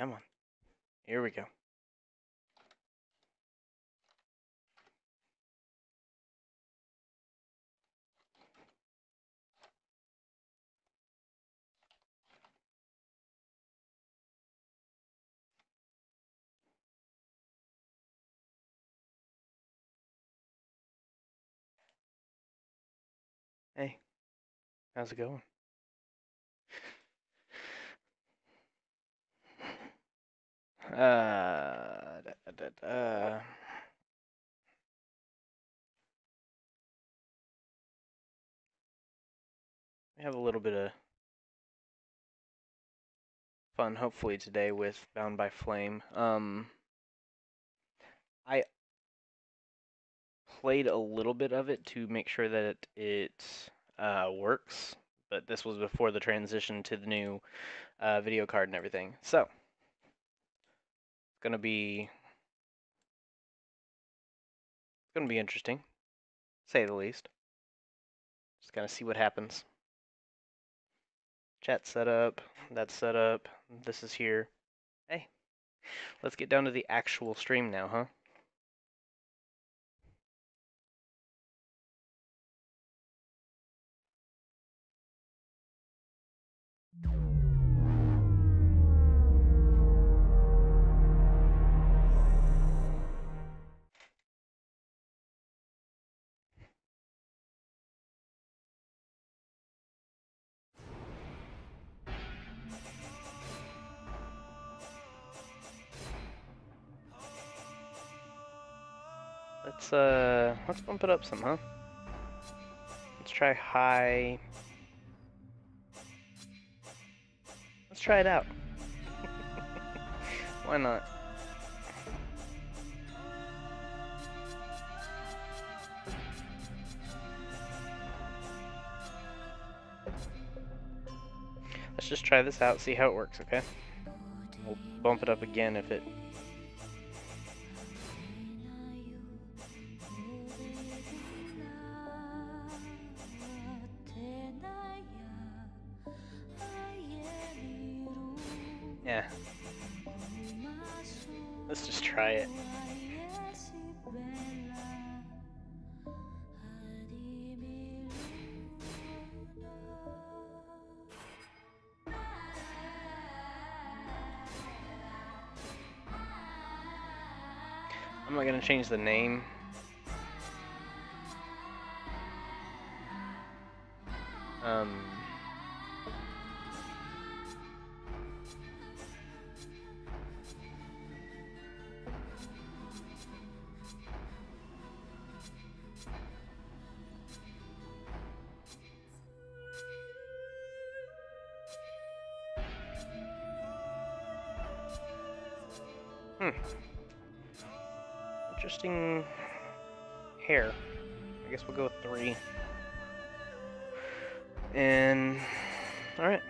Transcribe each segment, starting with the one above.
Come on. Here we go. Hey, how's it going? We have a little bit of fun, hopefully, today with Bound by Flame. I played a little bit of it to make sure that it works, but this was before the transition to the new video card and everything. So, it's gonna be interesting, to say the least. Just gonna see what happens. Chat set up, that's set up, this is here. Hey, let's get down to the actual stream now, huh? Let's bump it up some, huh? Let's try high. Let's try it out. Why not? Let's just try this out, see how it works, okay? We'll bump it up again if it... Yeah. Let's just try it. I'm not gonna change the name. Interesting hair. I guess we'll go with 3. And... Alright.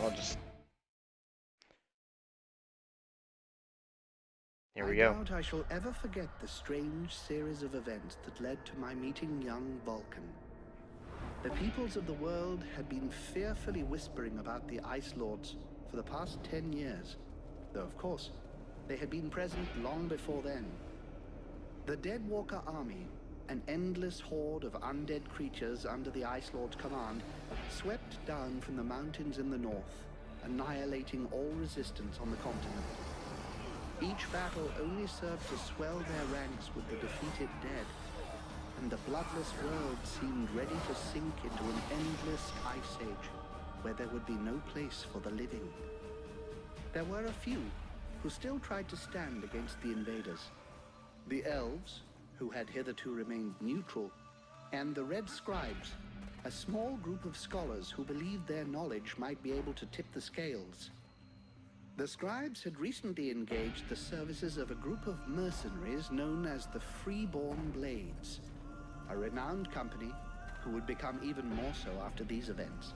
I'll just... Here we go. I doubt I shall ever forget the strange series of events that led to my meeting young Vulcan. The peoples of the world had been fearfully whispering about the Ice Lords for the past 10 years, though of course, they had been present long before then. The Deadwalker army, an endless horde of undead creatures under the Ice Lord's command, swept down from the mountains in the north, annihilating all resistance on the continent. Each battle only served to swell their ranks with the defeated dead, and the bloodless world seemed ready to sink into an endless ice age, where there would be no place for the living. There were a few who still tried to stand against the invaders. The elves, who had hitherto remained neutral, and the Red Scribes, a small group of scholars who believed their knowledge might be able to tip the scales. The Scribes had recently engaged the services of a group of mercenaries known as the Freeborn Blades, a renowned company who would become even more so after these events.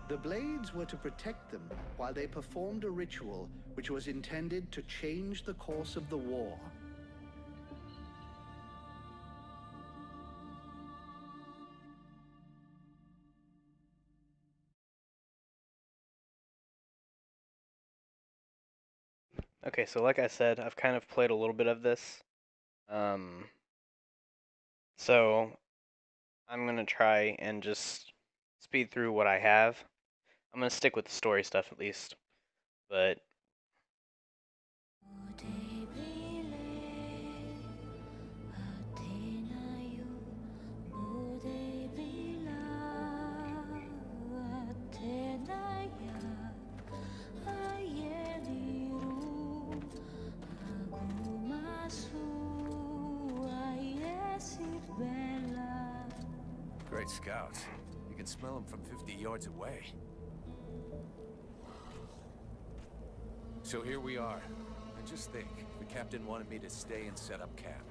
The Blades were to protect them while they performed a ritual which was intended to change the course of the war. Okay, so like I said, I've kind of played a little bit of this. Um, so I'm gonna try and just speed through what I have. I'm gonna stick with the story stuff at least, but Great scouts. You can smell them from 50 yards away. So here we are. And just think, the captain wanted me to stay and set up camp.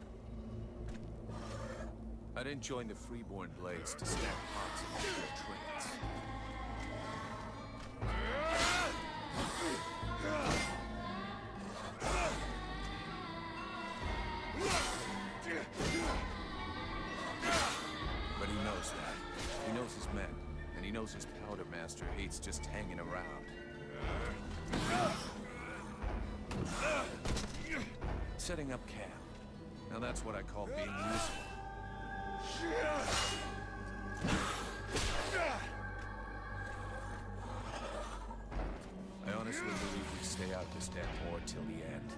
I didn't join the Freeborn Blades to stack pots and their trains. But he knows that. He knows his men, and he knows his powder master hates just hanging around. Setting up camp. Now that's what I call being useful. I honestly believe we stay out this damn war till the end.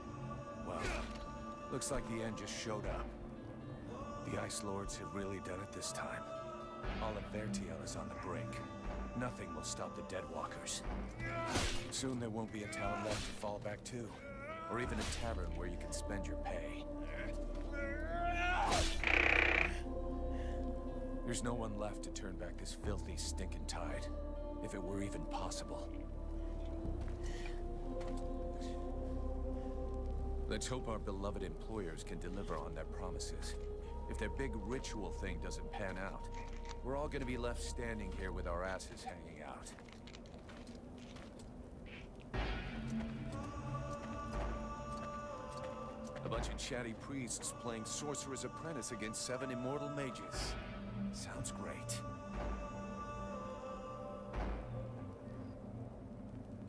Well, looks like the end just showed up. The Ice Lords have really done it this time. Olive Vertiel is on the brink. Nothing will stop the Deadwalkers. Soon there won't be a town left to fall back to, or even a tavern where you can spend your pay. There's no one left to turn back this filthy, stinking tide, if it were even possible. Let's hope our beloved employers can deliver on their promises. If their big ritual thing doesn't pan out, we're all gonna be left standing here with our asses hanging out. A bunch of chatty priests playing Sorcerer's Apprentice against 7 immortal mages. Sounds great.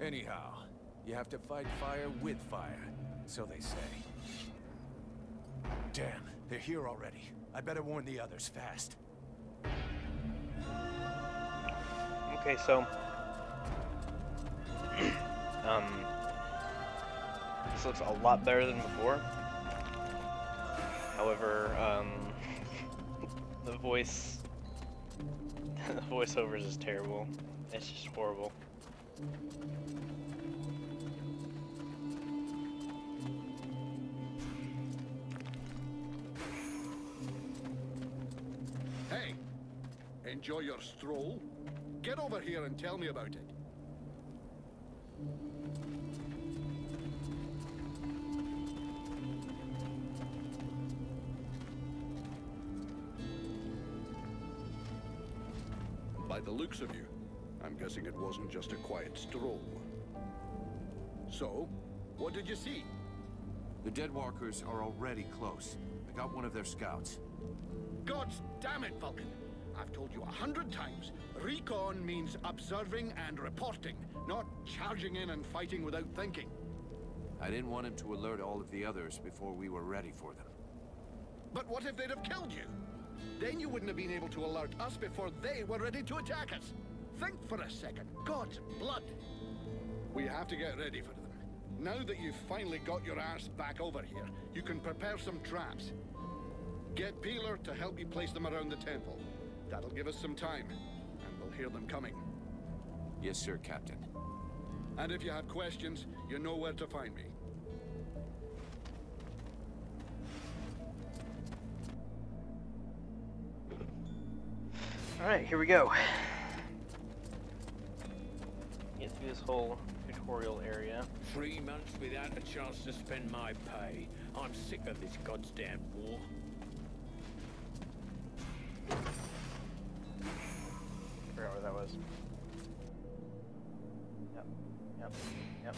Anyhow, you have to fight fire with fire, so they say. Damn, they're here already. I better warn the others fast. okay, so this looks a lot better than before. However, the voiceovers is terrible. It's just horrible. Hey, enjoy your stroll? Get over here and tell me about it. By the looks of you, I'm guessing it wasn't just a quiet stroll. So, what did you see? The Deadwalkers are already close. I got one of their scouts. God damn it, Vulcan! I've told you 100 times, recon means observing and reporting, not charging in and fighting without thinking. I didn't want him to alert all of the others before we were ready for them. But what if they'd have killed you? Then you wouldn't have been able to alert us before they were ready to attack us. Think for a second. God's blood. We have to get ready for them. Now that you've finally got your arse back over here, you can prepare some traps. Get Peeler to help you place them around the temple. That'll give us some time, and we'll hear them coming. Yes, sir, Captain. And if you have questions, you know where to find me. Alright, here we go. Get through this whole tutorial area. 3 months without a chance to spend my pay. I'm sick of this goddamn war. Forgot where that was. Yep.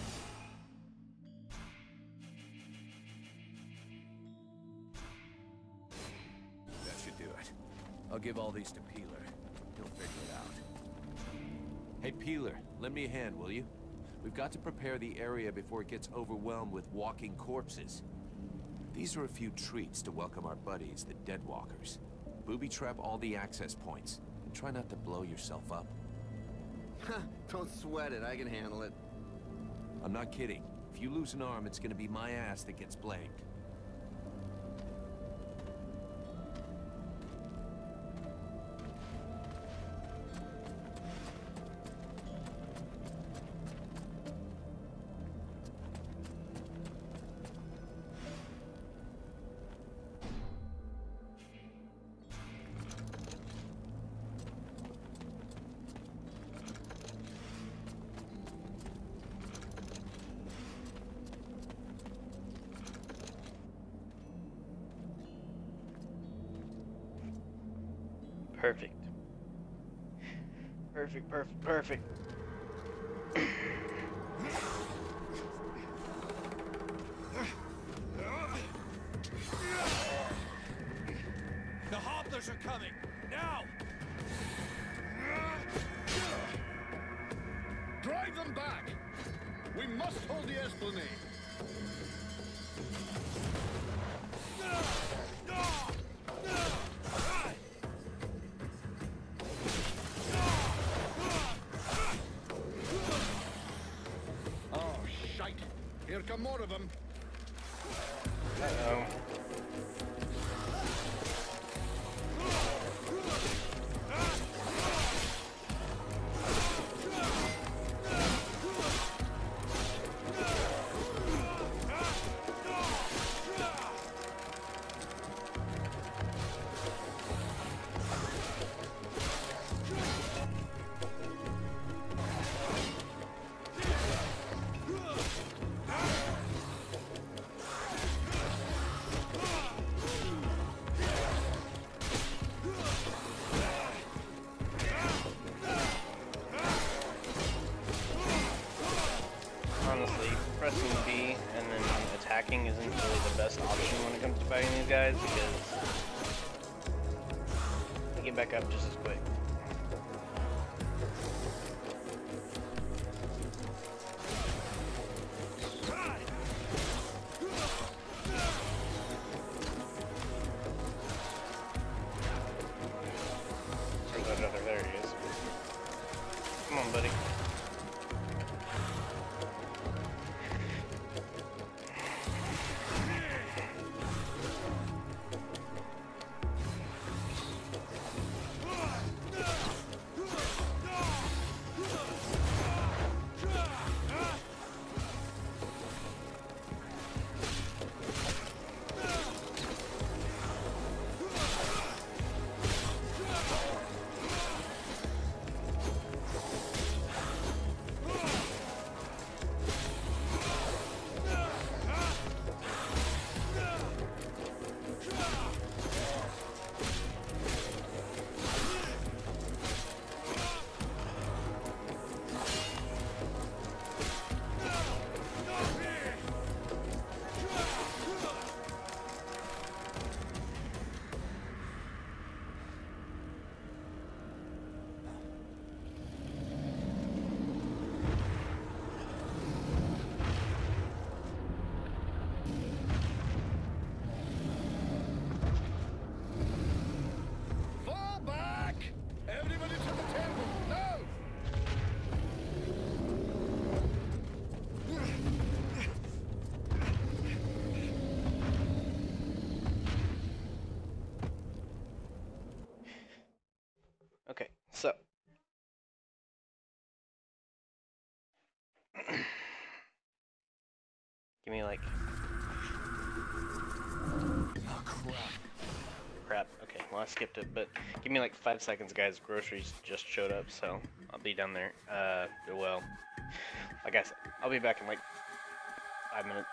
That should do it. I'll give all these to Peeler. He'll figure it out. Hey, Peeler, lend me a hand, will you? We've got to prepare the area before it gets overwhelmed with walking corpses. These are a few treats to welcome our buddies, the Deadwalkers. Booby-trap all the access points, and try not to blow yourself up. Don't sweat it, I can handle it. I'm not kidding. If you lose an arm, it's gonna be my ass that gets blamed. Perfect. Perfect, perfect, perfect. The Hobblers are coming! Now! Drive them back! We must hold the Esplanade! Oh, shite! Here come more of them! Uh-oh. Honestly, pressing B and then attacking isn't really the best option when it comes to fighting these guys because they get back up just as quick. There he is. Come on, buddy. Fall back! Everybody to the temple! No! Okay, so. Give me like. Oh, crap. Crap. Okay, well I skipped it, but give me like 5 seconds, guys. Groceries just showed up, so I'll be down there. Well, like I said, I'll be back in like 5 minutes.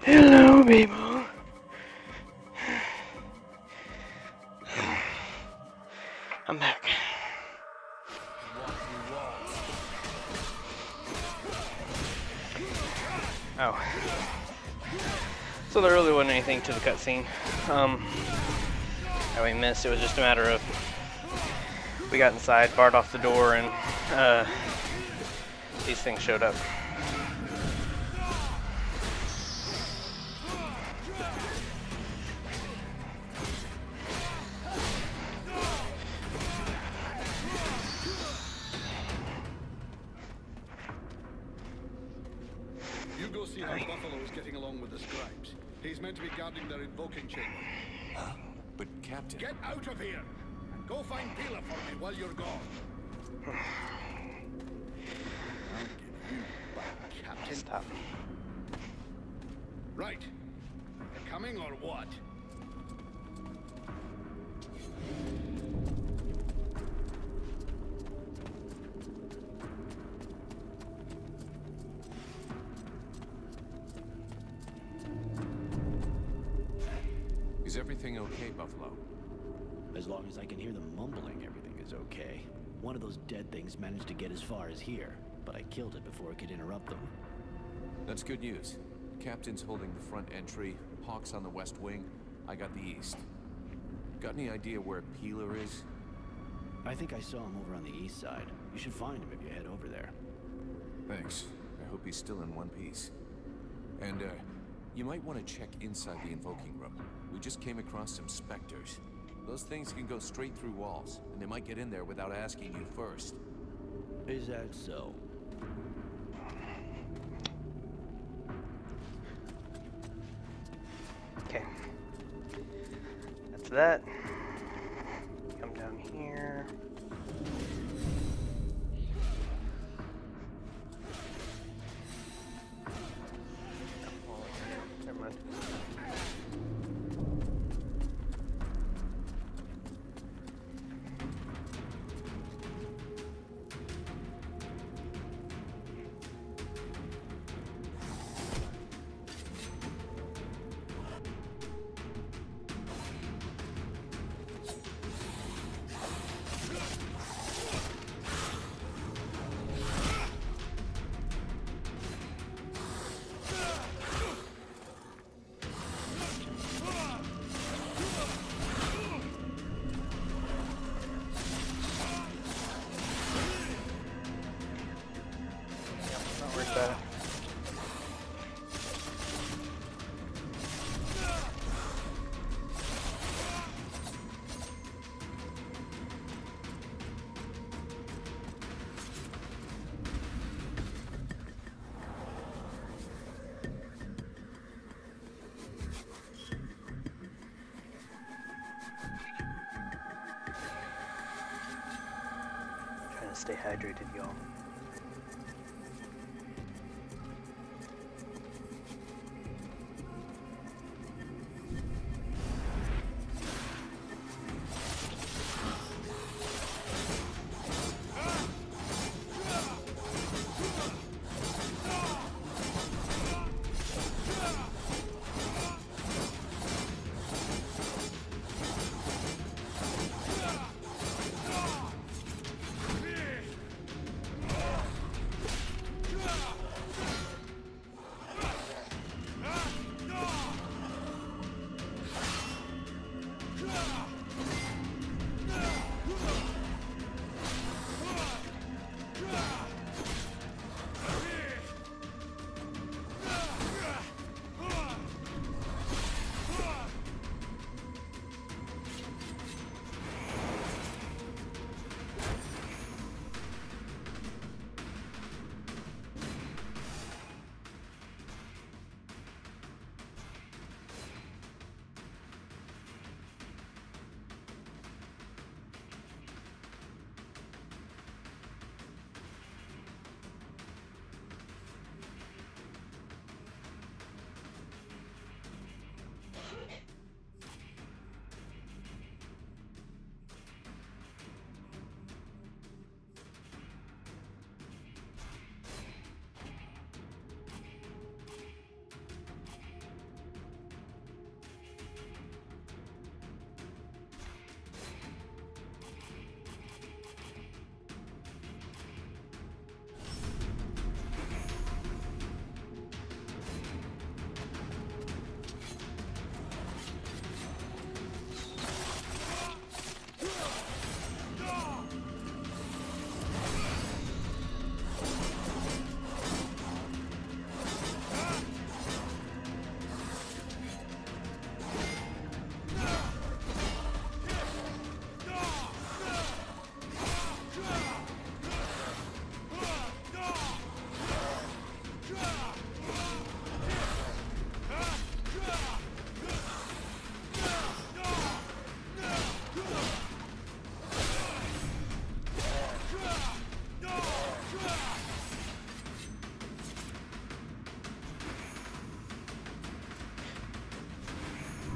Hello, people. I'm back. Oh. So there really wasn't anything to the cutscene. how we missed. It was just a matter of we got inside, barred off the door, and these things showed up. You go see how Buffalo is getting along with the scribes. He's meant to be guarding their invoking chamber. But Captain... Get out of here! And go find Pila for me while you're gone. I'll give you back, Captain. Stop. Right. You're coming or what? Is everything okay, Buffalo? As long as I can hear them mumbling, everything is okay. One of those dead things managed to get as far as here, but I killed it before it could interrupt them. That's good news. Captain's holding the front entry, Hawk's on the west wing, I got the east. Got any idea where Peeler is? I think I saw him over on the east side. You should find him if you head over there. Thanks. I hope he's still in one piece. And, you might want to check inside the invoking room. We just came across some specters. Those things can go straight through walls, and they might get in there without asking you first. Is that so? Okay. That's that. Come down here. Oh, never mind. Not worth that. Trying to stay hydrated, y'all.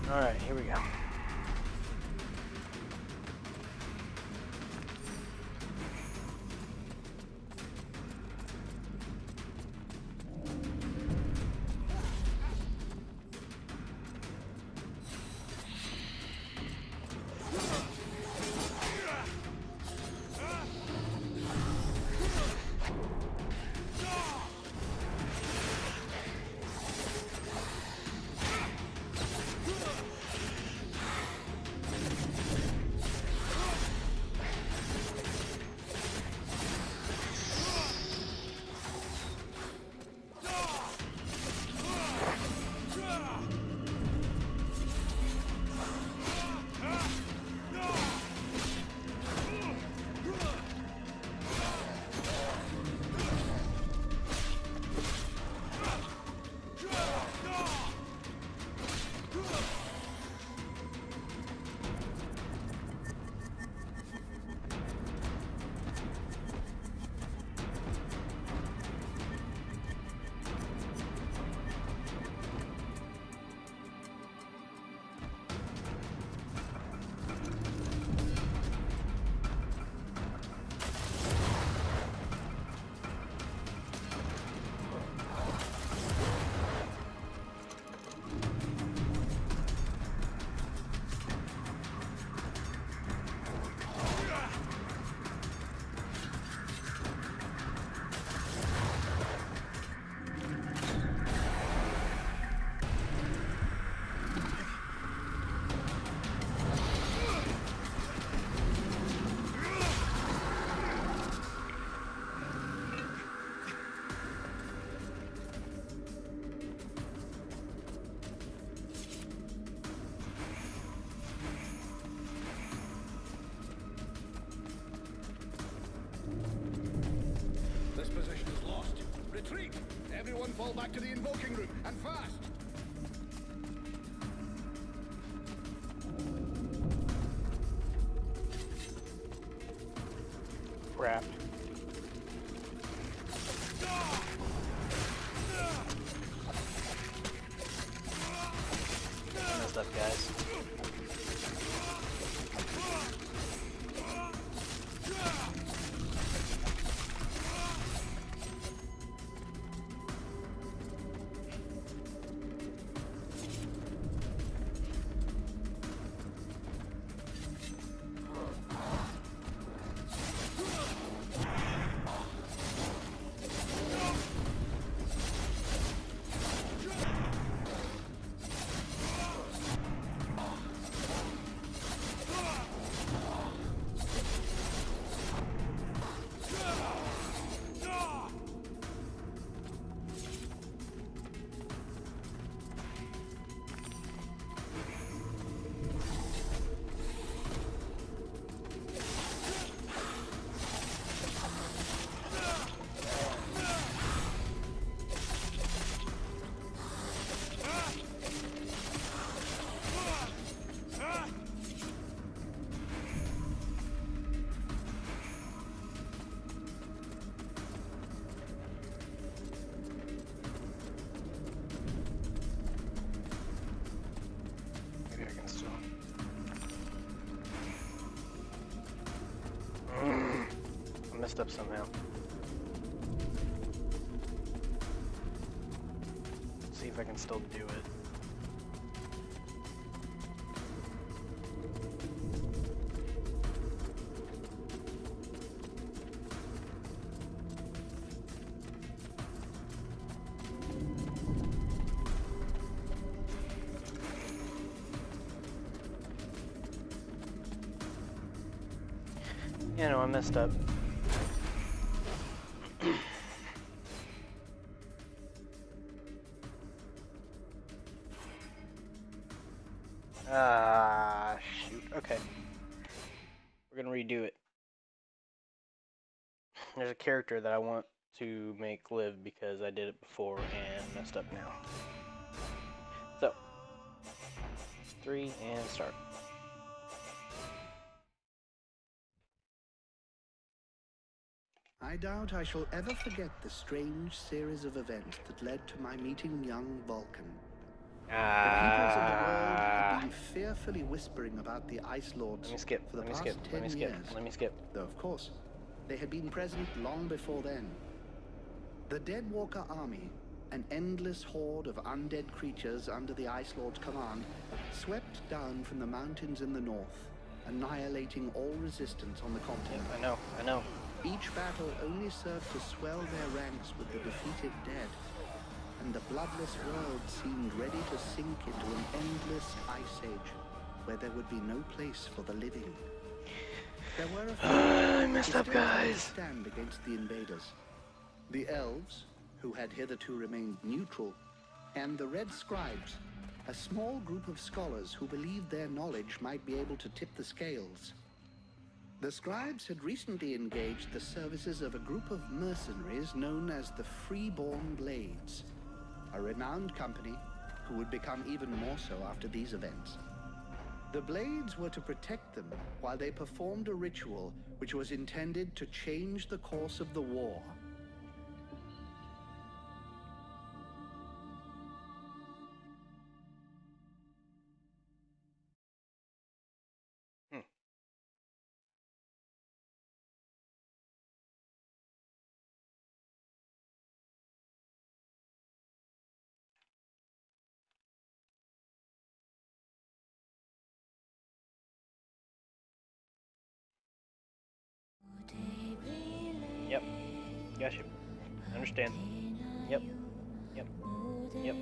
Alright, here we go. Retreat! Everyone fall back to the invoking room, and fast! Crap. Messed up, guys. Messed up somehow. Let's see if I can still do it. Yeah, no, I messed up. Shoot. Okay. We're gonna redo it. There's a character that I want to make live because I did it before and messed up now. So, 3 and start. I doubt I shall ever forget the strange series of events that led to my meeting young Vulcan. The peoples of the world have been fearfully whispering about the Ice Lords Let me skip. for the Let me past skip. 10 Let me skip. years. Let me skip. Though, of course, they had been present long before then. The Deadwalker army, an endless horde of undead creatures under the Ice Lord's command, swept down from the mountains in the north, annihilating all resistance on the continent. Yep, I know. Each battle only served to swell their ranks with the defeated dead, and the bloodless world seemed ready to sink into an endless ice age, where there would be no place for the living. There were a few I messed who up, still held a guys. stand against the invaders. The elves, who had hitherto remained neutral, and the Red Scribes, a small group of scholars who believed their knowledge might be able to tip the scales. The Scribes had recently engaged the services of a group of mercenaries known as the Freeborn Blades, a renowned company who would become even more so after these events. The Blades were to protect them while they performed a ritual which was intended to change the course of the war. Yep. Gotcha. Understand. Yep. Yep. Yep.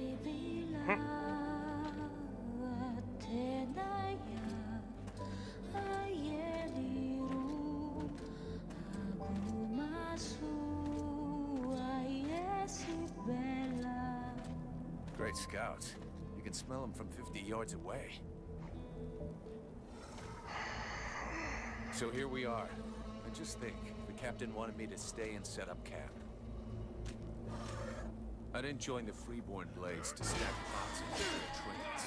Great scouts. You can smell them from 50 yards away. So here we are. And just think, the captain wanted me to stay and set up camp. I didn't join the Freeborn Blades to stack pots and their trains.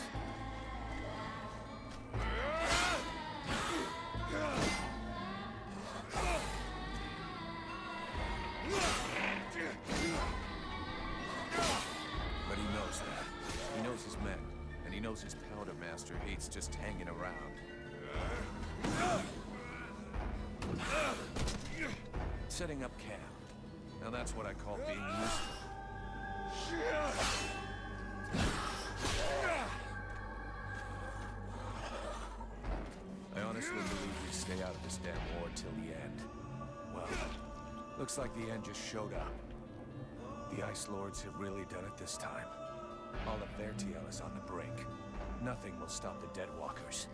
But he knows that. He knows his men, and he knows his powder master hates just hanging around. Setting up camp. Now that's what I call being useful. I honestly believe we stay out of this damn war till the end. Well, looks like the end just showed up. The Ice Lords have really done it this time. All of Vertiel is on the brink. Nothing will stop the Deadwalkers.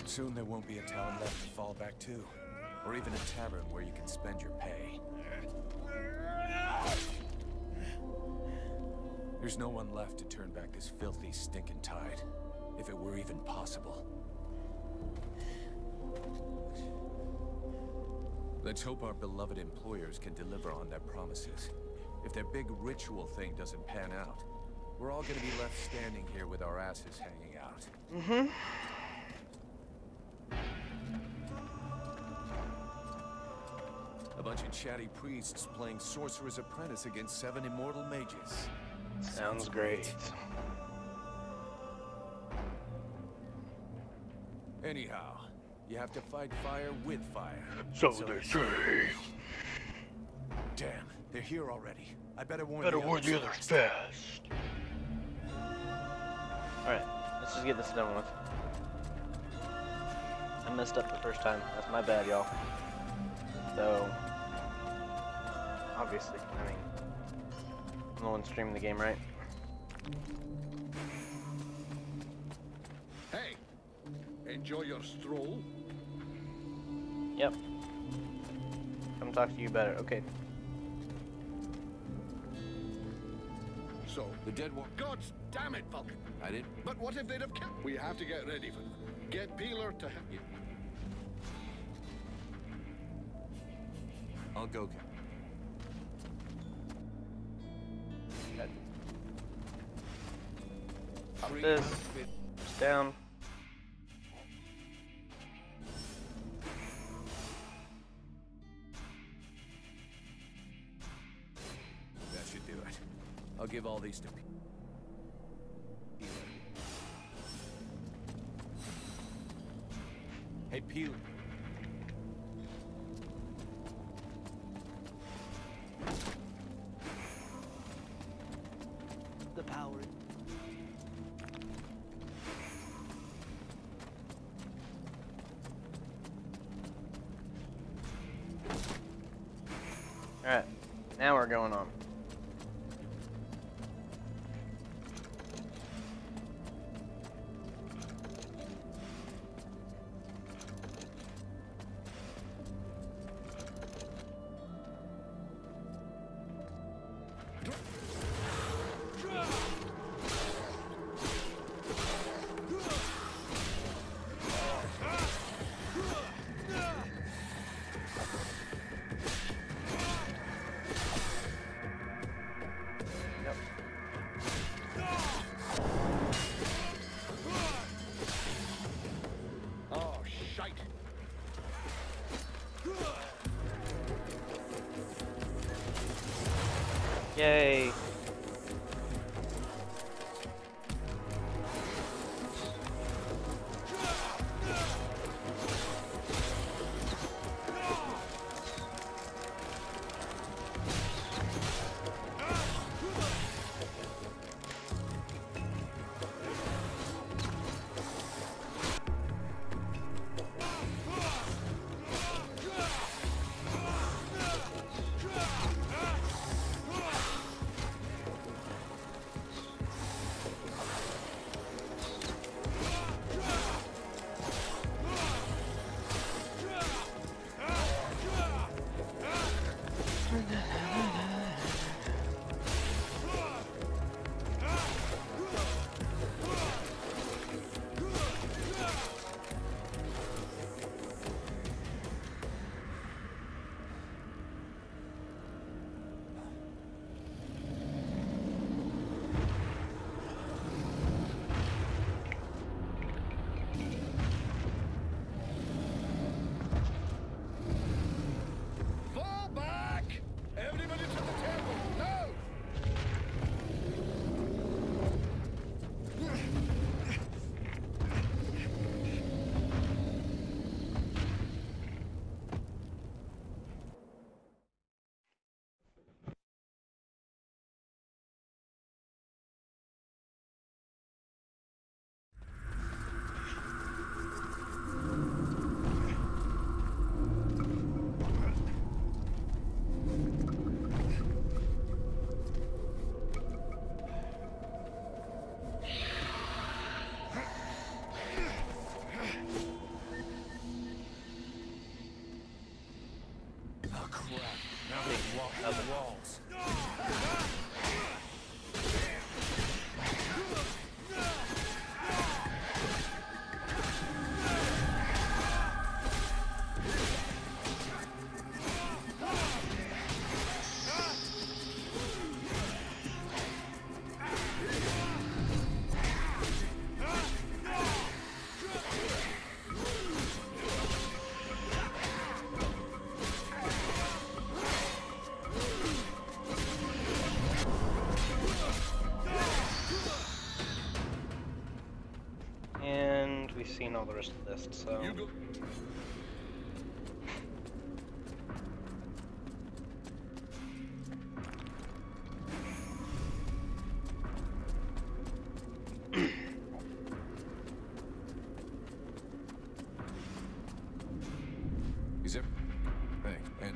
Soon there won't be a town left to fall back to. Or even a tavern where you can spend your pay. There's no one left to turn back this filthy, stinking tide. If it were even possible. Let's hope our beloved employers can deliver on their promises. If their big ritual thing doesn't pan out, we're all gonna be left standing here with our asses hanging out. Mm-hmm. A bunch of chatty priests playing Sorcerer's Apprentice against 7 immortal mages. Sounds great. Anyhow, you have to fight fire with fire. So they say. Damn, they're here already. I better warn Better the warn others the others fast. Alright, let's just get this done with. I messed up the first time. That's my bad, y'all. So, obviously, I mean, I'm the one streaming the game, right? Hey, enjoy your stroll. Yep. Come talk to you better. Okay. So, The Deadwalker. God damn it, Vulcan. I didn't. But what if they'd have killed? We have to get ready for them. Get Peeler to help. I'll go. Okay. Pop this. Just down. That should do it. I'll give all these to healing. The power. Alright, now we're going on. Oh, shite. Yay! Fall back! Everybody to the temple! No! Oh crap! Now they walk the walls. And we've seen all the rest of this, so... You go. Is it? Thanks. And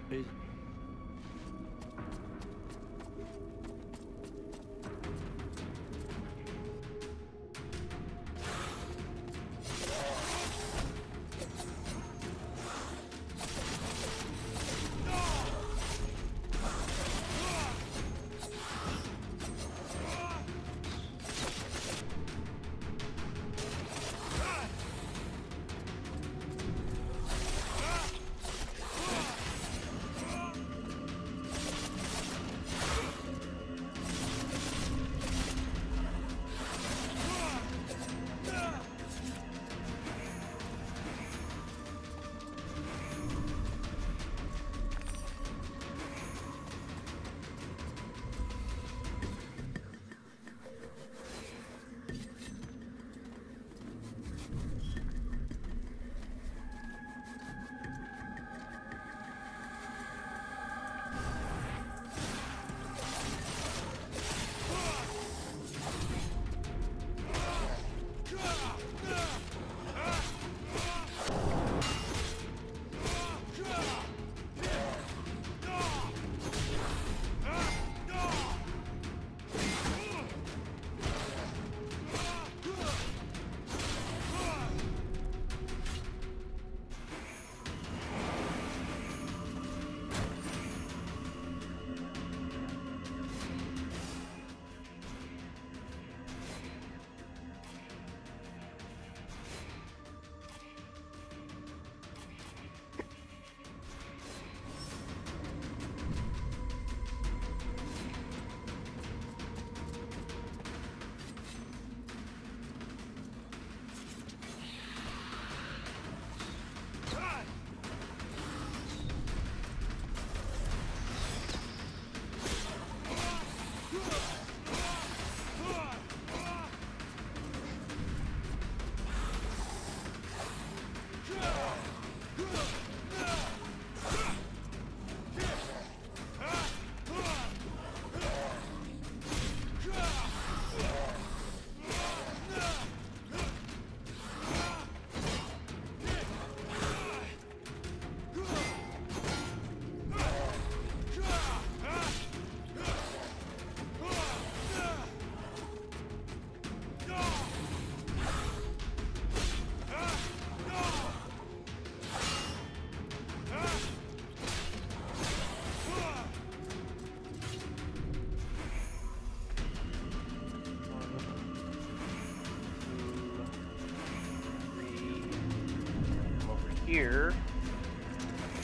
here.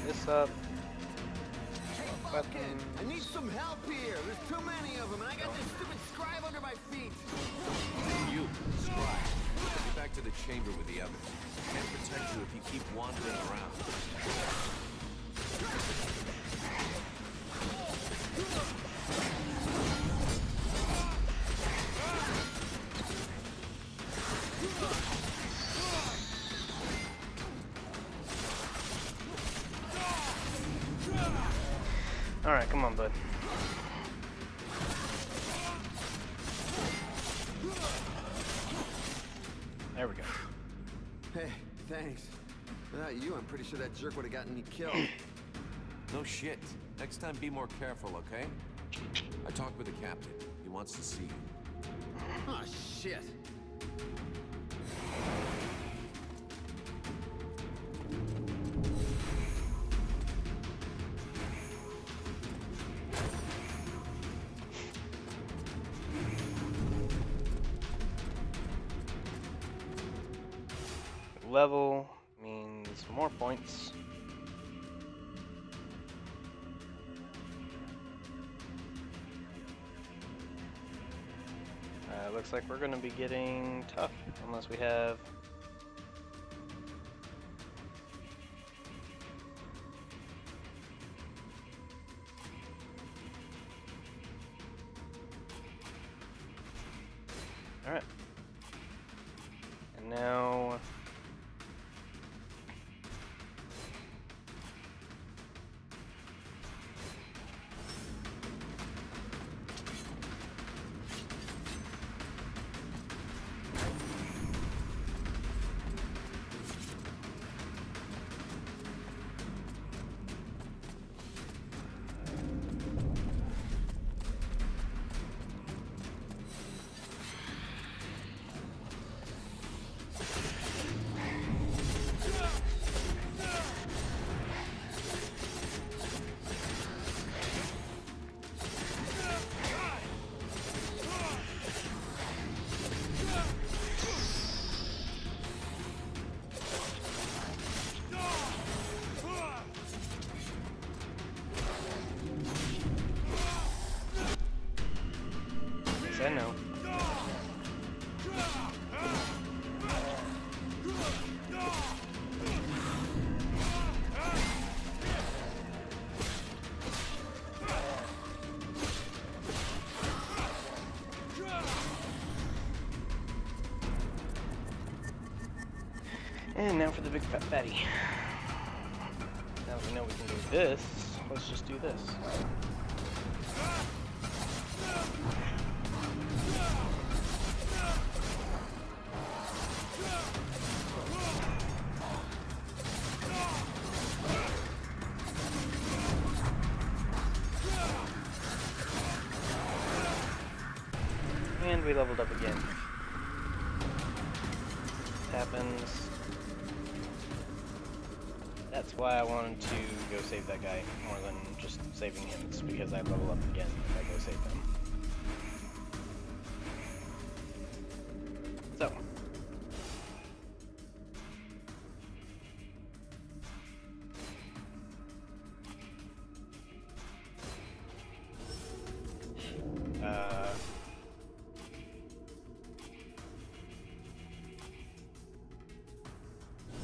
This up. Hey, Vulcan, I need some help here. There's too many of them, and I got this stupid scribe under my feet. You, Scribe. Get back to the chamber with the others. Can't protect you if you keep wandering around. Alright, come on, bud. There we go. Hey, thanks. Without you, I'm pretty sure that jerk would have gotten me killed. No shit. Next time, be more careful, okay? I talked with the captain. He wants to see you. Oh, shit. Level means more points. Looks like we're going to be getting tough unless we have... Alright. And now... I know. And now for the big fat fatty. Now that we know we can do this, let's just do this. And we leveled up again. This happens. That's why I wanted to go save that guy more than just saving him. It's because I level up again if I go save him. So.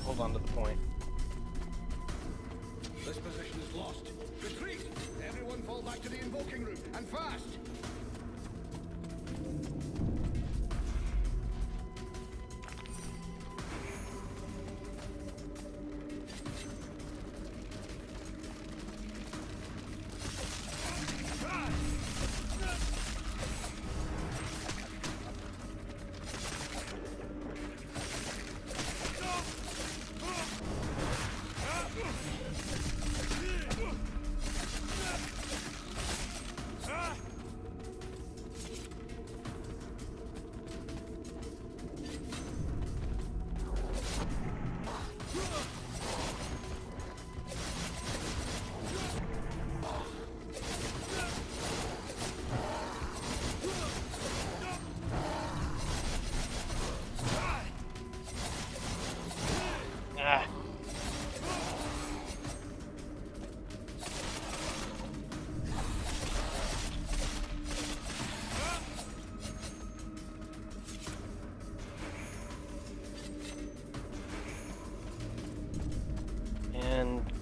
Hold on to the point. This position is lost. Retreat! Everyone fall back to the invoking room, and fast!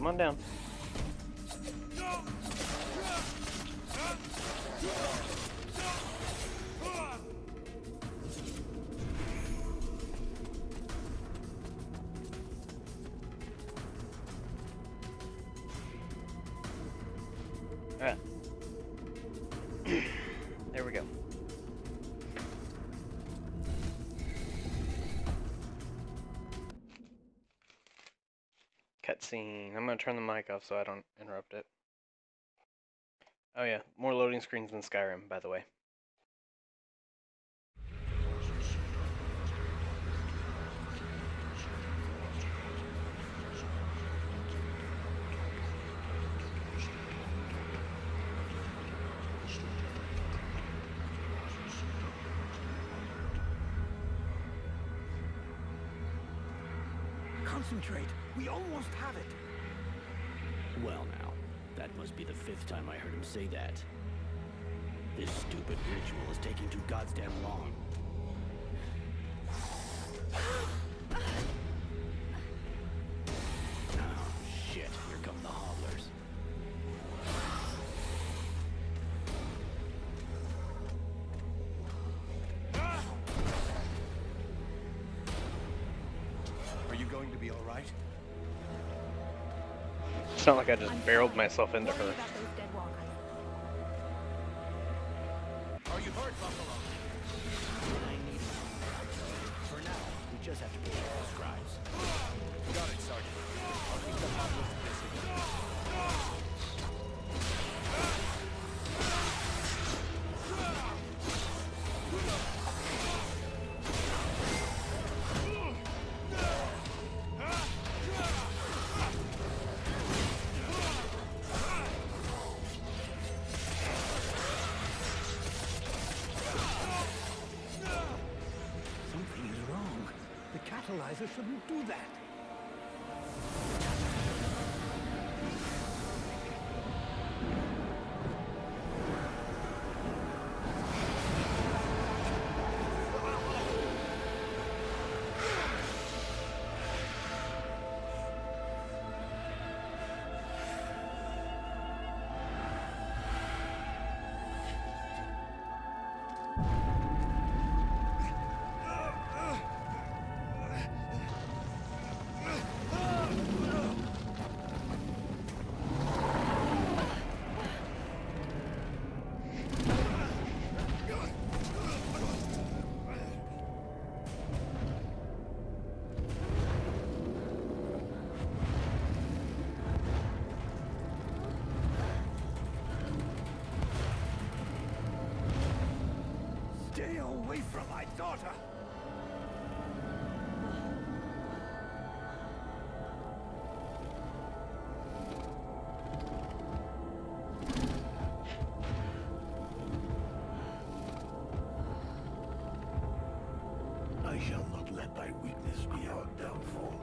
on down. Alright. There we go. Cutscene. I'm gonna turn the mic off so I don't interrupt it. Oh yeah, more loading screens than Skyrim, by the way. Concentrate. We almost have it. Well now, that must be the 5th time I heard him say that. This stupid ritual is taking too goddamn long. Oh shit, here come the hobblers. Are you going to be all right? It's not like I just barreled myself into her. Are you hurt, Buffalo? I need for now, we just have to pull the scribes. Got it, Sergeant. I'll keep the hobblers busy. Something is wrong. The catalyzer shouldn't do that. Stay away from my daughter! I shall not let thy weakness be our downfall.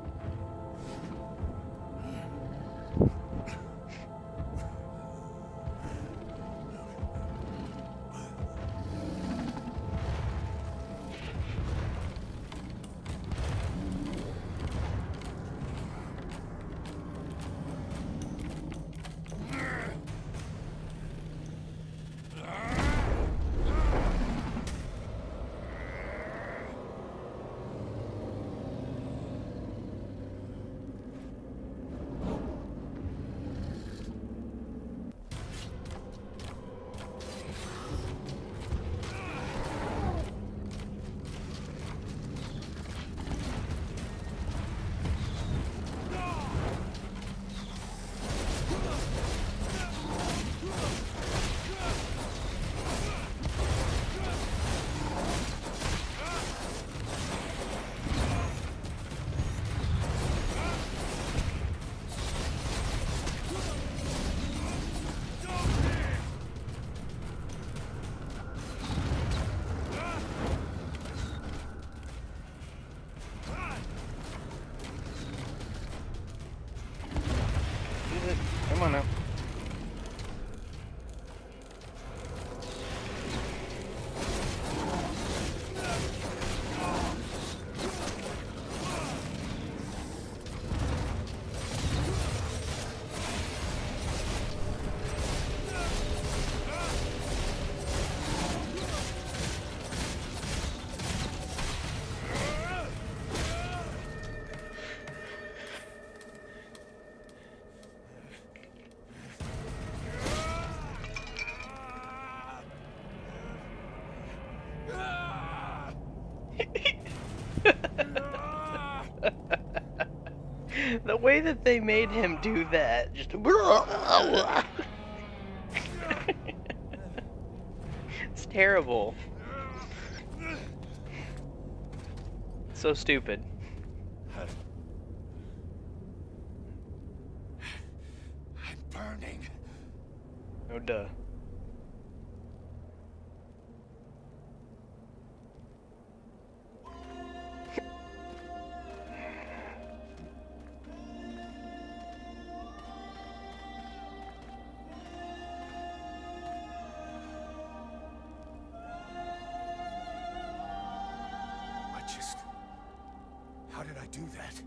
The way that they made him do that, just it's terrible. So stupid. I'm burning. No duh. How did I do that?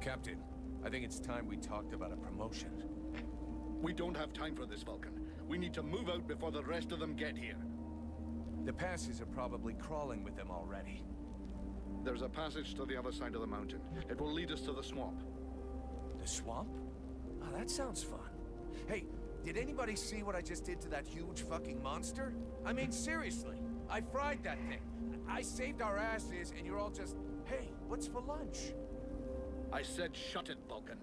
Captain, I think it's time we talked about a promotion. We don't have time for this, Vulcan. We need to move out before the rest of them get here. The passes are probably crawling with them already. There's a passage to the other side of the mountain. It will lead us to the swamp. The swamp? Oh, that sounds fun. Hey, did anybody see what I just did to that huge fucking monster? I mean, seriously, I fried that thing. I saved our asses, and you're all just, hey, what's for lunch? I said shut it, Vulcan.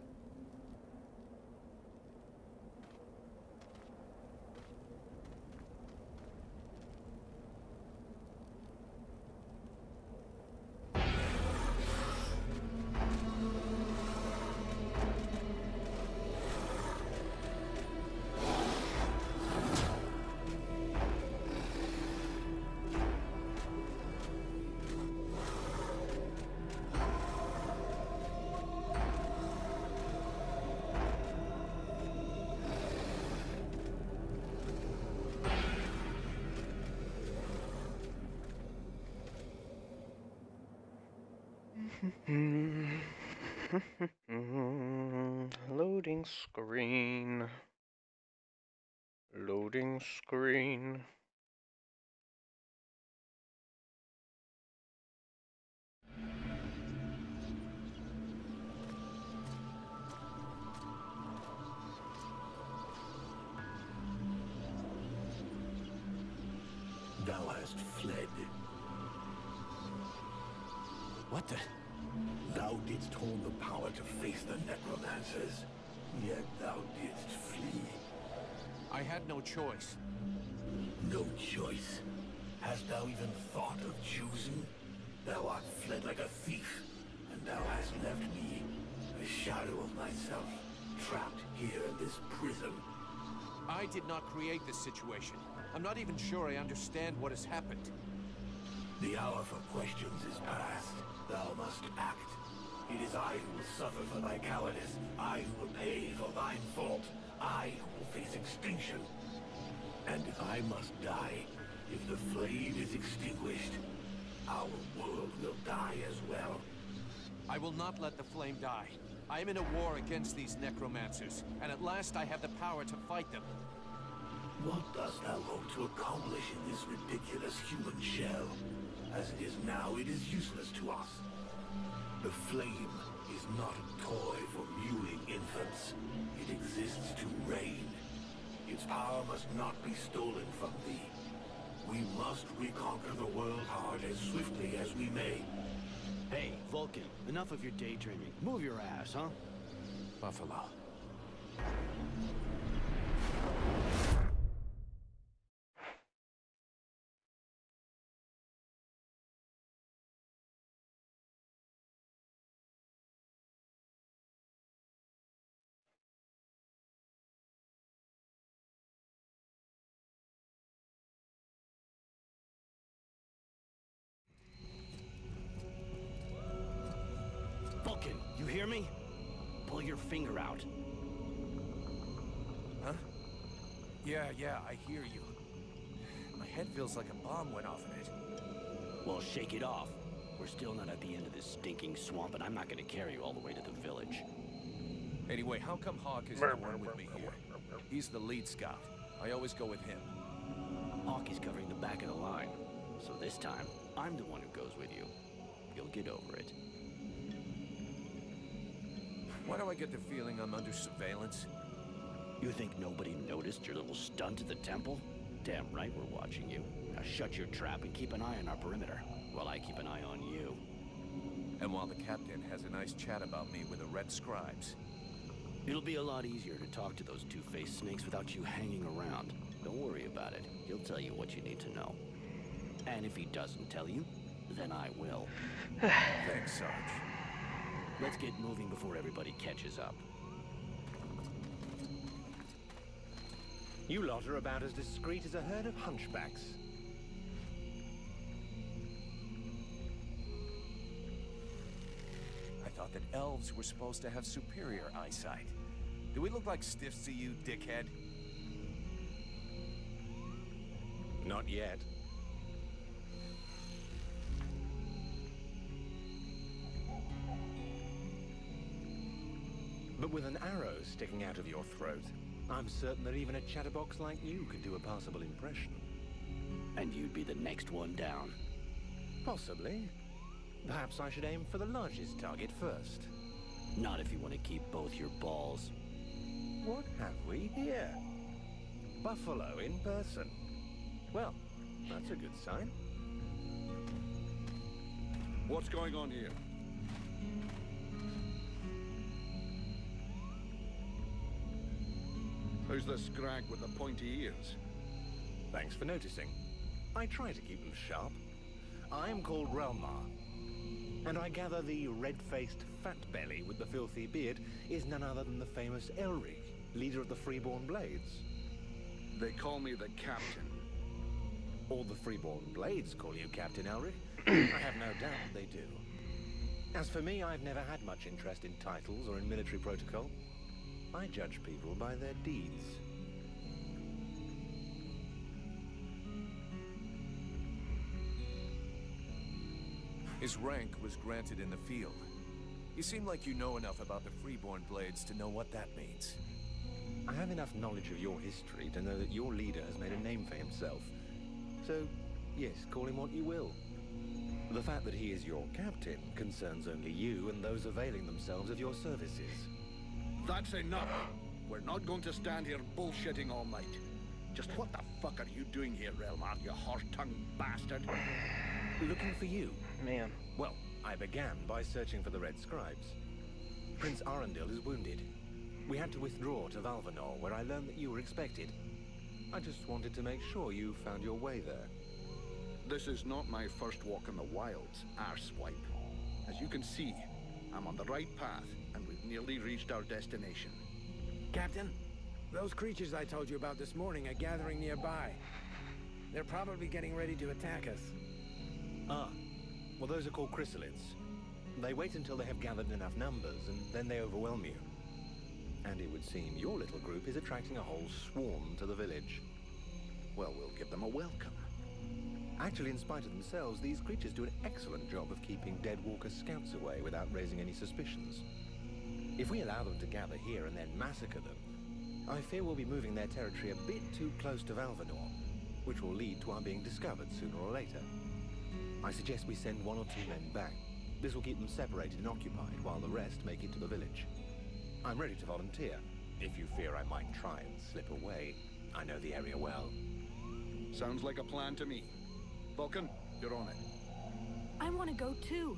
Loading screen. Loading screen. Thou hast fled. What the? Thou didst hold the power to face the necromancers, yet thou didst flee. I had no choice. No choice. Hast thou even thought of choosing? Thou art fled like a thief, and thou hast left me, a shadow of myself, trapped here in this prison. I did not create this situation. I'm not even sure I understand what has happened. The hour for questions is past. Thou must act. It is I who will suffer for thy cowardice. I who will pay for thine fault. I who will face extinction. And if I must die, if the flame is extinguished, our world will die as well. I will not let the flame die. I am in a war against these necromancers, and at last I have the power to fight them. What dost thou hope to accomplish in this ridiculous human shell? As it is now, it is useless to us. The flame is not a toy for mewing infants. It exists to reign. Its power must not be stolen from thee. We must reconquer the world heart as swiftly as we may. Hey, Vulcan, enough of your daydreaming. Move your ass, huh? Buffalo. Vulcan, you hear me? Pull your finger out. Huh? Yeah, I hear you. My head feels like a bomb went off in it. Well, shake it off. We're still not at the end of this stinking swamp, and I'm not gonna carry you all the way to the village. Anyway, how come Hawk isn't the one with me here? He's the lead scout. I always go with him. Hawk is covering the back of the line, so this time, I'm the one who goes with you. You'll get over it. Why do I get the feeling I'm under surveillance? You think nobody noticed your little stunt at the temple? Damn right we're watching you. Now shut your trap and keep an eye on our perimeter, while I keep an eye on you. And while the captain has a nice chat about me with the Red Scribes. It'll be a lot easier to talk to those two-faced snakes without you hanging around. Don't worry about it. He'll tell you what you need to know. And if he doesn't tell you, then I will. Thanks, Sarge. Let's get moving before everybody catches up. You lot are about as discreet as a herd of hunchbacks. I thought that elves were supposed to have superior eyesight. Do we look like stiffs to you, dickhead? Not yet. But with an arrow sticking out of your throat, I'm certain that even a chatterbox like you could do a passable impression. And you'd be the next one down. Possibly. Perhaps I should aim for the largest target first. Not if you want to keep both your balls. What have we here? Buffalo in person. Well, that's a good sign. What's going on here? Who's the scrag with the pointy ears? Thanks for noticing. I try to keep them sharp. I'm called Relmar. And I gather the red-faced fat belly with the filthy beard is none other than the famous Elric, leader of the Freeborn Blades. They call me the Captain. All the Freeborn Blades call you Captain Elric. I have no doubt they do. As for me, I've never had much interest in titles or in military protocol. I judge people by their deeds. His rank was granted in the field. You seem like you know enough about the Freeborn Blades to know what that means. I have enough knowledge of your history to know that your leader has made a name for himself. So, yes, call him what you will. The fact that he is your captain concerns only you and those availing themselves of your services. That's enough. We're not going to stand here bullshitting all night. Just what the fuck are you doing here, Relmar, you horse-tongued bastard? Looking for you. Man. Well, I began by searching for the Red Scribes. Prince Arundel is wounded. We had to withdraw to Valvanor, where I learned that you were expected. I just wanted to make sure you found your way there. This is not my first walk in the wilds, arsewipe. As you can see, I'm on the right path, and we've nearly reached our destination. Captain, those creatures I told you about this morning are gathering nearby. They're probably getting ready to attack us. Ah, well those are called chrysalids. They wait until they have gathered enough numbers, and then they overwhelm you. And it would seem your little group is attracting a whole swarm to the village. Well, we'll give them a welcome. Actually, in spite of themselves, these creatures do an excellent job of keeping Dead Walker scouts away without raising any suspicions. If we allow them to gather here and then massacre them, I fear we'll be moving their territory a bit too close to Valvanor, which will lead to our being discovered sooner or later. I suggest we send 1 or 2 men back. This will keep them separated and occupied while the rest make it to the village. I'm ready to volunteer, if you fear I might try and slip away. I know the area well. Sounds like a plan to me. Vulcan, you're on it. I want to go too.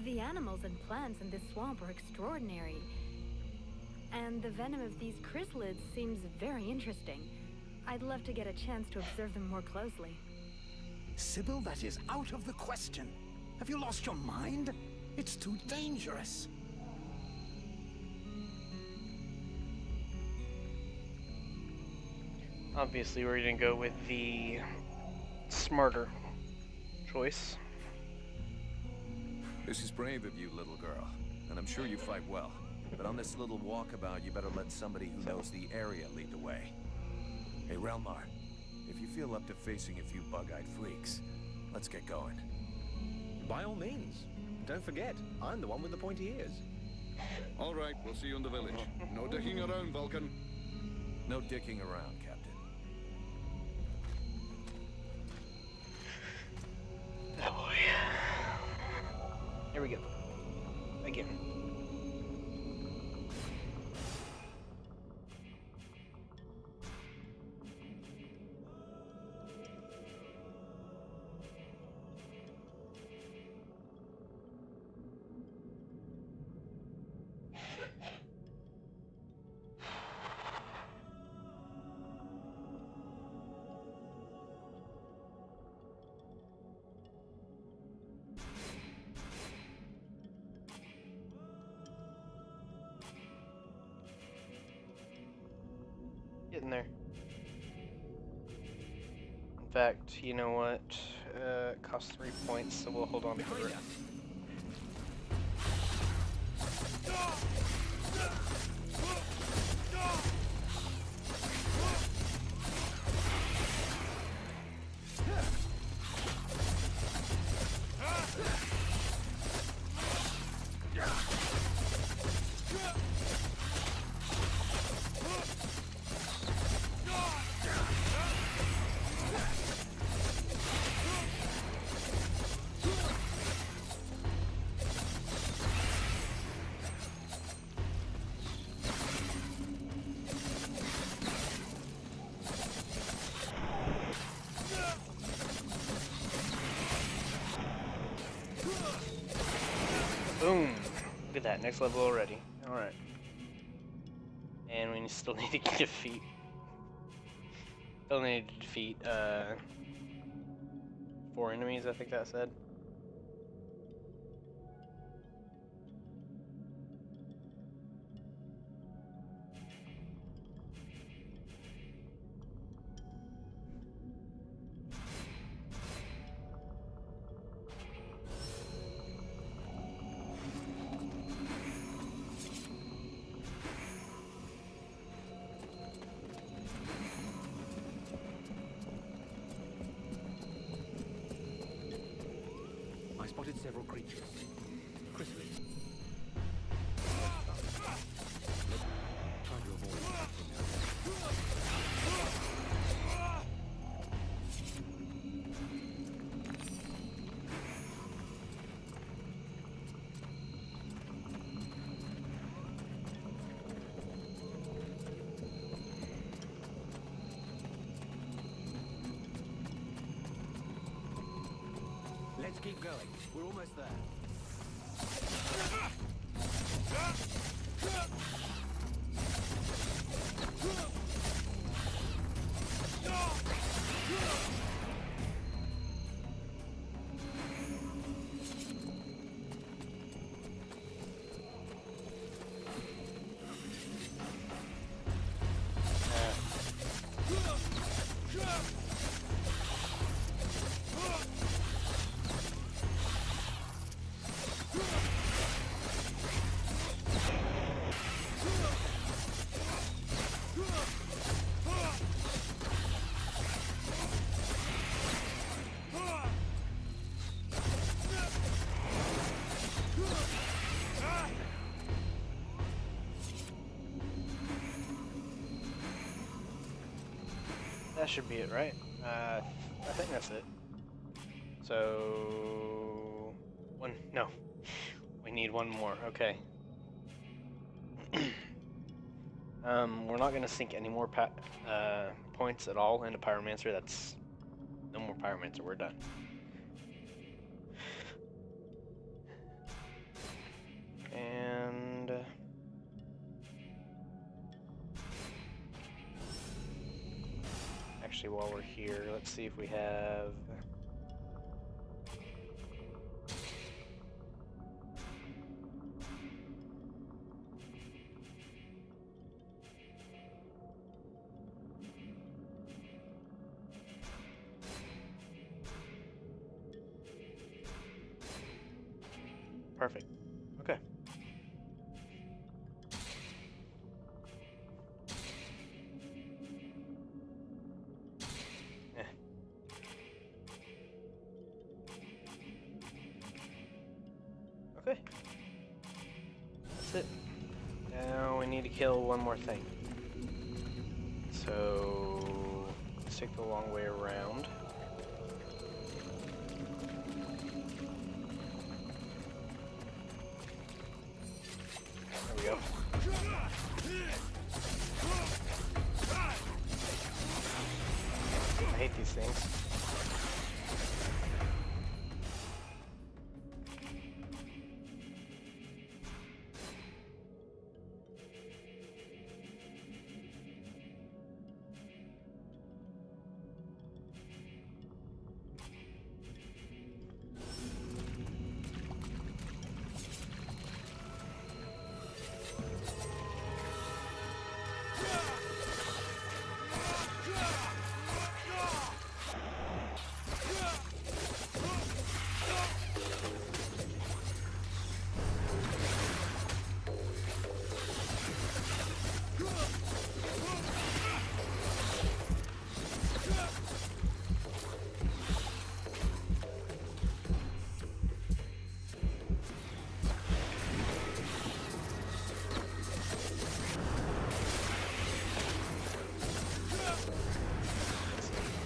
The animals and plants in this swamp are extraordinary. And the venom of these chrysalids seems very interesting. I'd love to get a chance to observe them more closely. Sybil, that is out of the question. Have you lost your mind? It's too dangerous. Obviously, we're gonna go with the smarter choice. This is brave of you, little girl, and I'm sure you fight well. But on this little walkabout, you better let somebody who knows the area lead the way. Hey, Relmar, if you feel up to facing a few bug-eyed freaks, let's get going. By all means. Don't forget, I'm the one with the pointy ears. All right, we'll see you in the village. No dicking around, Vulcan. No dicking around, Captain. Oh boy. Here we go. Again. fact, you know what? It costs 3 points, so we'll hold on to it. Boom! Look at that, next level already. Alright. And we still need to defeat... Still need to defeat, 4 enemies, I think that said. I spotted several creatures. Chrysalids. Trying to avoid Let's keep going. We're almost there. That should be it, right? I think that's it. So... No. We need one more, okay. We're not gonna sink any more points at all into Pyromancer. That's... No more Pyromancer, we're done. And... Actually, while we're here, let's see if we have... Perfect. Okay. Okay. That's it. Now we need to kill one more thing. So let's take the long way around. There we go. I hate these things.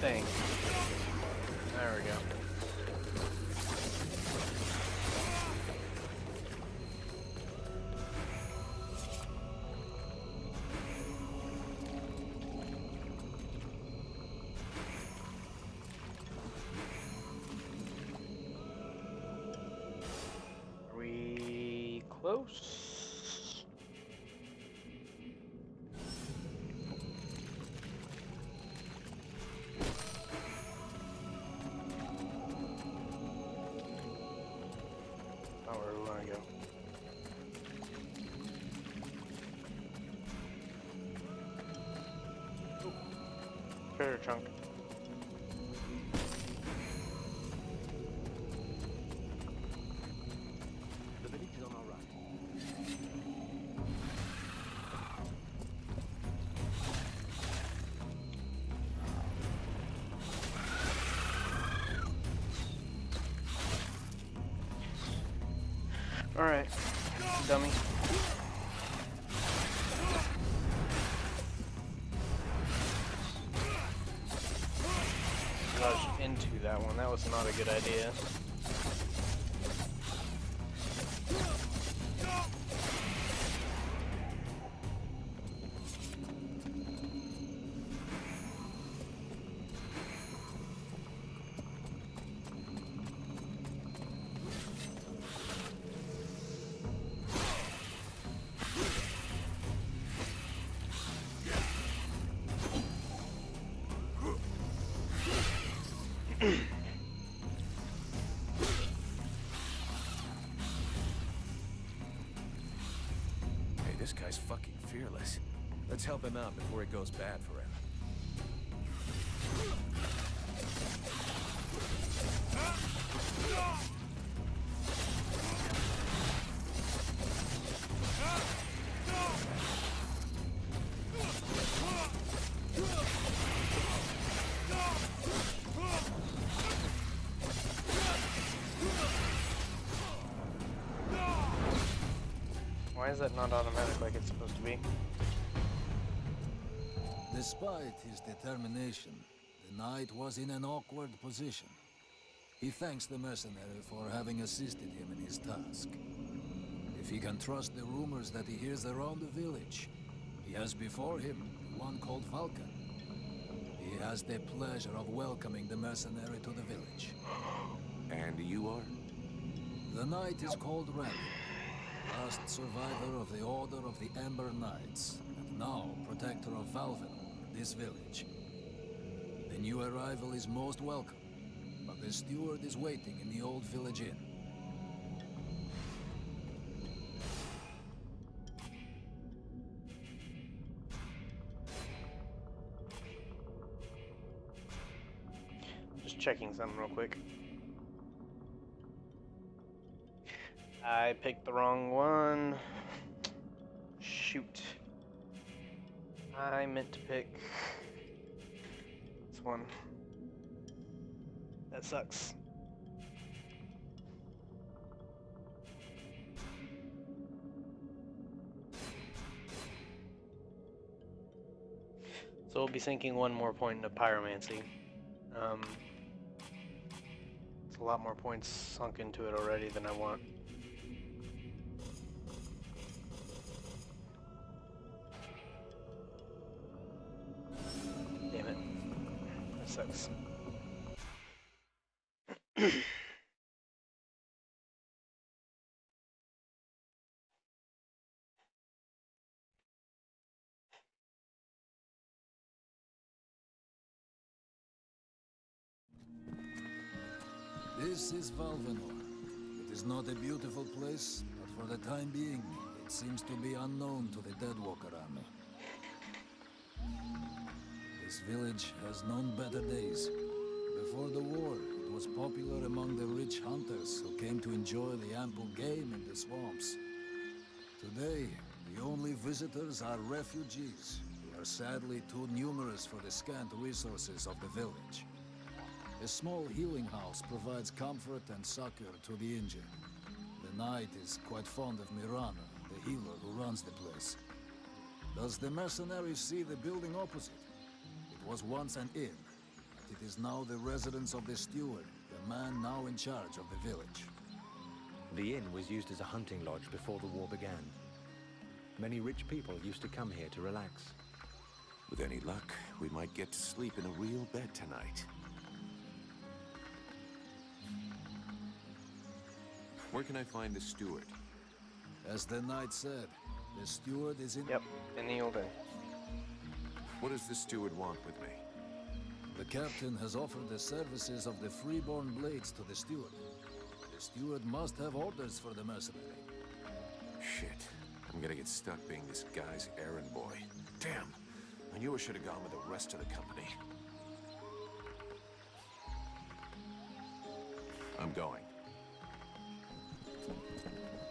thing. There we go. Are we close? Treasure chunk. The village is on our right. All right, dummy. Into that one. That was not a good idea. This guy's fucking fearless. Let's help him out before it goes bad for him. Why is that not automatic like it's supposed to be? Despite his determination, the knight was in an awkward position. He thanks the mercenary for having assisted him in his task. If he can trust the rumors that he hears around the village, he has before him one called Vulcan. He has the pleasure of welcoming the mercenary to the village. And you are? The knight is called Randy, last survivor of the Order of the Ember Knights, and now protector of Valvenor, this village. The new arrival is most welcome, but the steward is waiting in the old village inn. Just checking something real quick. I picked the wrong one. Shoot. I meant to pick this one. That sucks. So we'll be sinking one more point into pyromancy. It's a lot more points sunk into it already than I want. Damn it. That sucks. This is Valvenor. It is not a beautiful place, but for the time being, it seems to be unknown to the Deadwalker army. This village has known better days. Before the war, it was popular among the rich hunters who came to enjoy the ample game in the swamps. Today, the only visitors are refugees, who are sadly too numerous for the scant resources of the village. A small healing house provides comfort and succor to the injured. The knight is quite fond of Mirana, the healer who runs the place. Does the mercenary see the building opposite? It was once an inn, it is now the residence of the steward, the man now in charge of the village. The inn was used as a hunting lodge before the war began. Many rich people used to come here to relax. With any luck, we might get to sleep in a real bed tonight. Where can I find the steward? As the knight said, the steward is in... Yep, in the old inn. What does the steward want with me? The captain has offered the services of the freeborn blades to the steward. The steward must have orders for the mercenary. Shit. I'm gonna get stuck being this guy's errand boy. Damn! I knew I should have gone with the rest of the company. I'm going.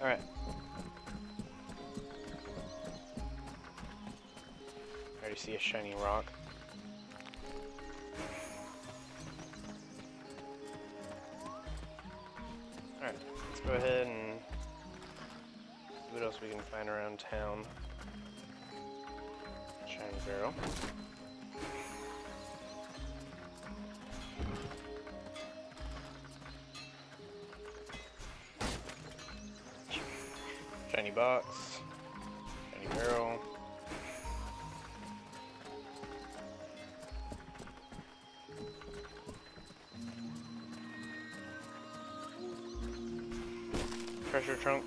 Alright. I already see a shiny rock. Alright, let's go ahead and see what else we can find around town. Shiny barrel. Shiny box. Shiny barrel. Treasure trunk.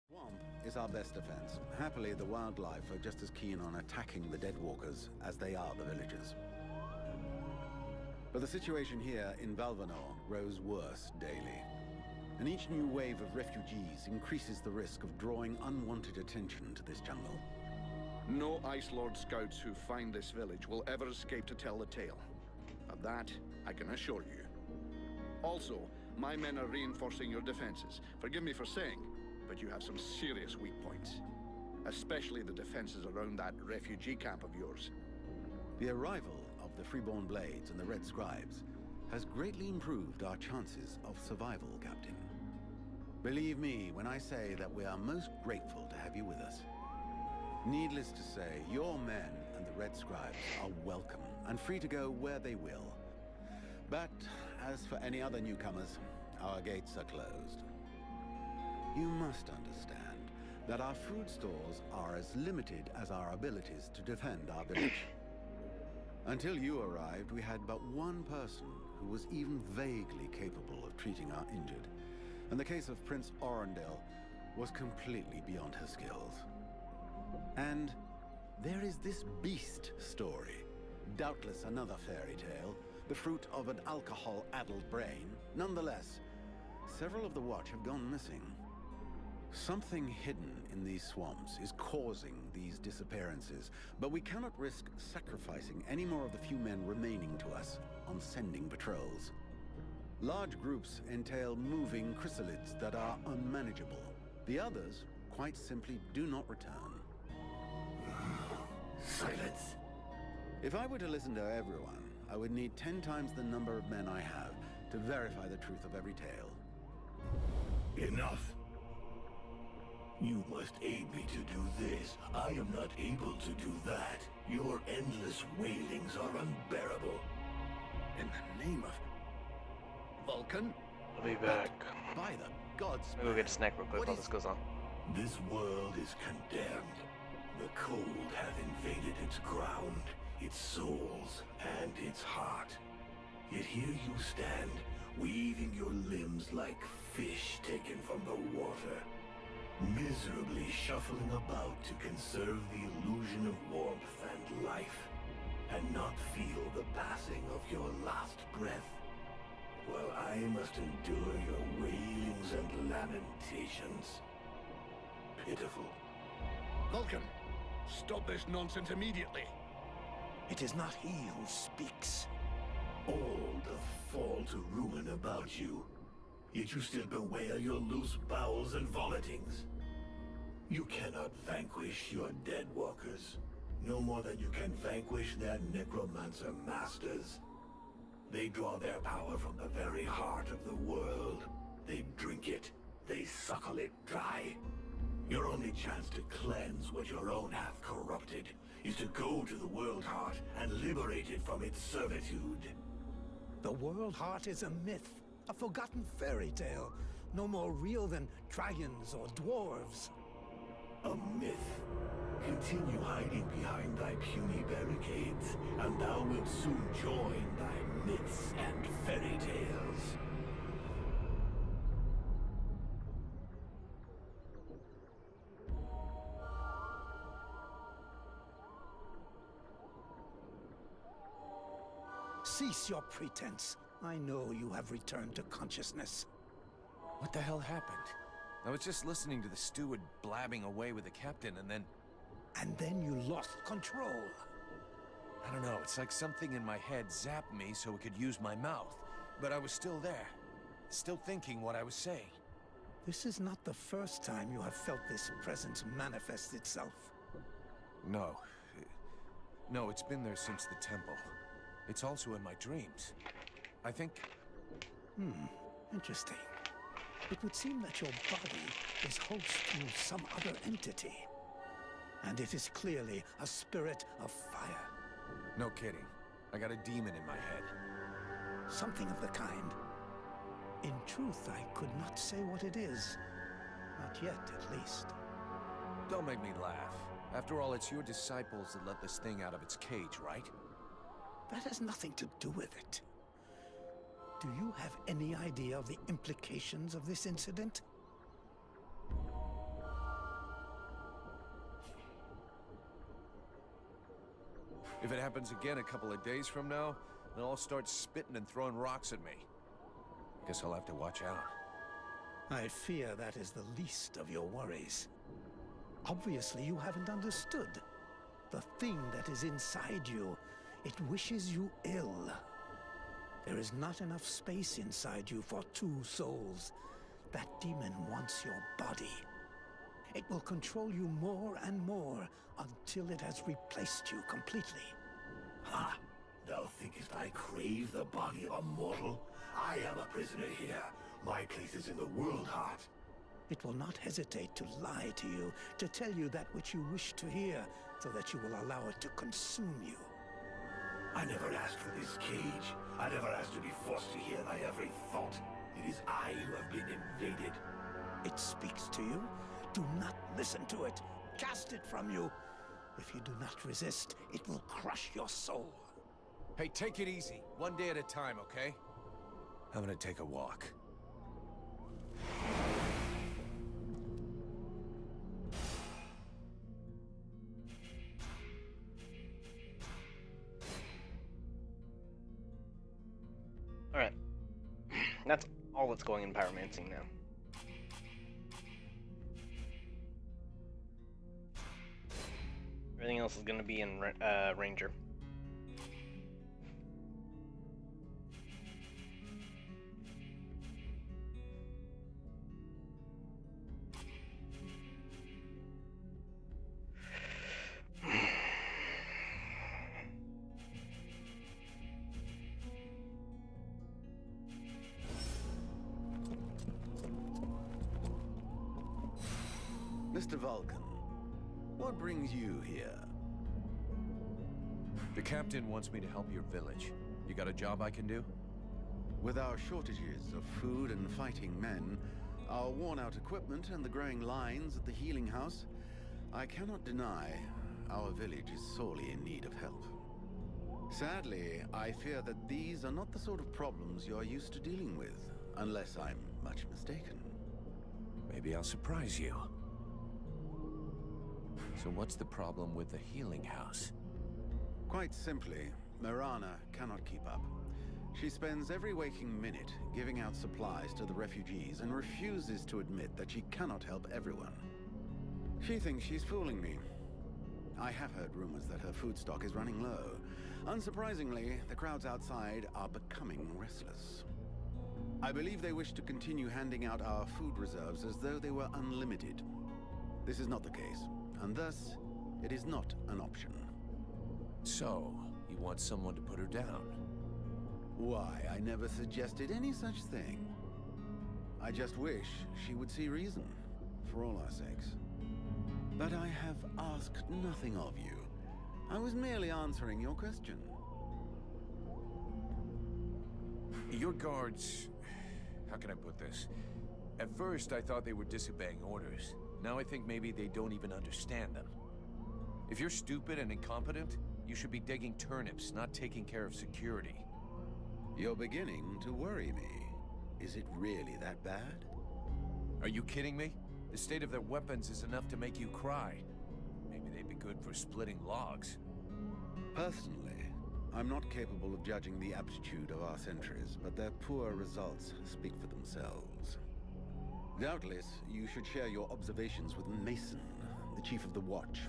Swamp is our best defense. Happily, the wildlife are just as keen on attacking the Deadwalkers as they are the villagers. But the situation here in Valvanor grows worse daily. And each new wave of refugees increases the risk of drawing unwanted attention to this jungle. No Ice Lord scouts who find this village will ever escape to tell the tale. Of that, I can assure you. Also, my men are reinforcing your defenses. Forgive me for saying, but you have some serious weak points. Especially the defenses around that refugee camp of yours. The arrival of the Freeborn Blades and the Red Scribes has greatly improved our chances of survival, Captain. Believe me when I say that we are most grateful to have you with us. Needless to say, your men and the Red Scribes are welcome and free to go where they will. But as for any other newcomers, our gates are closed. You must understand that our food stores are as limited as our abilities to defend our village. Until you arrived, we had but one person who was even vaguely capable of treating our injured. And the case of Prince Orendil was completely beyond her skills. And there is this beast story. Doubtless another fairy tale, the fruit of an alcohol-addled brain. Nonetheless, several of the Watch have gone missing. Something hidden in these swamps is causing these disappearances, but we cannot risk sacrificing any more of the few men remaining to us on sending patrols. Large groups entail moving chrysalids that are unmanageable. The others, quite simply, do not return. Silence. If I were to listen to everyone, I would need 10 times the number of men I have to verify the truth of every tale. Enough. You must aid me to do this. I am not able to do that. Your endless wailings are unbearable. In the name of Vulcan? I'll be back. By the gods, Maybe we'll get a snack real quick while this goes on. This world is condemned. The cold hath invaded its ground, its souls, and its heart. Yet here you stand, weaving your limbs like fish taken from the water, miserably shuffling about to conserve the illusion of warmth and life, and not feel the passing of your last breath, while I must endure your wailings and lamentations. Pitiful. Vulcan, stop this nonsense immediately. It is not he who speaks. All doth fall to ruin about you. yet you still bewail your loose bowels and vomitings. You cannot vanquish your dead walkers, no more than you can vanquish their necromancer masters. They draw their power from the very heart of the world. They drink it, they suckle it dry. Your only chance to cleanse what your own hath corrupted is to go to the World Heart and liberate it from its servitude. The World Heart is a myth, a forgotten fairy tale, no more real than dragons or dwarves. A myth. Continue hiding behind thy puny barricades, and thou wilt soon join thy myths and fairy tales. Cease your pretense. I know you have returned to consciousness. What the hell happened? I was just listening to the steward blabbing away with the captain, and then... And then you lost control. I don't know, it's like something in my head zapped me so it could use my mouth. But I was still there, still thinking what I was saying. This is not the first time you have felt this presence manifest itself. No. No, it's been there since the temple. It's also in my dreams. I think... Interesting. It would seem that your body is host to some other entity. And it is clearly a spirit of fire. No kidding. I got a demon in my head. Something of the kind. In truth, I could not say what it is. Not yet, at least. Don't make me laugh. After all, it's your disciples that let this thing out of its cage, right? That has nothing to do with it. Do you have any idea of the implications of this incident? If it happens again a couple of days from now, they'll all start spitting and throwing rocks at me. Guess I'll have to watch out. I fear that is the least of your worries. Obviously, you haven't understood. The thing that is inside you, it wishes you ill. There is not enough space inside you for two souls. That demon wants your body. It will control you more and more until it has replaced you completely. Ha! Thou thinkest I crave the body of a mortal? I am a prisoner here. My place is in the World Heart. It will not hesitate to lie to you, to tell you that which you wish to hear, so that you will allow it to consume you. I never asked for this cage. I never asked to be forced to hear thy every thought. It is I who have been invaded. It speaks to you. Do not listen to it. Cast it from you. If you do not resist, it will crush your soul. Hey, take it easy. One day at a time, okay? I'm gonna take a walk. Alright. That's all that's going in pyromancing now. Everything else is going to be in Ranger. Mr. Vulcan, what brings you here? The captain wants me to help your village. You got a job I can do? With our shortages of food and fighting men, our worn-out equipment and the growing lines at the healing house, I cannot deny our village is sorely in need of help. Sadly, I fear that these are not the sort of problems you're used to dealing with, unless I'm much mistaken. Maybe I'll surprise you. So what's the problem with the healing house? Quite simply, Mirana cannot keep up. She spends every waking minute giving out supplies to the refugees and refuses to admit that she cannot help everyone. She thinks she's fooling me. I have heard rumors that her food stock is running low. Unsurprisingly, the crowds outside are becoming restless. I believe they wish to continue handing out our food reserves as though they were unlimited. This is not the case, and thus, it is not an option. So, you want someone to put her down? Why, I never suggested any such thing. I just wish she would see reason, for all our sakes. But I have asked nothing of you. I was merely answering your question. Your guards... How can I put this? At first, I thought they were disobeying orders. Now I think maybe they don't even understand them. If you're stupid and incompetent, you should be digging turnips, not taking care of security. You're beginning to worry me. Is it really that bad? Are you kidding me? The state of their weapons is enough to make you cry. Maybe they'd be good for splitting logs. Personally, I'm not capable of judging the aptitude of our sentries, but their poor results speak for themselves. Doubtless, you should share your observations with Mason, the chief of the watch.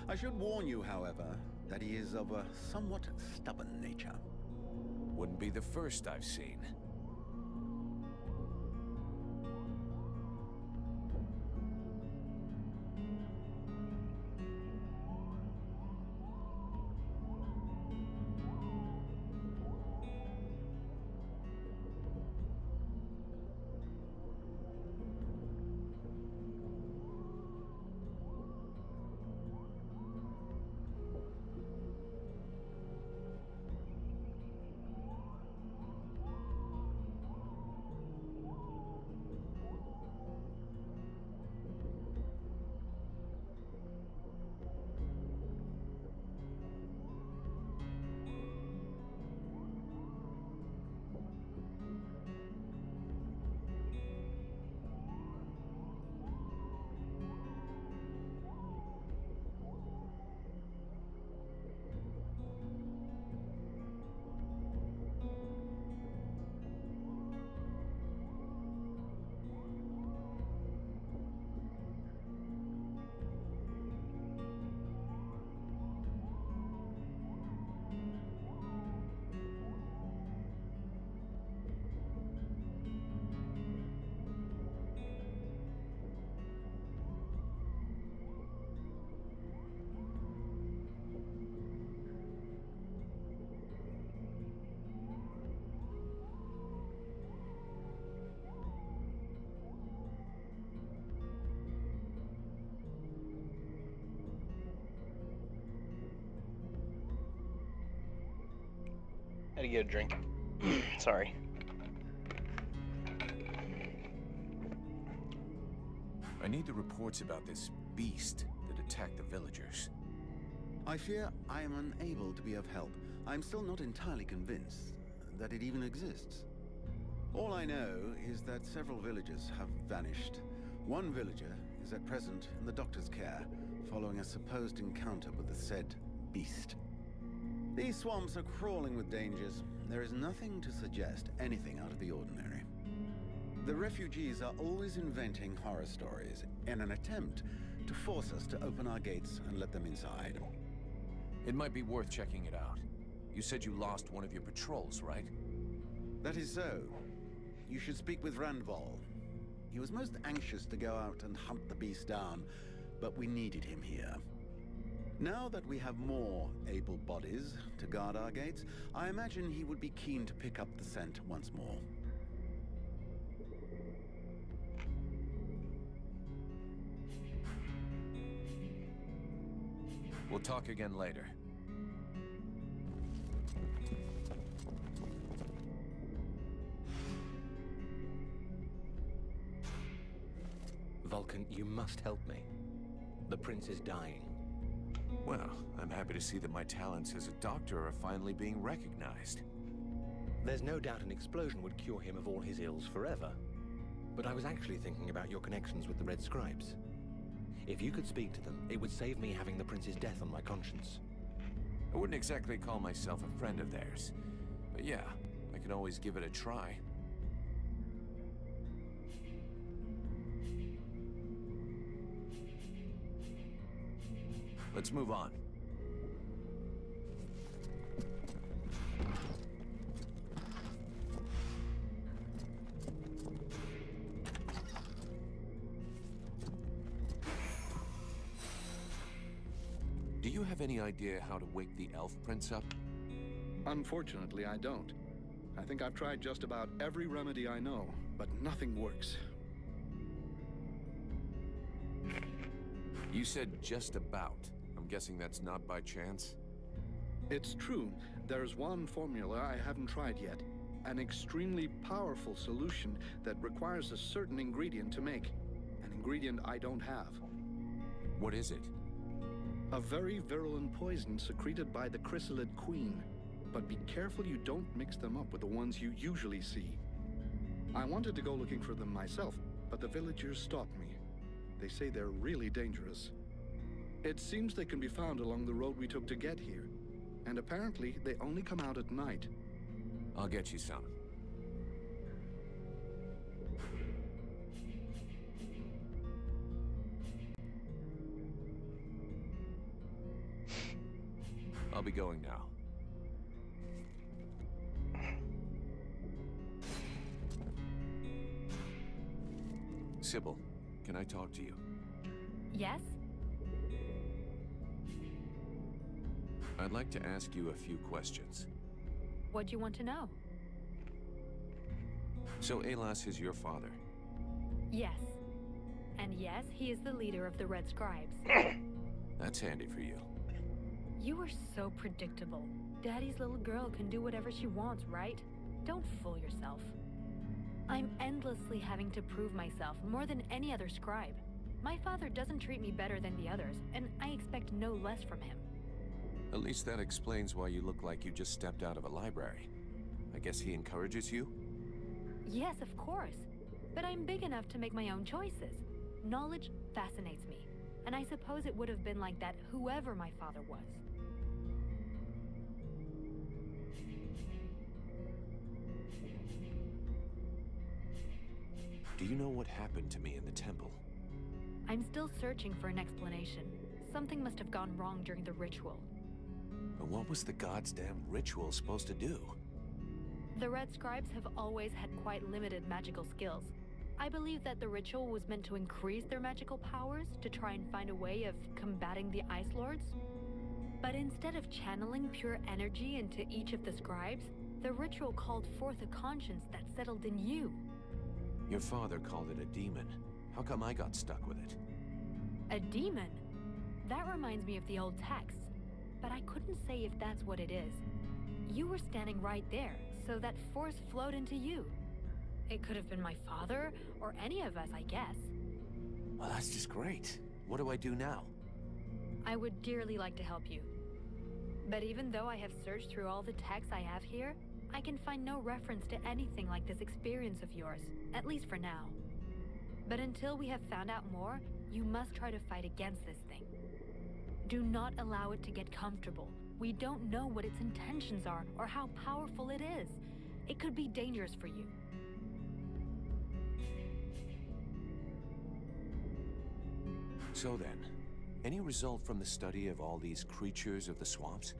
I should warn you, however, that he is of a somewhat stubborn nature. Wouldn't be the first I've seen. Had to get a drink. Sorry. I need the reports about this beast that attacked the villagers. I fear I am unable to be of help. I'm still not entirely convinced that it even exists. All I know is that several villagers have vanished. One villager is at present in the doctor's care, following a supposed encounter with the said beast. These swamps are crawling with dangers. There is nothing to suggest anything out of the ordinary. The refugees are always inventing horror stories in an attempt to force us to open our gates and let them inside. It might be worth checking it out. You said you lost one of your patrols, right? That is so. You should speak with Randval. He was most anxious to go out and hunt the beast down, but we needed him here. Now that we have more able bodies to guard our gates, I imagine he would be keen to pick up the scent once more. We'll talk again later. Vulcan, you must help me. The prince is dying. Well, I'm happy to see that my talents as a doctor are finally being recognized. There's no doubt an explosion would cure him of all his ills forever. But I was actually thinking about your connections with the Red Scribes. If you could speak to them, it would save me having the prince's death on my conscience. I wouldn't exactly call myself a friend of theirs. But yeah, I can always give it a try. Let's move on. Do you have any idea how to wake the Elf Prince up? Unfortunately, I don't. I think I've tried just about every remedy I know, but nothing works. You said just about. I'm guessing that's not by chance? It's true. There's one formula I haven't tried yet. An extremely powerful solution that requires a certain ingredient to make. An ingredient I don't have. What is it? A very virulent poison secreted by the chrysalid queen. But be careful you don't mix them up with the ones you usually see. I wanted to go looking for them myself, but the villagers stopped me. They say they're really dangerous. It seems they can be found along the road we took to get here. And apparently, they only come out at night. I'll get you some. I'll be going now. Sybil, can I talk to you? Yes? I'd like to ask you a few questions. What do you want to know? So Alas is your father? Yes. And yes, he is the leader of the Red Scribes. That's handy for you. You are so predictable. Daddy's little girl can do whatever she wants, right? Don't fool yourself. I'm endlessly having to prove myself more than any other scribe. My father doesn't treat me better than the others, and I expect no less from him. At least that explains why you look like you just stepped out of a library. I guess he encourages you? Yes, of course. But I'm big enough to make my own choices. Knowledge fascinates me, and I suppose it would have been like that whoever my father was. Do you know what happened to me in the temple? I'm still searching for an explanation. Something must have gone wrong during the ritual. But what was the god's damn ritual supposed to do? The Red Scribes have always had quite limited magical skills. I believe that the ritual was meant to increase their magical powers to try and find a way of combating the Ice Lords. But instead of channeling pure energy into each of the scribes, the ritual called forth a conscience that settled in you. Your father called it a demon. How come I got stuck with it? A demon? That reminds me of the old texts, but I couldn't say if that's what it is. You were standing right there, so that force flowed into you. It could have been my father, or any of us, I guess. Well, that's just great. What do I do now? I would dearly like to help you. But even though I have searched through all the texts I have here, I can find no reference to anything like this experience of yours, at least for now. But until we have found out more, you must try to fight against this thing. Do not allow it to get comfortable. We don't know what its intentions are or how powerful it is. It could be dangerous for you. So then, any result from the study of all these creatures of the swamps?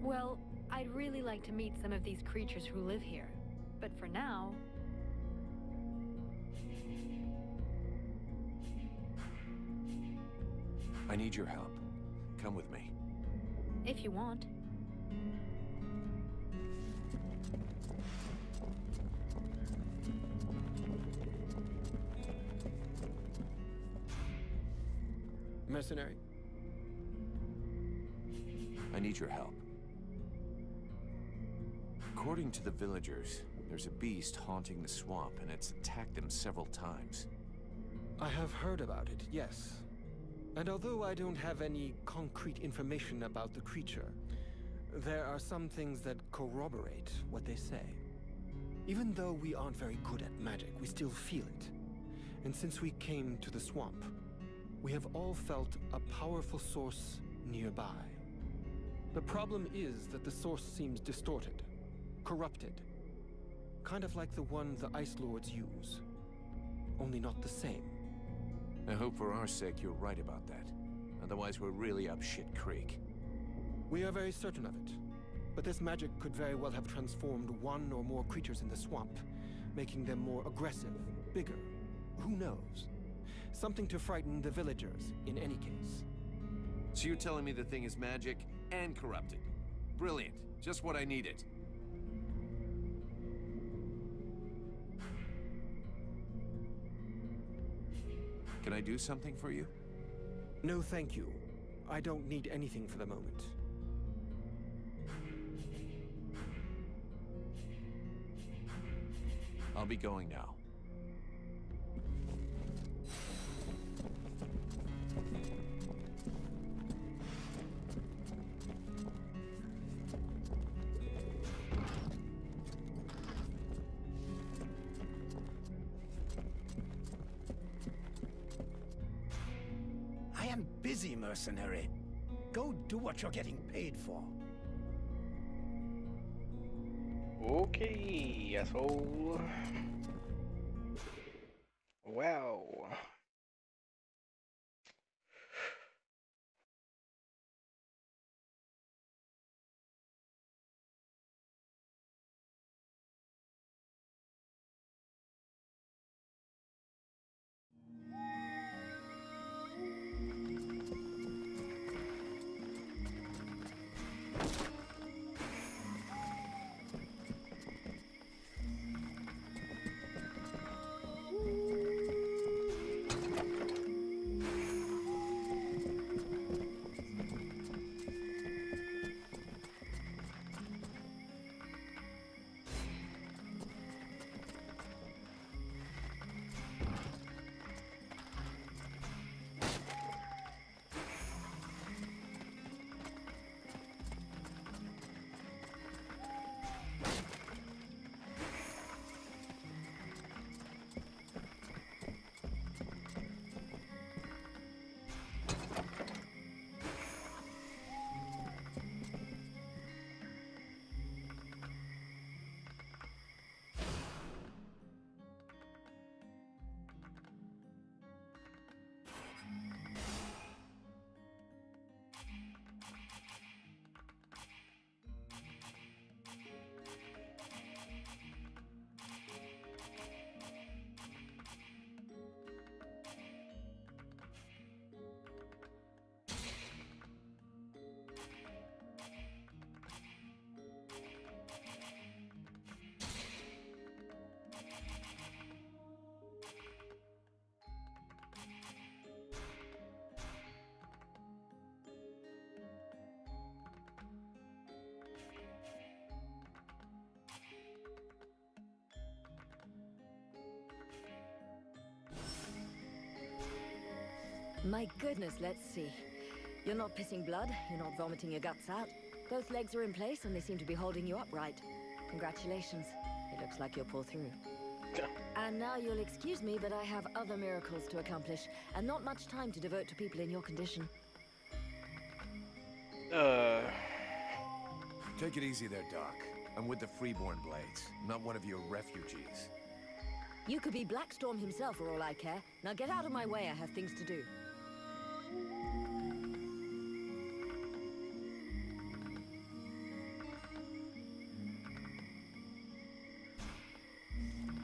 Well, I'd really like to meet some of these creatures who live here. But for now... I need your help. Come with me. If you want. Mercenary? I need your help. According to the villagers, there's a beast haunting the swamp, and it's attacked them several times. I have heard about it, yes. And although I don't have any concrete information about the creature, there are some things that corroborate what they say. Even though we aren't very good at magic, we still feel it. And since we came to the swamp, we have all felt a powerful source nearby. The problem is that the source seems distorted, corrupted. Kind of like the one the Ice Lords use. Only not the same. I hope for our sake you're right about that. Otherwise we're really up shit creek. We are very certain of it. But this magic could very well have transformed one or more creatures in the swamp, making them more aggressive, bigger. Who knows? Something to frighten the villagers, in any case. So you're telling me the thing is magic and corrupted? Brilliant. Just what I needed. Can I do something for you? No, thank you. I don't need anything for the moment. I'll be going now. I am busy, mercenary. Go do what you're getting paid for. Okay, asshole. Wow. My goodness, let's see. You're not pissing blood, you're not vomiting your guts out. Both legs are in place and they seem to be holding you upright. Congratulations. It looks like you'll pull through. And now you'll excuse me, but I have other miracles to accomplish, and not much time to devote to people in your condition. Take it easy there, Doc. I'm with the Freeborn Blades, not one of your refugees. You could be Blackstorm himself for all I care. Now get out of my way, I have things to do.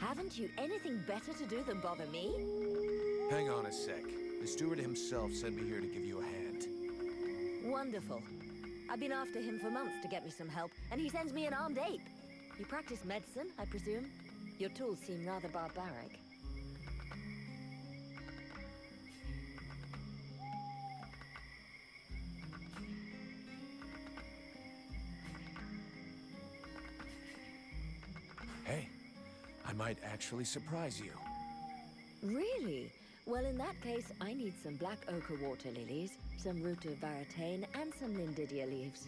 Haven't you anything better to do than bother me? Hang on a sec. The steward himself sent me here to give you a hand. Wonderful. I've been after him for months to get me some help, and he sends me an armed ape. You practice medicine, I presume? Your tools seem rather barbaric. Hey, I might actually surprise you. Really? Well, in that case, I need some black ochre water lilies, some root of varatane, and some lindidia leaves.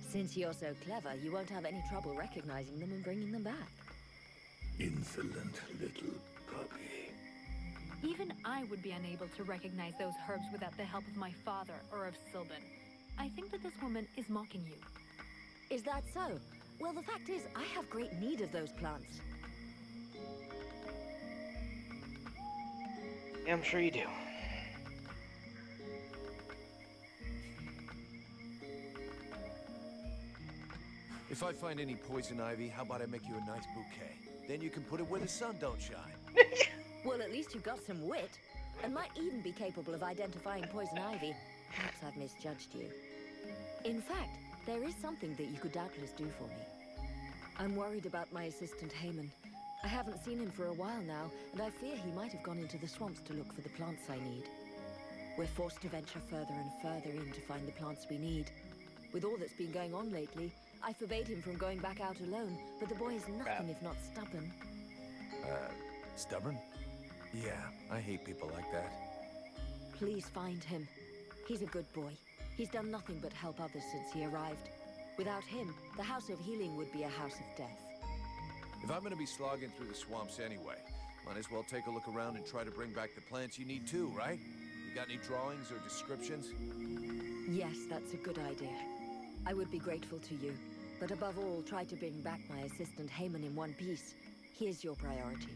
Since you're so clever, you won't have any trouble recognizing them and bringing them back. Insolent little puppy. Even I would be unable to recognize those herbs without the help of my father or of Sylvan. I think that this woman is mocking you. Is that so? Well, the fact is, I have great need of those plants. Yeah, I'm sure you do. If I find any poison ivy, how about I make you a nice bouquet? Then you can put it where the sun don't shine. Well, at least you've got some wit, and might even be capable of identifying poison ivy. Perhaps I've misjudged you. In fact, there is something that you could doubtless do for me. I'm worried about my assistant Haman. I haven't seen him for a while now, and I fear he might have gone into the swamps to look for the plants I need. We're forced to venture further and further in to find the plants we need. With all that's been going on lately, I forbade him from going back out alone, but the boy is nothing if not stubborn. Stubborn? Yeah, I hate people like that. Please find him. He's a good boy. He's done nothing but help others since he arrived. Without him, the House of Healing would be a house of death. If I'm gonna be slogging through the swamps anyway, might as well take a look around and try to bring back the plants you need too, right? You got any drawings or descriptions? Yes, that's a good idea. I would be grateful to you, but above all, try to bring back my assistant Haman in one piece. He is your priority.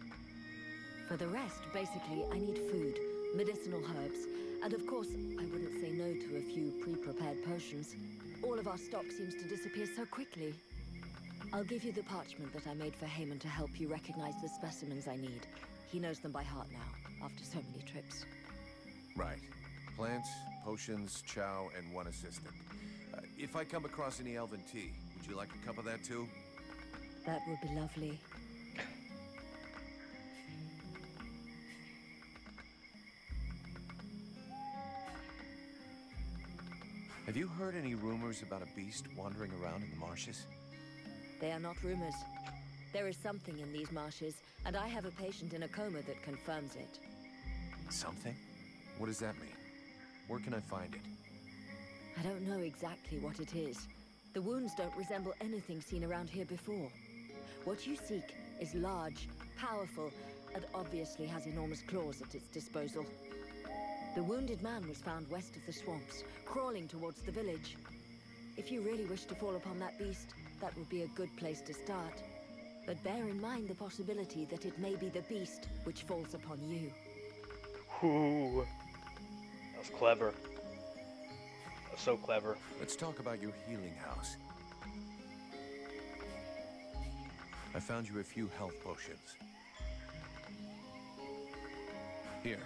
For the rest, basically, I need food, medicinal herbs, and of course, I wouldn't say no to a few pre-prepared potions. All of our stock seems to disappear so quickly. I'll give you the parchment that I made for Haman to help you recognize the specimens I need. He knows them by heart now, after so many trips. Right. Plants, potions, chow, and one assistant. If I come across any elven tea, would you like a cup of that too? That would be lovely. Have you heard any rumors about a beast wandering around in the marshes? They are not rumors. There is something in these marshes, and I have a patient in a coma that confirms it. Something? What does that mean? Where can I find it? I don't know exactly what it is. The wounds don't resemble anything seen around here before. What you seek is large, powerful, and obviously has enormous claws at its disposal. The wounded man was found west of the swamps, crawling towards the village. If you really wish to fall upon that beast, that would be a good place to start. But bear in mind the possibility that it may be the beast which falls upon you. Ooh. That was clever. That was so clever. Let's talk about your healing house. I found you a few health potions. Here,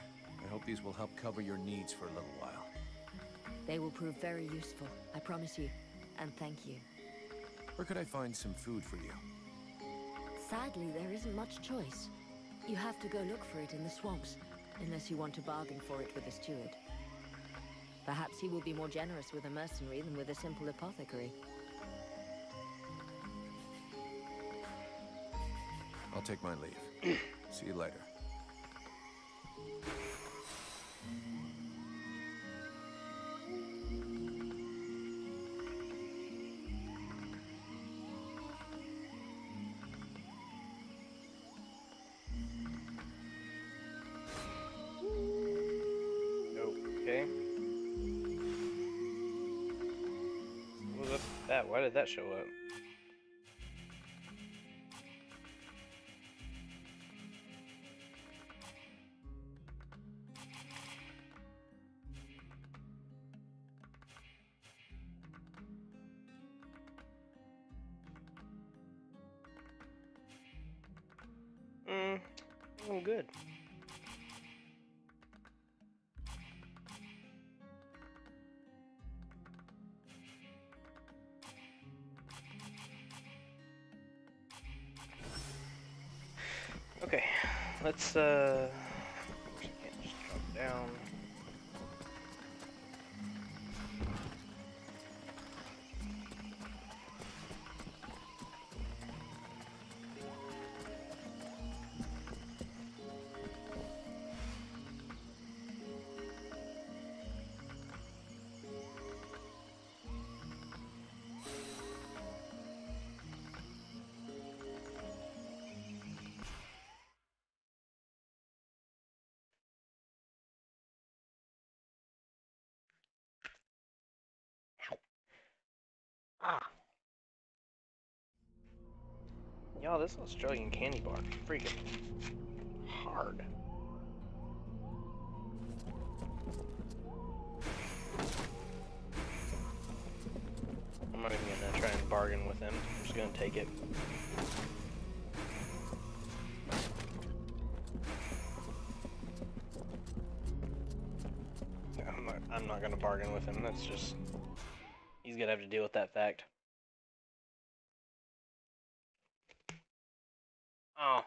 I hope these will help cover your needs for a little while. They will prove very useful, I promise you. And thank you. Where could I find some food for you? Sadly, there isn't much choice. You have to go look for it in the swamps, unless you want to bargain for it with a steward. Perhaps he will be more generous with a mercenary than with a simple apothecary. I'll take my leave. See you later. Okay. What was up with that? Why did that show up? I'm good. Okay, let's can't just drop down. Ah. Y'all, this Australian candy bar is freaking hard. I'm not even gonna try and bargain with him. I'm just gonna take it. I'm not gonna bargain with him. That's just... He's gonna have to deal with that fact. Oh.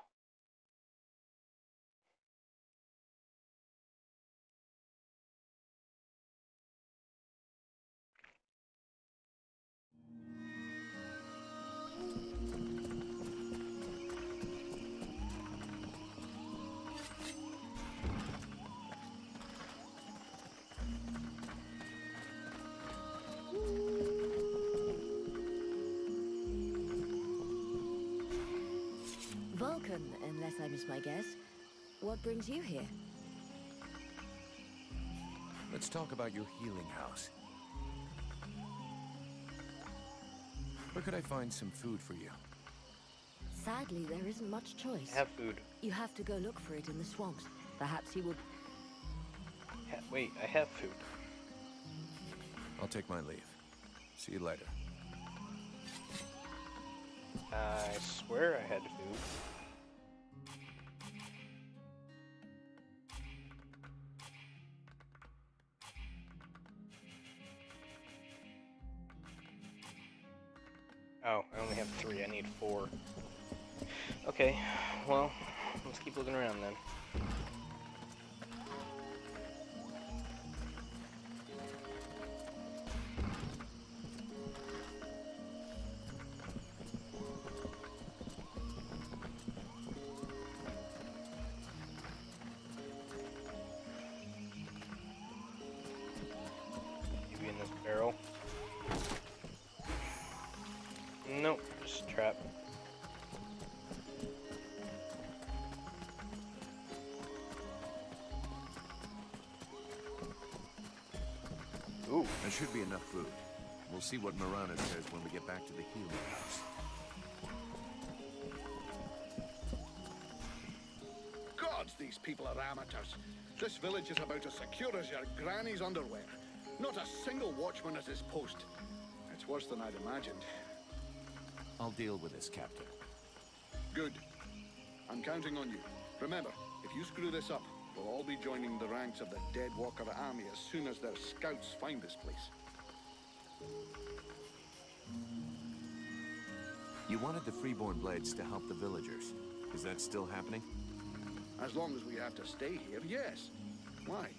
Vulcan, unless I miss my guess. What brings you here? Let's talk about your healing house. Where could I find some food for you? Sadly, there isn't much choice. I have food. You have to go look for it in the swamps. Perhaps he will... Wait, I have food. I'll take my leave. See you later. I swear I had food. Oh, I only have 3. I need 4. Okay, well, let's keep looking around then. Maybe in this barrel. Nope, just a trap. Ooh, there should be enough food. We'll see what Marana says when we get back to the healing house. Gods, these people are amateurs. This village is about as secure as your granny's underwear. Not a single watchman at his post. It's worse than I'd imagined. I'll deal with this, Captain. Good. I'm counting on you. Remember, if you screw this up, we'll all be joining the ranks of the Deadwalker army as soon as their scouts find this place. You wanted the Freeborn Blades to help the villagers. Is that still happening? As long as we have to stay here, yes. Why?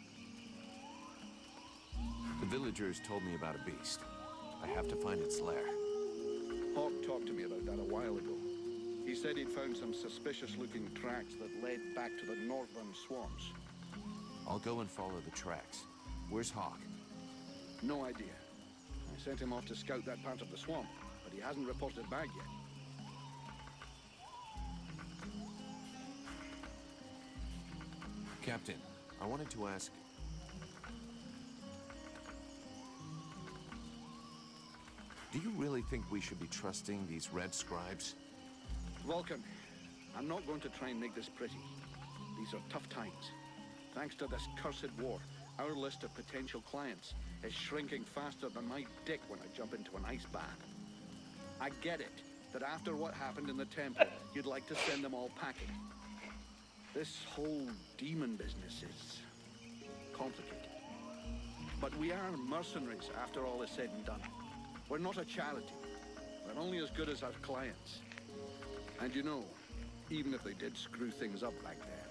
The villagers told me about a beast. I have to find its lair. Hawk talked to me about that a while ago. He said he'd found some suspicious-looking tracks that led back to the northern swamps. I'll go and follow the tracks. Where's Hawk? No idea. I sent him off to scout that part of the swamp, but he hasn't reported back yet. Captain, I wanted to ask... Do you really think we should be trusting these red scribes? Vulcan, I'm not going to try and make this pretty. These are tough times. Thanks to this cursed war, our list of potential clients is shrinking faster than my dick when I jump into an ice bath. I get it, that after what happened in the temple, you'd like to send them all packing. This whole demon business is complicated. But we are mercenaries after all is said and done. We're not a charity. We're only as good as our clients. And you know, even if they did screw things up back there,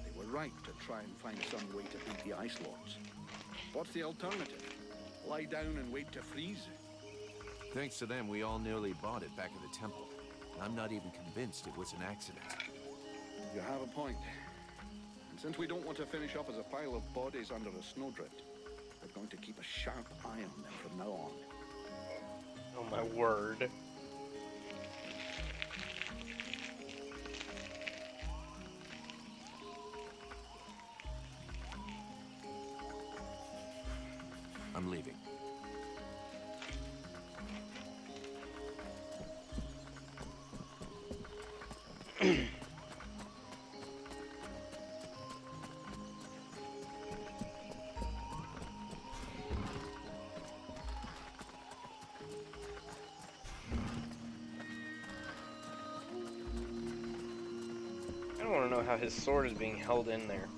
they were right to try and find some way to beat the Ice Lords. What's the alternative? Lie down and wait to freeze? Thanks to them, we all nearly bought it back at the temple. I'm not even convinced it was an accident. You have a point. And since we don't want to finish up as a pile of bodies under a snowdrift, we're going to keep a sharp eye on them from now on. Oh my word. I'm leaving. I don't want to know how his sword is being held in there.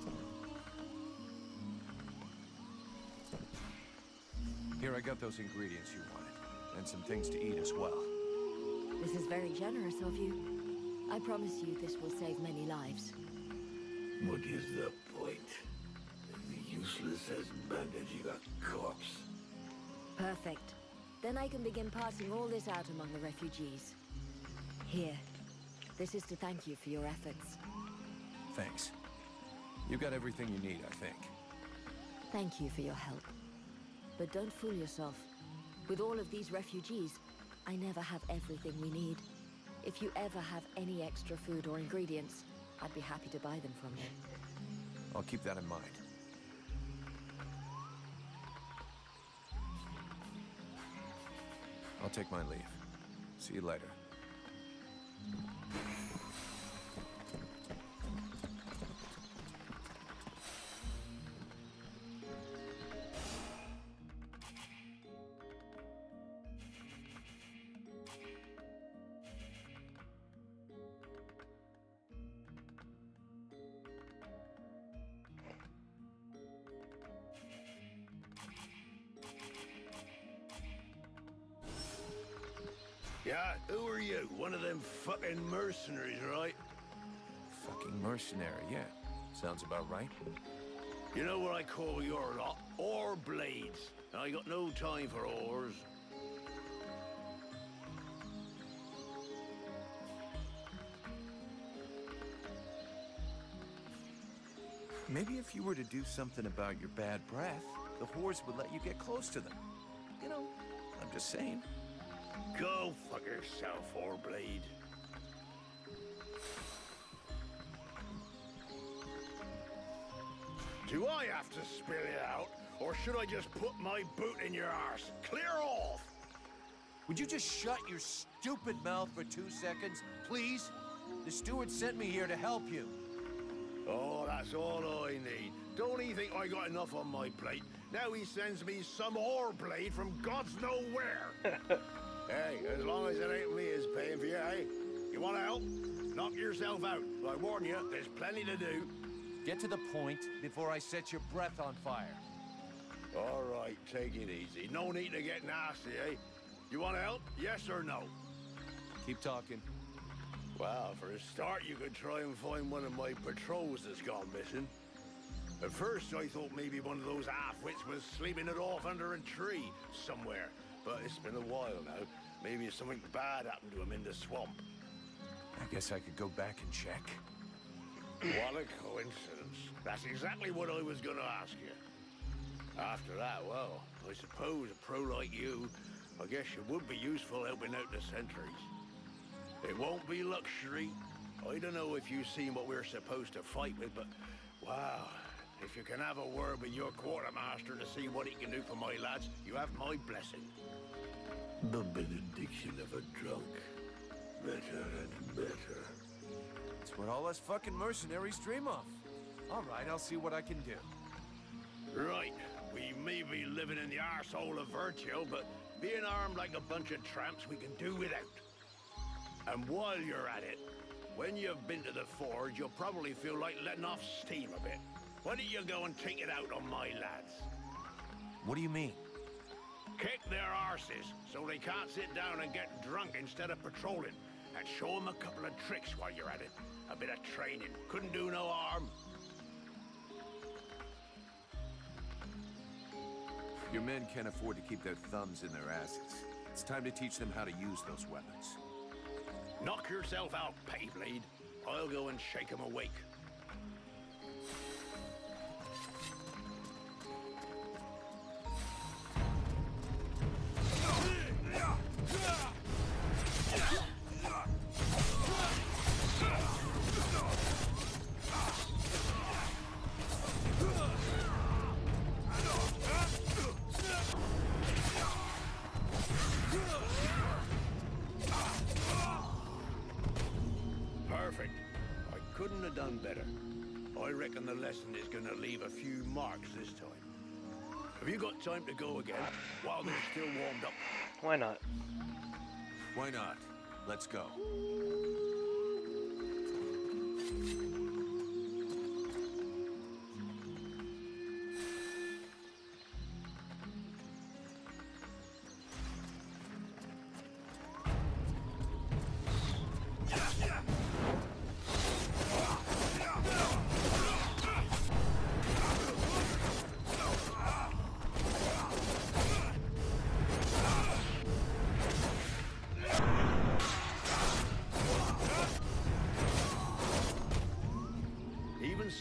Here, I got those ingredients you wanted, and some things to eat as well. This is very generous of you. I promise you this will save many lives. What is the point? Useless as bandaging a corpse. Perfect. Then I can begin passing all this out among the refugees. Here. This is to thank you for your efforts. Thanks. You got everything you need, I think. Thank you for your help. But don't fool yourself. With all of these refugees, I never have everything we need. If you ever have any extra food or ingredients, I'd be happy to buy them from you. I'll keep that in mind. I'll take my leave. See you later. Yeah, who are you? One of them fucking mercenaries, right? Fucking mercenary, yeah. Sounds about right. You know what I call your lot? Ore blades. And I got no time for ores. Maybe if you were to do something about your bad breath, the whores would let you get close to them. You know, I'm just saying. Go fuck yourself, Oreblade. Do I have to spill it out, or should I just put my boot in your arse? Clear off! Would you just shut your stupid mouth for 2 seconds, please? The steward sent me here to help you. Oh, that's all I need. Don't he think I got enough on my plate? Now he sends me some Oreblade from God's nowhere. Hey, as long as it ain't me is paying for you, hey? You want to help? Knock yourself out. I warn you, there's plenty to do. Get to the point before I set your breath on fire. All right, take it easy. No need to get nasty, eh? You want to help? Yes or no? Keep talking. Well, for a start, you could try and find one of my patrols that's gone missing. At first, I thought maybe one of those half-wits was sleeping it off under a tree somewhere. But it's been a while now. Maybe something bad happened to him in the swamp. I guess I could go back and check. What a coincidence. That's exactly what I was gonna ask you. After that, well, I suppose a pro like you, I guess you would be useful helping out the sentries. It won't be luxury. I don't know if you've seen what we're supposed to fight with, but wow, if you can have a word with your quartermaster to see what he can do for my lads, you have my blessing. The benediction of a drunk. Better and better. It's what all us fucking mercenaries dream of. All right, I'll see what I can do. Right. We may be living in the arsehole of Virtue, but being armed like a bunch of tramps we can do without. And while you're at it, when you've been to the forge, you'll probably feel like letting off steam a bit. Why don't you go and take it out on my lads? What do you mean? Kick their arses so they can't sit down and get drunk instead of patrolling. And show them a couple of tricks while you're at it. A bit of training. Couldn't do no harm. Your men can't afford to keep their thumbs in their asses. It's time to teach them how to use those weapons. Knock yourself out, Payblade. I'll go and shake them awake. Perfect. I couldn't have done better. I reckon the lesson is gonna leave a few marks this time. Have you got time to go again, while they're still warmed up? Why not? Why not? Let's go.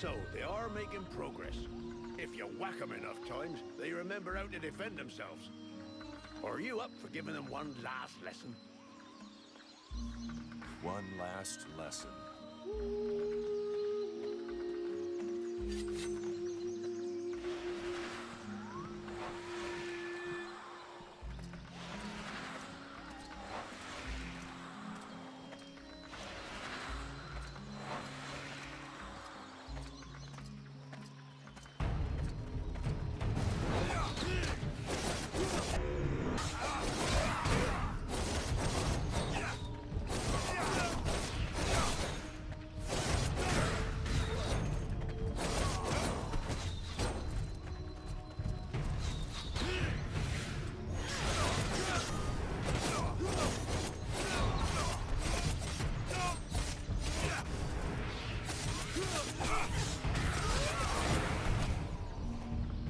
So, they are making progress. If you whack them enough times, they remember how to defend themselves. Are you up for giving them one last lesson? One last lesson.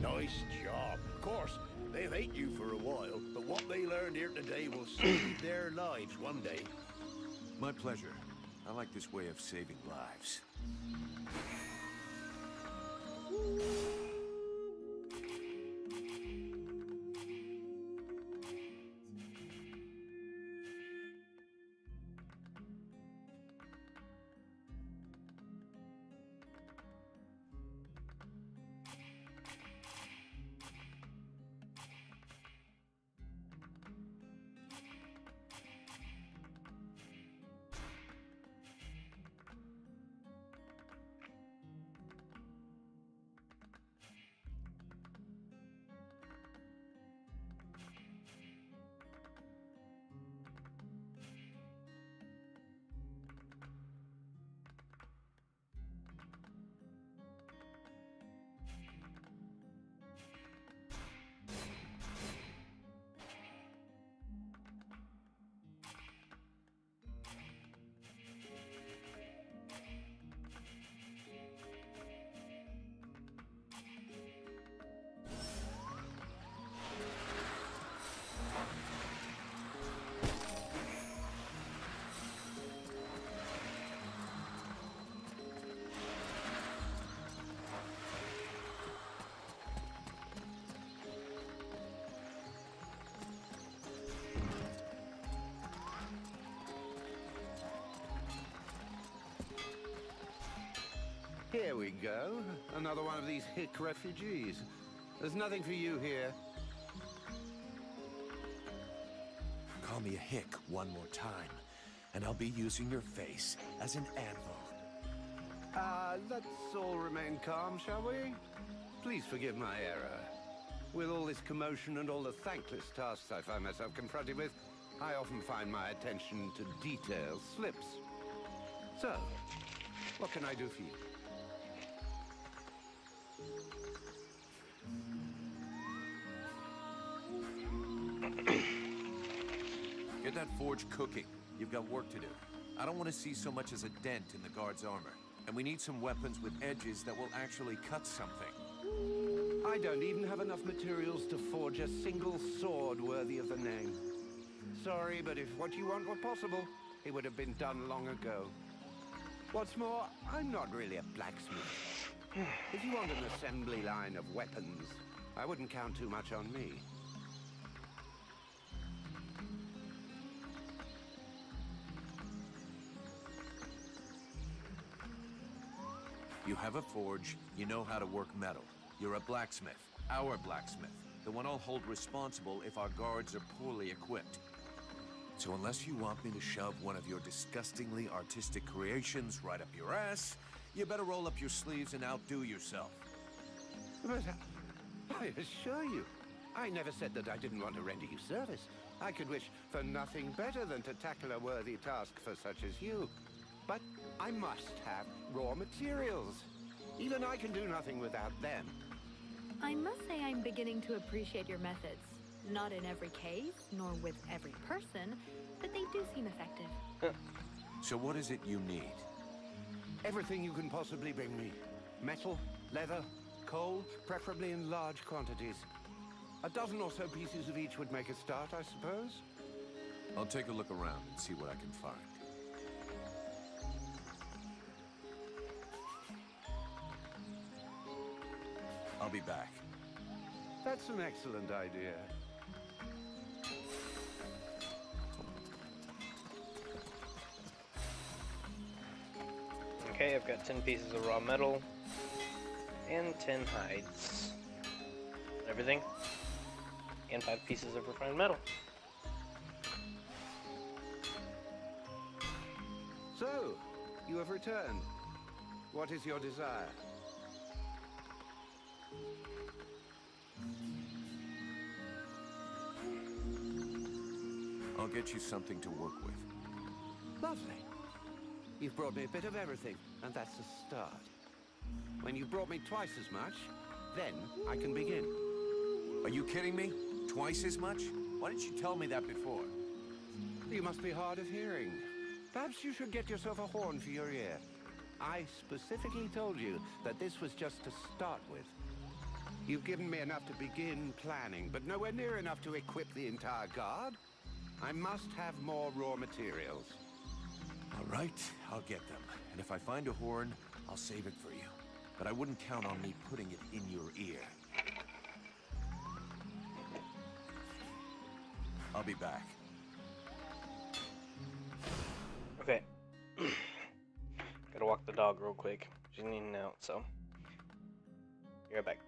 Nice job. Of course, they've ate you for a while, but what they learned here today will save their lives one day. My pleasure. I like this way of saving lives. Here we go. Another one of these hick refugees. There's nothing for you here. Call me a hick one more time, and I'll be using your face as an anvil. Let's all remain calm, shall we? Please forgive my error. With all this commotion and all the thankless tasks I find myself confronted with, I often find my attention to detail slips. So, what can I do for you? Get that forge cooking. You've got work to do. I don't want to see so much as a dent in the guard's armor. And we need some weapons with edges that will actually cut something. I don't even have enough materials to forge a single sword worthy of the name. Sorry, but if what you want were possible, it would have been done long ago. What's more, I'm not really a blacksmith. If you want an assembly line of weapons, I wouldn't count too much on me. You have a forge, you know how to work metal. You're a blacksmith, our blacksmith, the one I'll hold responsible if our guards are poorly equipped. So unless you want me to shove one of your disgustingly artistic creations right up your ass, you better roll up your sleeves and outdo yourself. But I assure you, I never said that I didn't want to render you service. I could wish for nothing better than to tackle a worthy task for such as you. But I must have raw materials. Even I can do nothing without them. I must say I'm beginning to appreciate your methods. Not in every case, nor with every person, but they do seem effective. So what is it you need? Everything you can possibly bring me. Metal, leather, coal, preferably in large quantities. A dozen or so pieces of each would make a start, I suppose. I'll take a look around and see what I can find. I'll be back. That's an excellent idea. Okay, I've got 10 pieces of raw metal and 10 hides. Everything. And 5 pieces of refined metal. So, you have returned. What is your desire? I'll get you something to work with. Lovely. You've brought me a bit of everything, and that's a start. When you've brought me twice as much, then I can begin. Are you kidding me? Twice as much? Why didn't you tell me that before? You must be hard of hearing. Perhaps you should get yourself a horn for your ear. I specifically told you that this was just to start with. You've given me enough to begin planning, but nowhere near enough to equip the entire guard. I must have more raw materials. All right, I'll get them. And if I find a horn, I'll save it for you. But I wouldn't count on me putting it in your ear. I'll be back. Okay. Gotta walk the dog real quick. She's needing out, so. Be right back.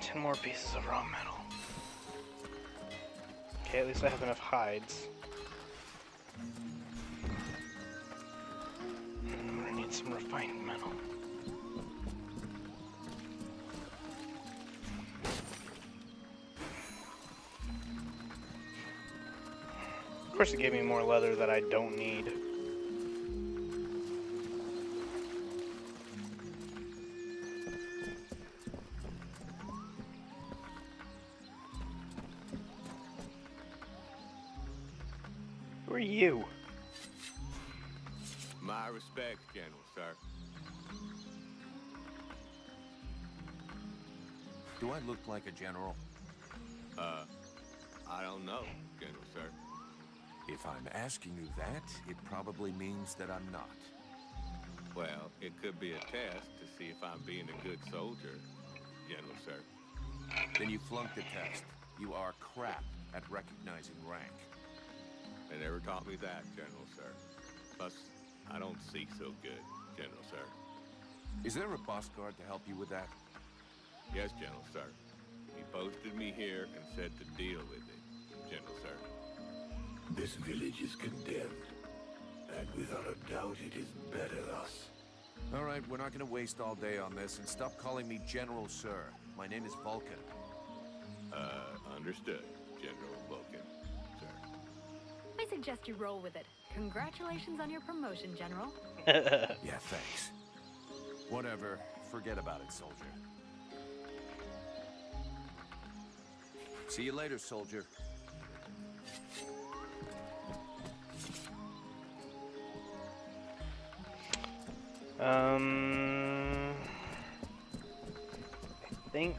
10 more pieces of raw metal. Okay, at least I have enough hides. And I'm gonna need some refined metal. Of course, it gave me more leather that I don't need. Who are you? My respects, General, sir. Do I look like a general? I don't know, General, sir. If I'm asking you that, it probably means that I'm not. Well, it could be a test to see if I'm being a good soldier, General, sir. Then you flunked the test. You are crap at recognizing rank. They never taught me that, General, sir. Plus, I don't see so good, General, sir. Is there a boss guard to help you with that? Yes, General, sir. He posted me here and said to deal with it, General, sir. This village is condemned, and without a doubt it is better thus. All right, we're not gonna waste all day on this, and stop calling me General, sir. My name is Vulcan. Understood, General Vulcan, sir. I suggest you roll with it. Congratulations on your promotion, General. Yeah, thanks. Whatever. Forget about it, soldier. See you later, soldier. I think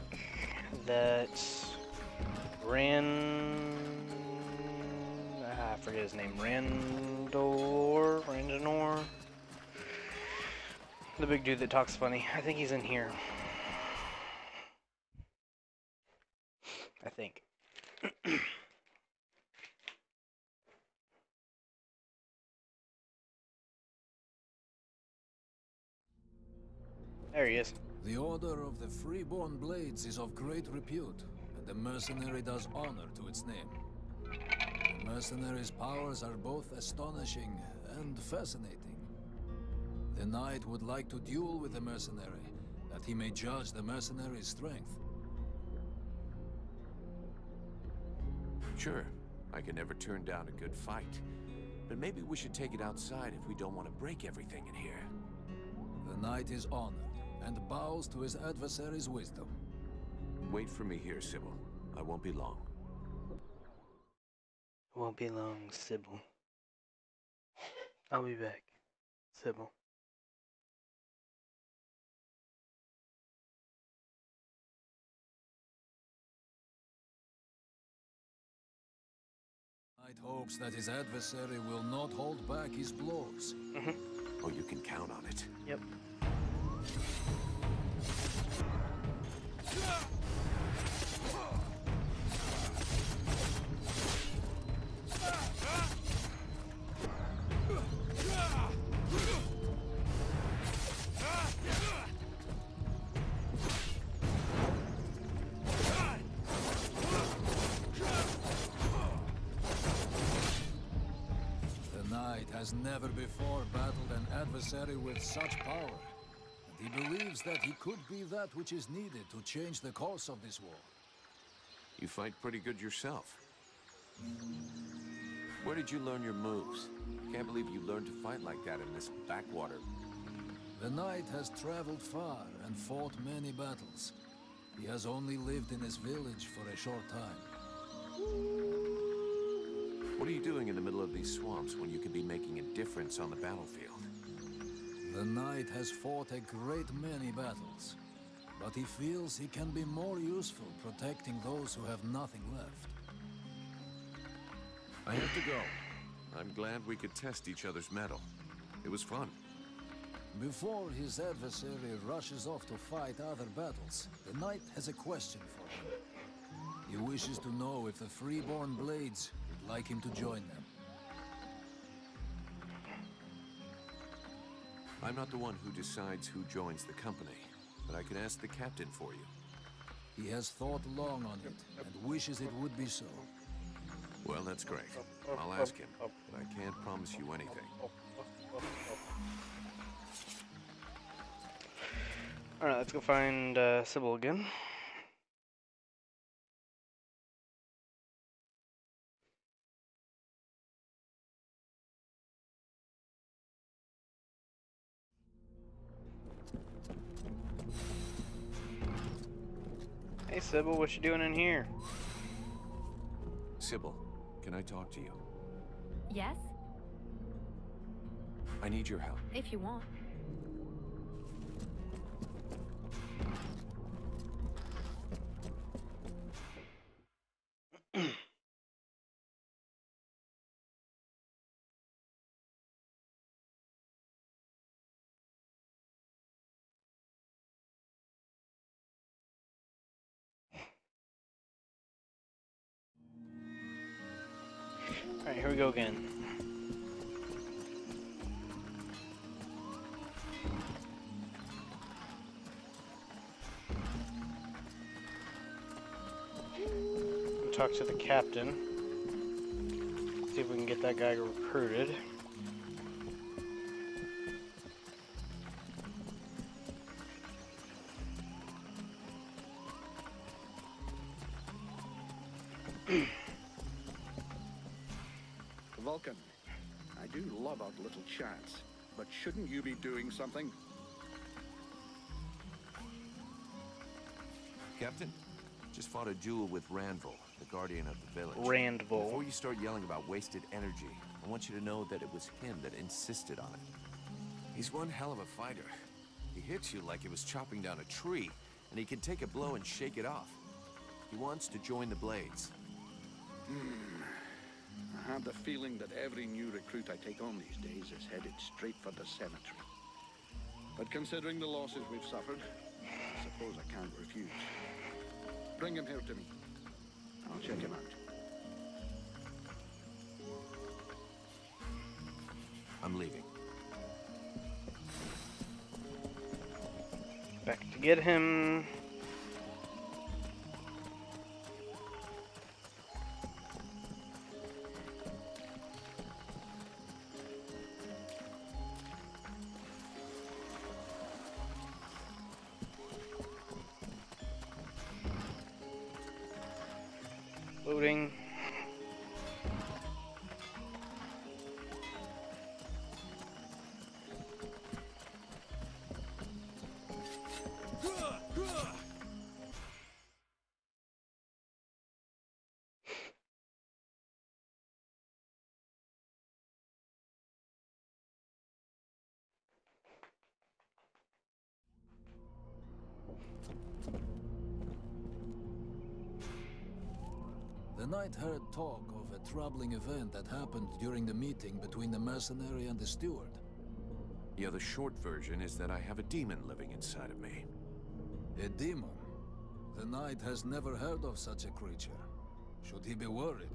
that I forget his name. Randonor? The big dude that talks funny. I think he's in here. I think. There he is. The Order of the Freeborn Blades is of great repute, and the mercenary does honor to its name. The mercenary's powers are both astonishing and fascinating. The knight would like to duel with the mercenary, that he may judge the mercenary's strength. Sure, I can never turn down a good fight. But maybe we should take it outside if we don't want to break everything in here. The knight is honored, and bows to his adversary's wisdom. Wait for me here, Sybil. I won't be long. Won't be long, Sybil. I'll be back, Sybil. Knight hopes that his adversary will not hold back his blows. Oh, you can count on it. Yep. Has never before battled an adversary with such power, and he believes that he could be that which is needed to change the course of this war. You fight pretty good yourself. Where did you learn your moves? Can't believe you learned to fight like that in this backwater. The knight has traveled far and fought many battles. He has only lived in his village for a short time. What are you doing in the middle of these swamps when you could be making a difference on the battlefield? The knight has fought a great many battles, but he feels he can be more useful protecting those who have nothing left. I have to go. I'm glad we could test each other's mettle. It was fun. Before his adversary rushes off to fight other battles, the knight has a question for him. He wishes to know if the Freeborn Blades would like him to join them. I'm not the one who decides who joins the company, but I can ask the captain for you. He has thought long on it, and wishes it would be so. Well, that's great. I'll ask him, but I can't promise you anything. Alright, let's go find Sybil again. Hey Sybil, what you doing in here? Sybil, can I talk to you? Yes? I need your help. If you want. Alright, here we go again. We'll talk to the captain. See if we can get that guy recruited. Vulcan, I do love our little chats, but shouldn't you be doing something? Captain, just fought a duel with Randall, the guardian of the village. Randall. Before you start yelling about wasted energy, I want you to know that it was him that insisted on it. He's one hell of a fighter. He hits you like he was chopping down a tree, and he can take a blow and shake it off. He wants to join the Blades. I have the feeling that every new recruit I take on these days is headed straight for the cemetery. But considering the losses we've suffered, I suppose I can't refuse. Bring him here to me. I'll check him out. I'm leaving. Back to get him. Loading. The knight heard talk of a troubling event that happened during the meeting between the mercenary and the steward. Yeah, the short version is that I have a demon living inside of me. A demon? The knight has never heard of such a creature. Should he be worried?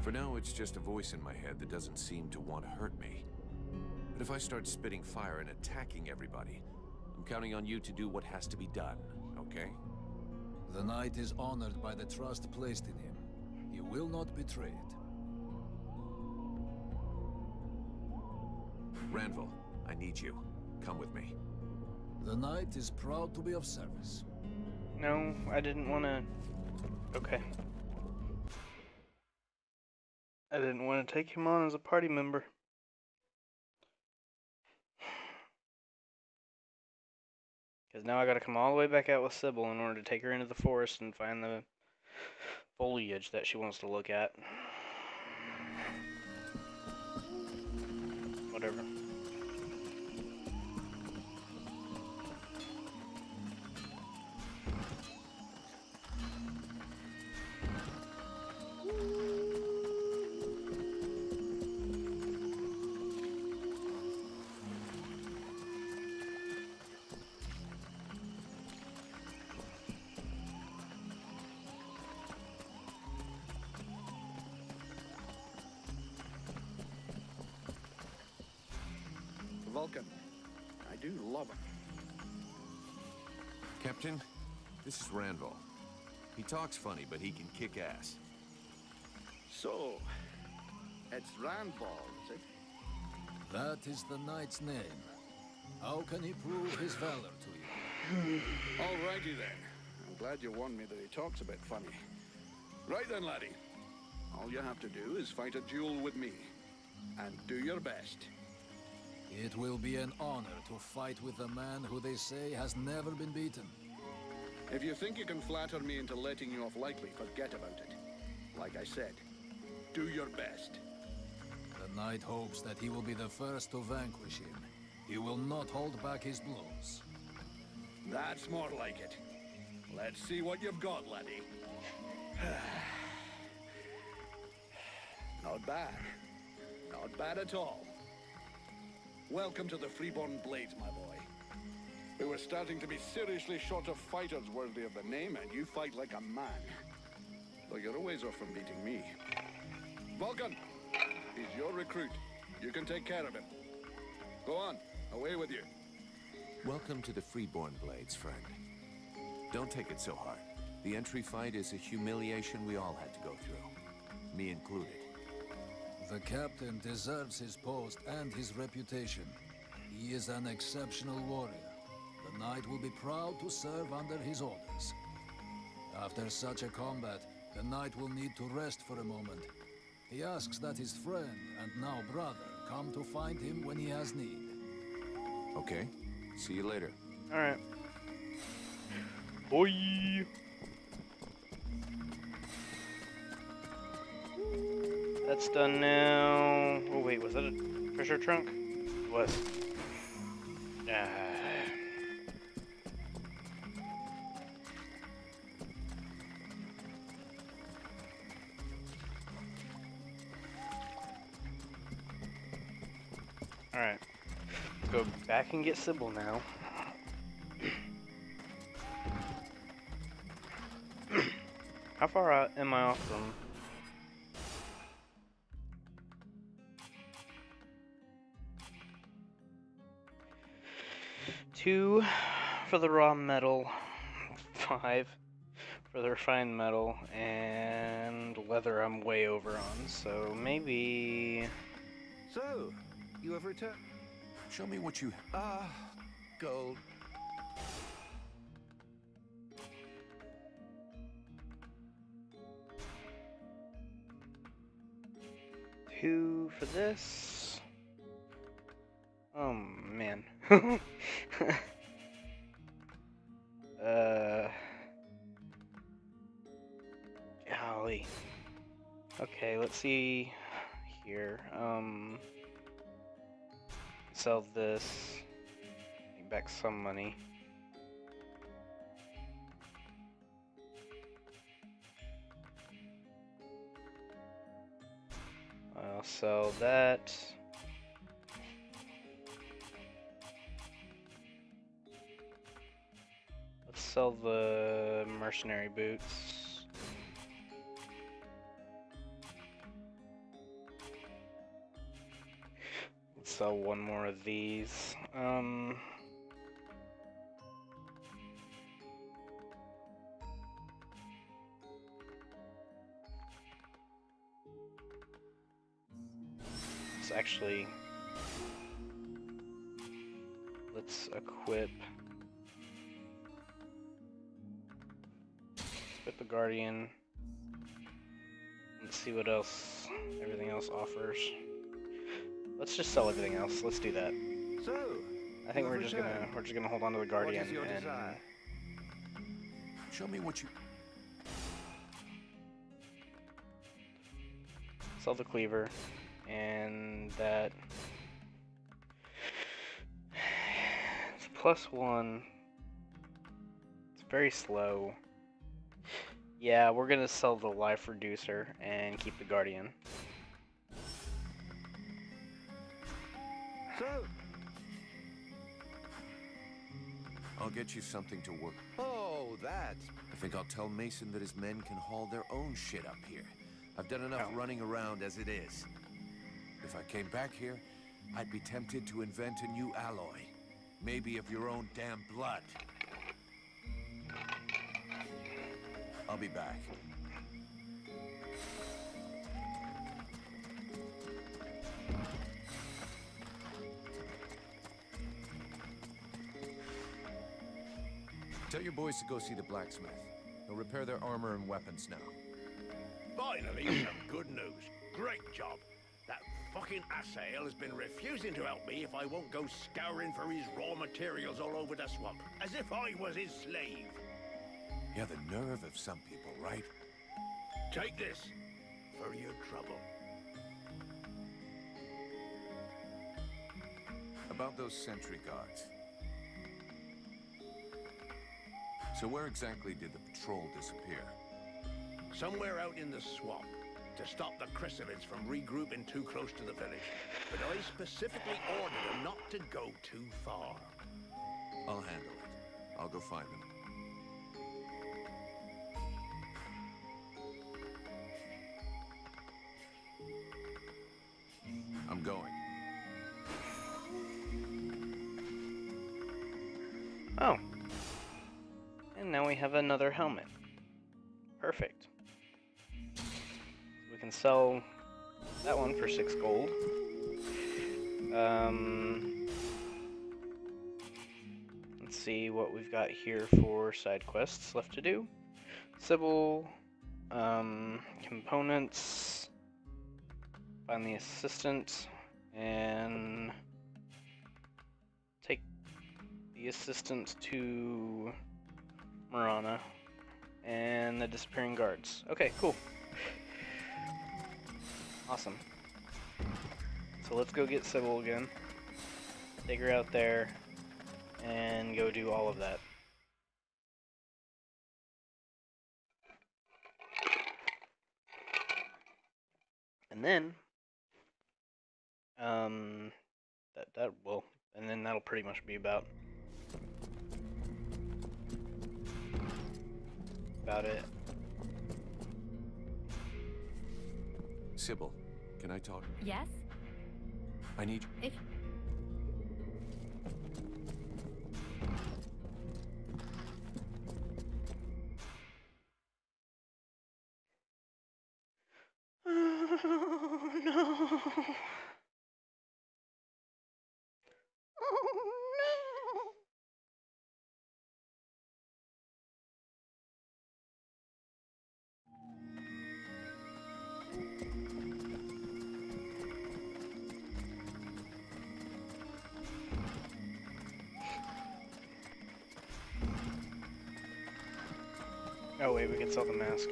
For now, it's just a voice in my head that doesn't seem to want to hurt me. But if I start spitting fire and attacking everybody, I'm counting on you to do what has to be done, okay? The knight is honored by the trust placed in him. He will not betray it. Randall, I need you. Come with me. The knight is proud to be of service. No, I didn't want to... Okay. I didn't want to take him on as a party member. Because now I gotta come all the way back out with Sybil in order to take her into the forest and find the foliage that she wants to look at. Whatever. Vulcan. I do love him. Captain, this is Randall. He talks funny, but he can kick ass. So, it's Randall, is it? That is the knight's name. How can he prove his valor to you? Alrighty then. I'm glad you warned me that he talks a bit funny. Right then, laddie. All you have to do is fight a duel with me. And do your best. It will be an honor to fight with a man who they say has never been beaten. If you think you can flatter me into letting you off lightly, forget about it. Like I said, do your best. The knight hopes that he will be the first to vanquish him. He will not hold back his blows. That's more like it. Let's see what you've got, laddie. Not bad. Not bad at all. Welcome to the Freeborn Blades, my boy. We were starting to be seriously short of fighters worthy of the name, and you fight like a man. Though you're a ways off from beating me. Vulcan, he's your recruit. You can take care of him. Go on, away with you. Welcome to the Freeborn Blades, friend. Don't take it so hard. The entry fight is a humiliation we all had to go through. Me included. The captain deserves his post and his reputation. He is an exceptional warrior. The knight will be proud to serve under his orders. After such a combat, the knight will need to rest for a moment. He asks that his friend, and now brother, come to find him when he has need. Okay. See you later. Alright. Boy! That's done now. Oh wait, was that a treasure trunk? It was. Ah. Alright. Go back and get Sybil now. How far out am I off from? Two for the raw metal, 5 for the refined metal, and leather I'm way over on, so maybe... So, you have returned? Show me what you... Gold. Two for this. Oh man. Golly. Okay, let's see here. Sell this. Make back some money. I'll sell that. Let's sell the mercenary boots. Let's sell one more of these. Actually, let's equip the Guardian and see what else everything else offers. Let's just sell everything else. Let's do that. So, I think we're just gonna hold on to the Guardian. What is your and desire? Show me what you... sell the cleaver. And that it's +1. It's very slow. Yeah, we're gonna sell the life reducer and keep the Guardian. So, I'll get you something to work. oh, that. I think I'll tell Mason that his men can haul their own shit up here. I've done enough running around as it is. If I came back here, I'd be tempted to invent a new alloy. Maybe of your own damn blood. I'll be back. Tell your boys to go see the blacksmith. He'll repair their armor and weapons now. Finally, some good news. Great job. That fucking asshole has been refusing to help me if I won't go scouring for his raw materials all over the swamp, as if I was his slave. Yeah, the nerve of some people, right? Take this for your trouble. About those sentry guards. So where exactly did the patrol disappear? Somewhere out in the swamp, to stop the chrysalids from regrouping too close to the village. But I specifically ordered them not to go too far. I'll handle it. I'll go find them. I'm going. Oh. And now we have another helmet. Perfect. We can sell that one for 6 gold. Let's see what we've got here for side quests left to do. Sybil, components, find the assistant, and take the assistant to Marana and the disappearing guards. Okay, cool. Awesome. So let's go get Sybil again. Take her out there and go do all of that. And then that'll pretty much be about it. Sybil, can I talk? Yes? I need... If... Oh, no. Oh wait, we can sell the mask.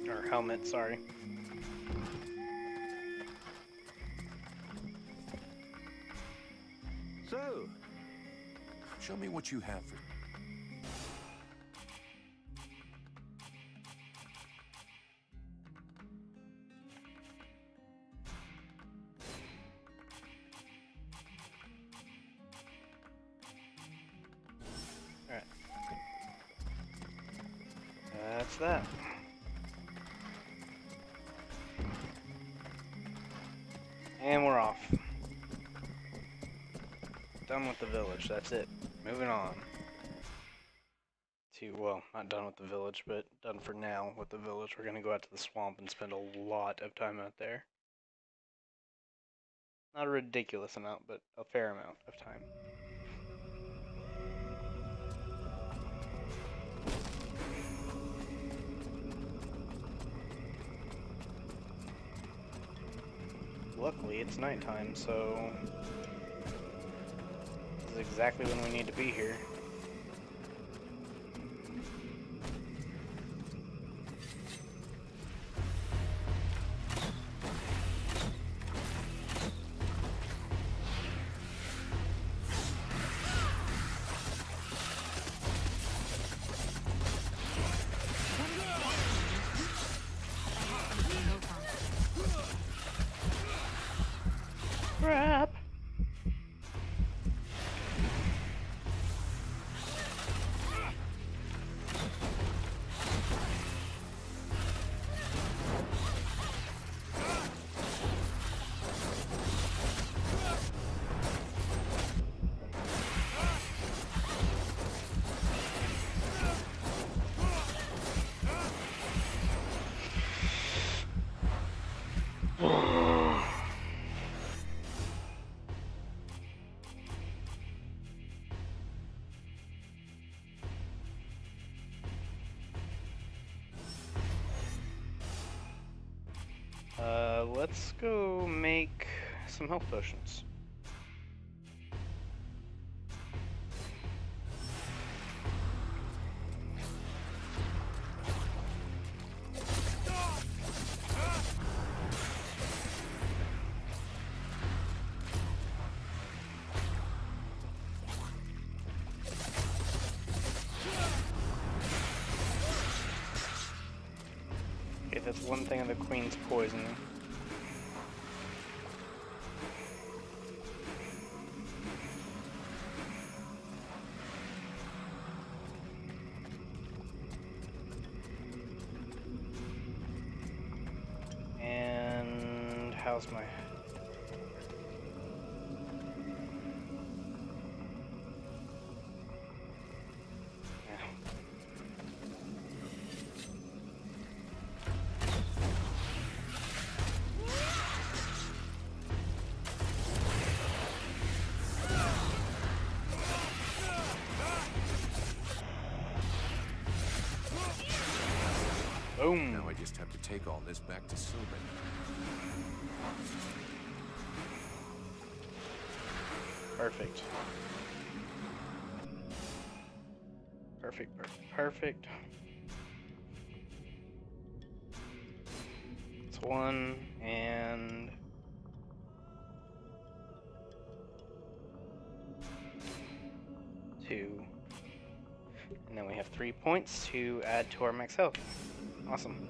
Or helmet, sorry. So, show me what you have for... Alright. That's that. And we're off. Done with the village, that's it. Moving on. To, well, not done with the village, but done for now with the village. We're gonna go out to the swamp and spend a lot of time out there. Not a ridiculous amount, but a fair amount of time. Luckily, it's nighttime, so this is exactly when we need to be here. Crap. let's go make some health potions. Okay, that's one thing of the queen's poison. And how's my... Boom. Now I just have to take all this back to Sylvan. Perfect. Perfect, perfect. It's 1 and 2. And then we have 3 points to add to our max health. Awesome.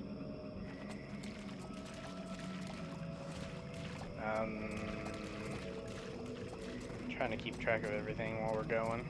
Trying to keep track of everything while we're going.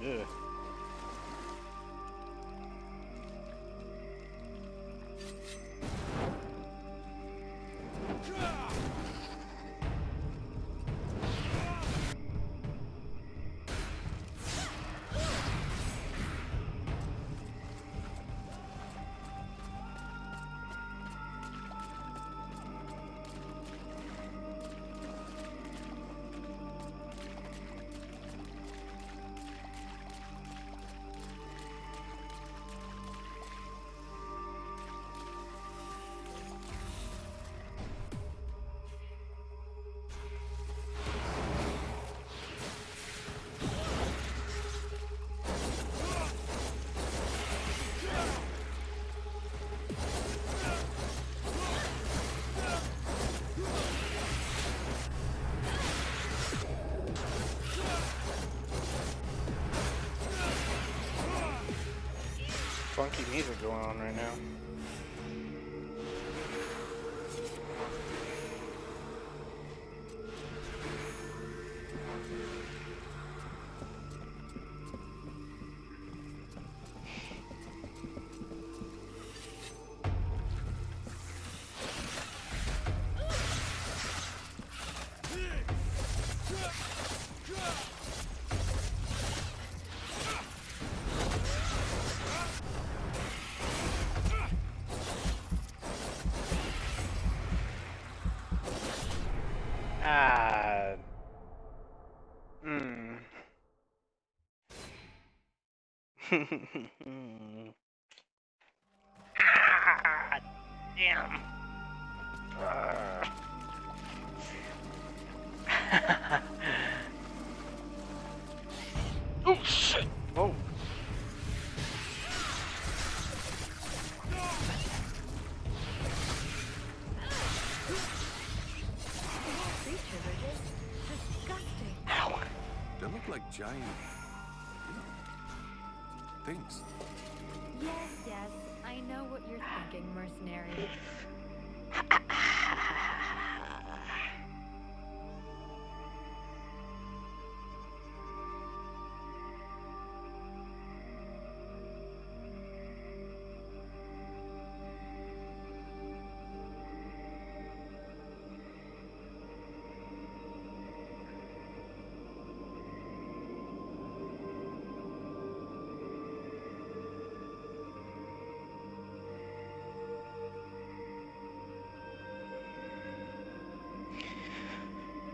Ugh. Funky music going on right now. Ah, damn. Oh shit! Oh. Ow. They look like giant, things. Yes, yes, I know what you're thinking, mercenary.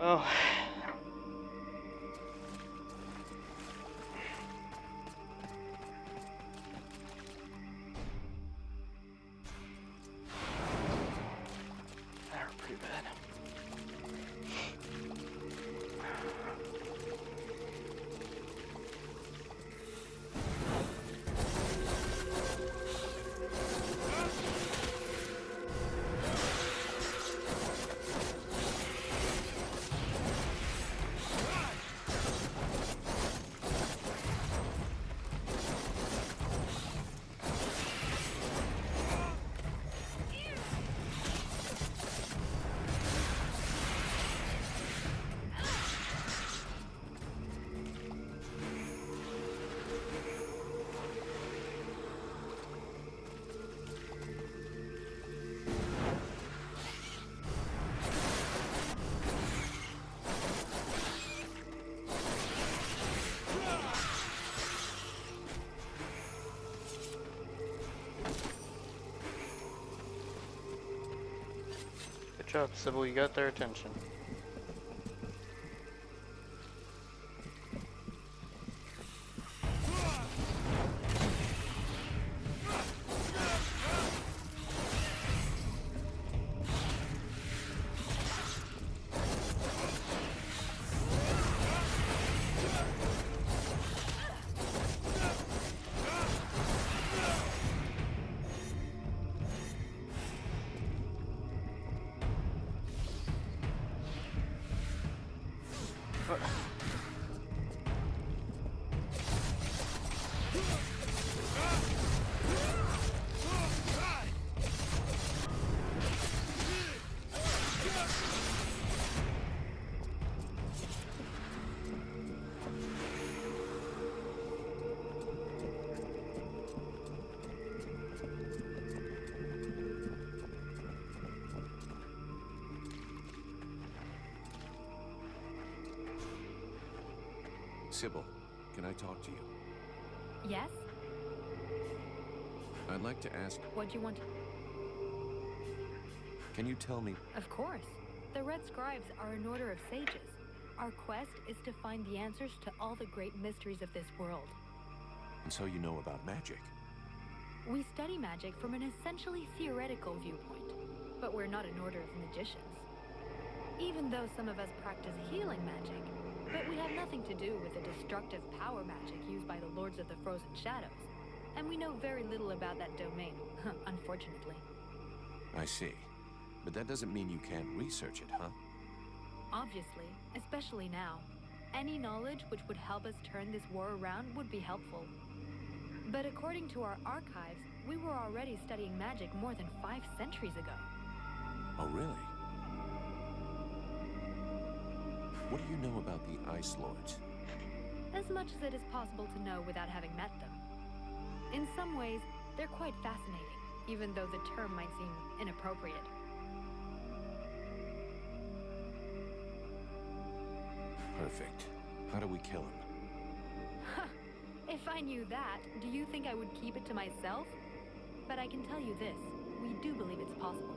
Oh. That hurt pretty bad. Good job, Sybil, you got their attention. Sybil, can I talk to you? Yes? I'd like to ask... What do you want? Can you tell me... Of course. The Red Scribes are an order of sages. Our quest is to find the answers to all the great mysteries of this world. And so you know about magic? We study magic from an essentially theoretical viewpoint, but we're not an order of magicians. Even though some of us practice healing magic, but we have nothing to do with the destructive power magic used by the Lords of the Frozen Shadows, and we know very little about that domain, unfortunately. I see. But that doesn't mean you can't research it, huh? Obviously, especially now. Any knowledge which would help us turn this war around would be helpful. But according to our archives, we were already studying magic more than 5 centuries ago. Oh, really? What do you know about the Ice Lords? As much as it is possible to know without having met them. In some ways, they're quite fascinating, even though the term might seem inappropriate. Perfect. How do we kill him? If I knew that, do you think I would keep it to myself? But I can tell you this, we do believe it's possible.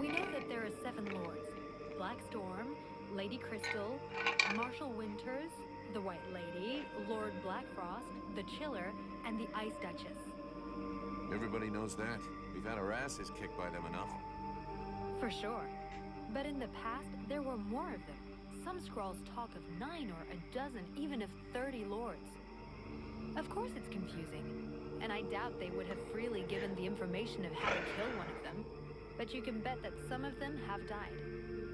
We know that there are 7 lords. Black Storm, Lady Crystal, Marshal Winters, the White Lady, Lord Blackfrost, the Chiller, and the Ice Duchess. Everybody knows that. We've had our asses kicked by them enough. For sure. But in the past, there were more of them. Some scrolls talk of 9 or a dozen, even of 30 lords. Of course it's confusing, and I doubt they would have freely given the information of how to kill one of them. But you can bet that some of them have died.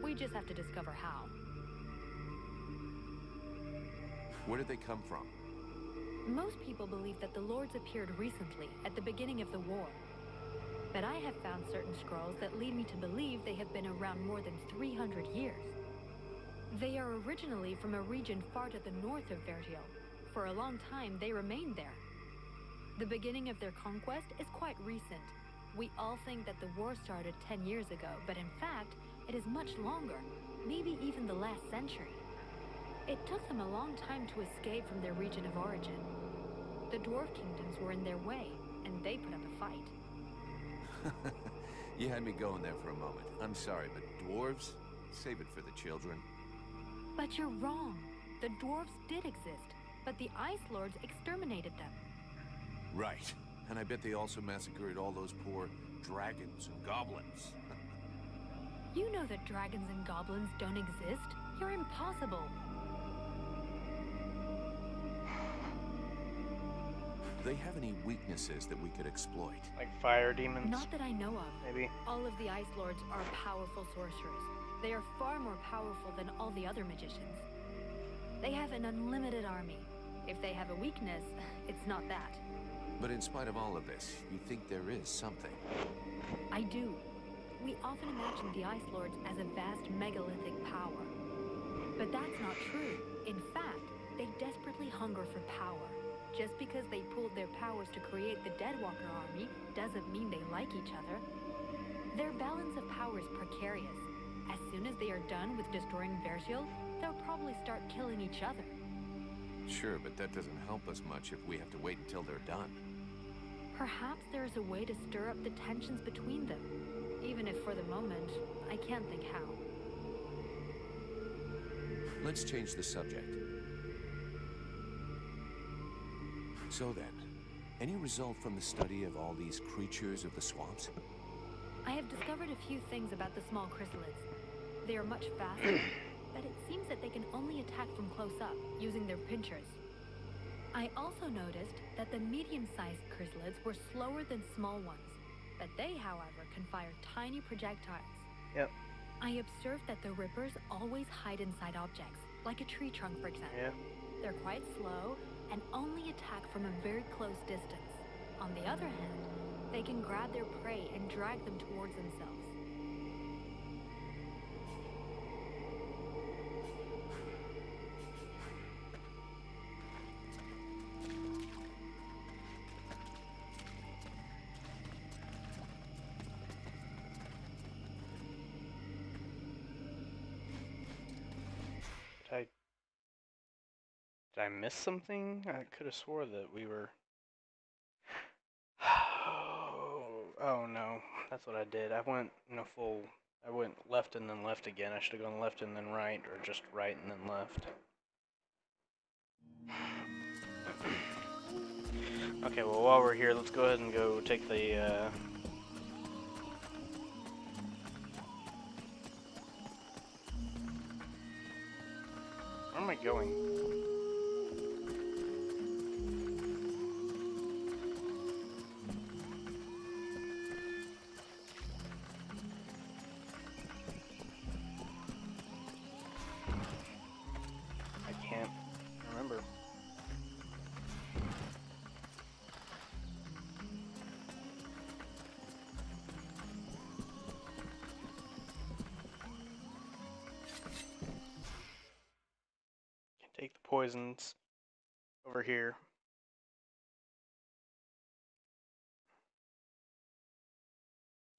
We just have to discover how. Where did they come from? Most people believe that the lords appeared recently, at the beginning of the war. But I have found certain scrolls that lead me to believe they have been around more than 300 years. They are originally from a region far to the north of Vertiel. For a long time, they remained there. The beginning of their conquest is quite recent. We all think that the war started 10 years ago, but in fact, it is much longer, maybe even the last century. It took them a long time to escape from their region of origin. The dwarf kingdoms were in their way, and they put up a fight. You had me going there for a moment. I'm sorry, but dwarves? Save it for the children. But you're wrong. The dwarves did exist, but the Ice Lords exterminated them. Right. And I bet they also massacred all those poor dragons and goblins. You know that dragons and goblins don't exist. You're impossible. Do they have any weaknesses that we could exploit? Like fire demons? Not that I know of. Maybe. All of the Ice Lords are powerful sorcerers. They are far more powerful than all the other magicians. They have an unlimited army. If they have a weakness, it's not that. But in spite of all of this, you think there is something? I do. We often imagine the Ice Lords as a vast megalithic power. But that's not true. In fact, they desperately hunger for power. Just because they pooled their powers to create the Deadwalker army doesn't mean they like each other. Their balance of power is precarious. As soon as they are done with destroying Vergil, they'll probably start killing each other. Sure, but that doesn't help us much if we have to wait until they're done. Perhaps there is a way to stir up the tensions between them. Even if for the moment, I can't think how. Let's change the subject. So then, any result from the study of all these creatures of the swamps? I have discovered a few things about the small chrysalids. They are much faster, but it seems that they can only attack from close up, using their pinchers. I also noticed that the medium-sized chrysalids were slower than small ones, but they, however, can fire tiny projectiles. Yep. I observed that the Rippers always hide inside objects, like a tree trunk, for example. Yeah. They're quite slow and only attack from a very close distance. On the other hand, they can grab their prey and drag them towards themselves. Did I miss something? I could have swore that we were... Oh no, that's what I did. I went I went left and then left again. I should have gone left and then right, or just right and then left. Okay, well while we're here, let's go ahead and go take the where am I going? Take the poisons over here.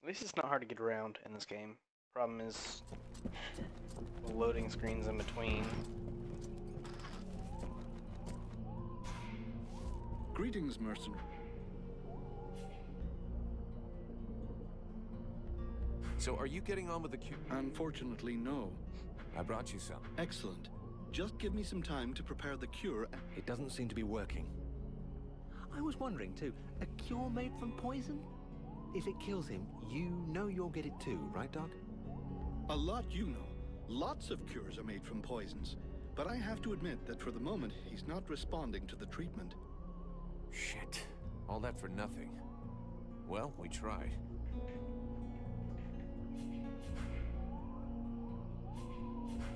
At least it's not hard to get around in this game. Problem is the loading screens in between. Greetings, mercenary. So are you getting on with the cube? Unfortunately, no. I brought you some. Excellent. Just give me some time to prepare the cure. It doesn't seem to be working. I was wondering too, a cure made from poison? If it kills him, you know you'll get it too, right, Doc? A lot you know. Lots of cures are made from poisons. But I have to admit that for the moment, he's not responding to the treatment. Shit. All that for nothing. Well, we tried.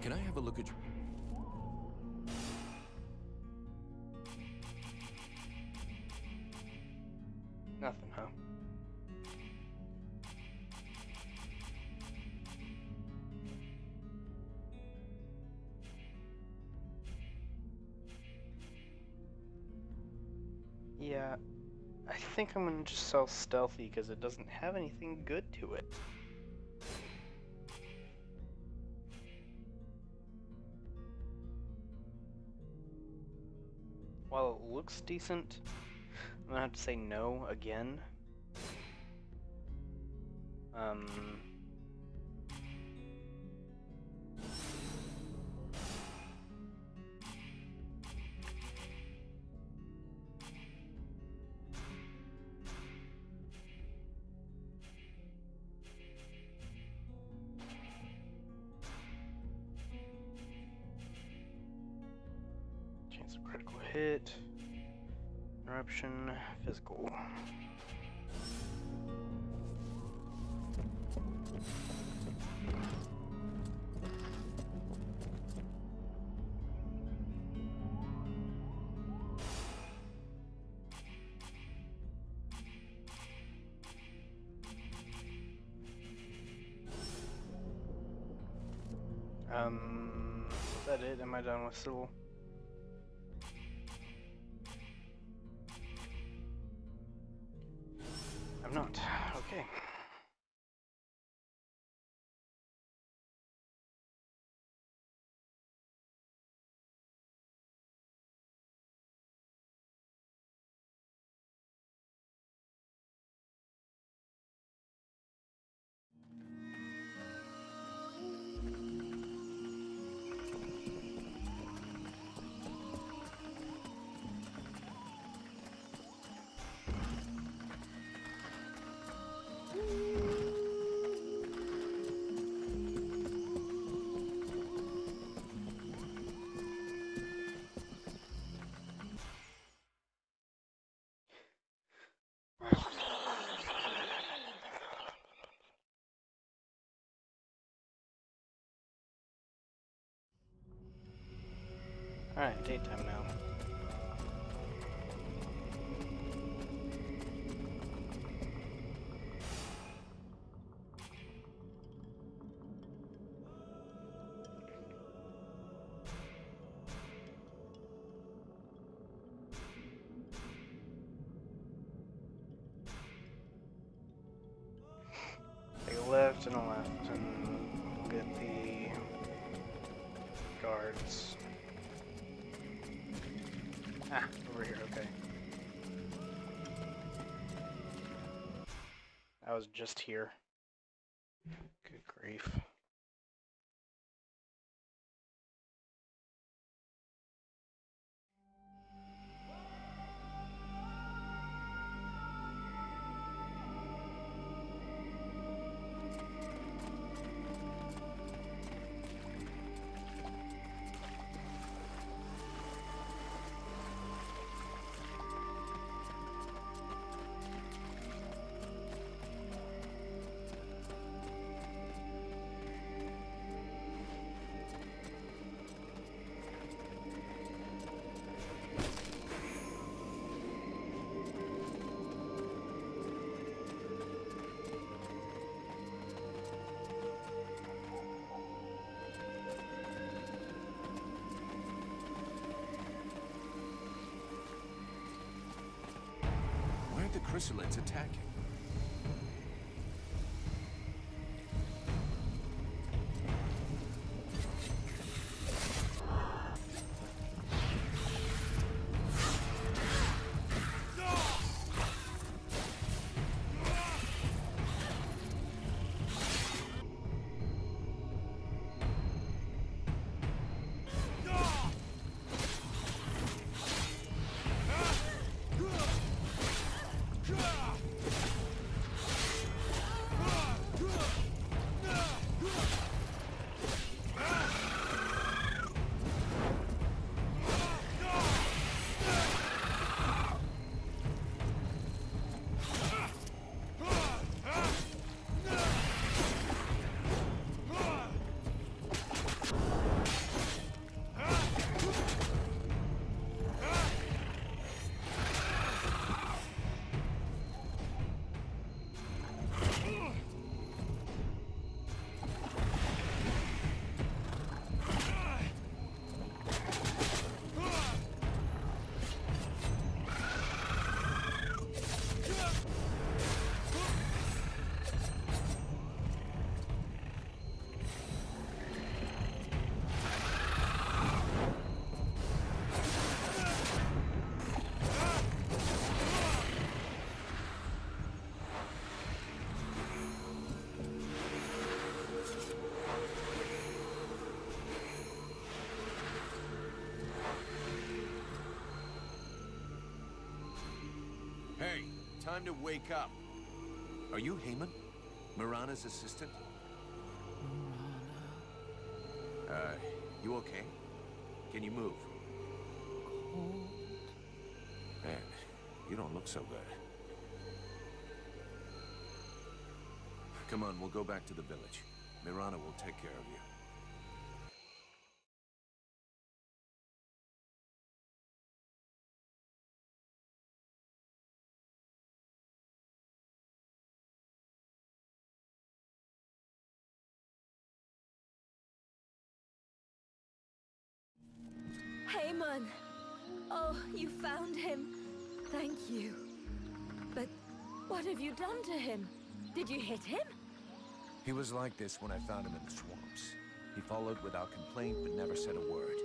Can I have a look at you? Nothing, huh? Yeah, I think I'm gonna just sell stealthy because it doesn't have anything good to it. While it looks decent, I'm gonna have to say no again. So critical hit, interruption, physical. Is that it? Am I done with Sybil? I'm not. Okay. Alright, daytime now. Take a left and a left, and we'll get the guards. Ah, over here, okay. I was just here. Good grief. Why aren't the chrysalids attacking? Hey, time to wake up. Are you Heyman? Mirana's assistant? You okay? Can you move? Man, you don't look so good. Come on, we'll go back to the village. Mirana will take care of you. Haemon! Oh, you found him. Thank you. But what have you done to him? Did you hit him? He was like this when I found him in the swamps. He followed without complaint, but never said a word.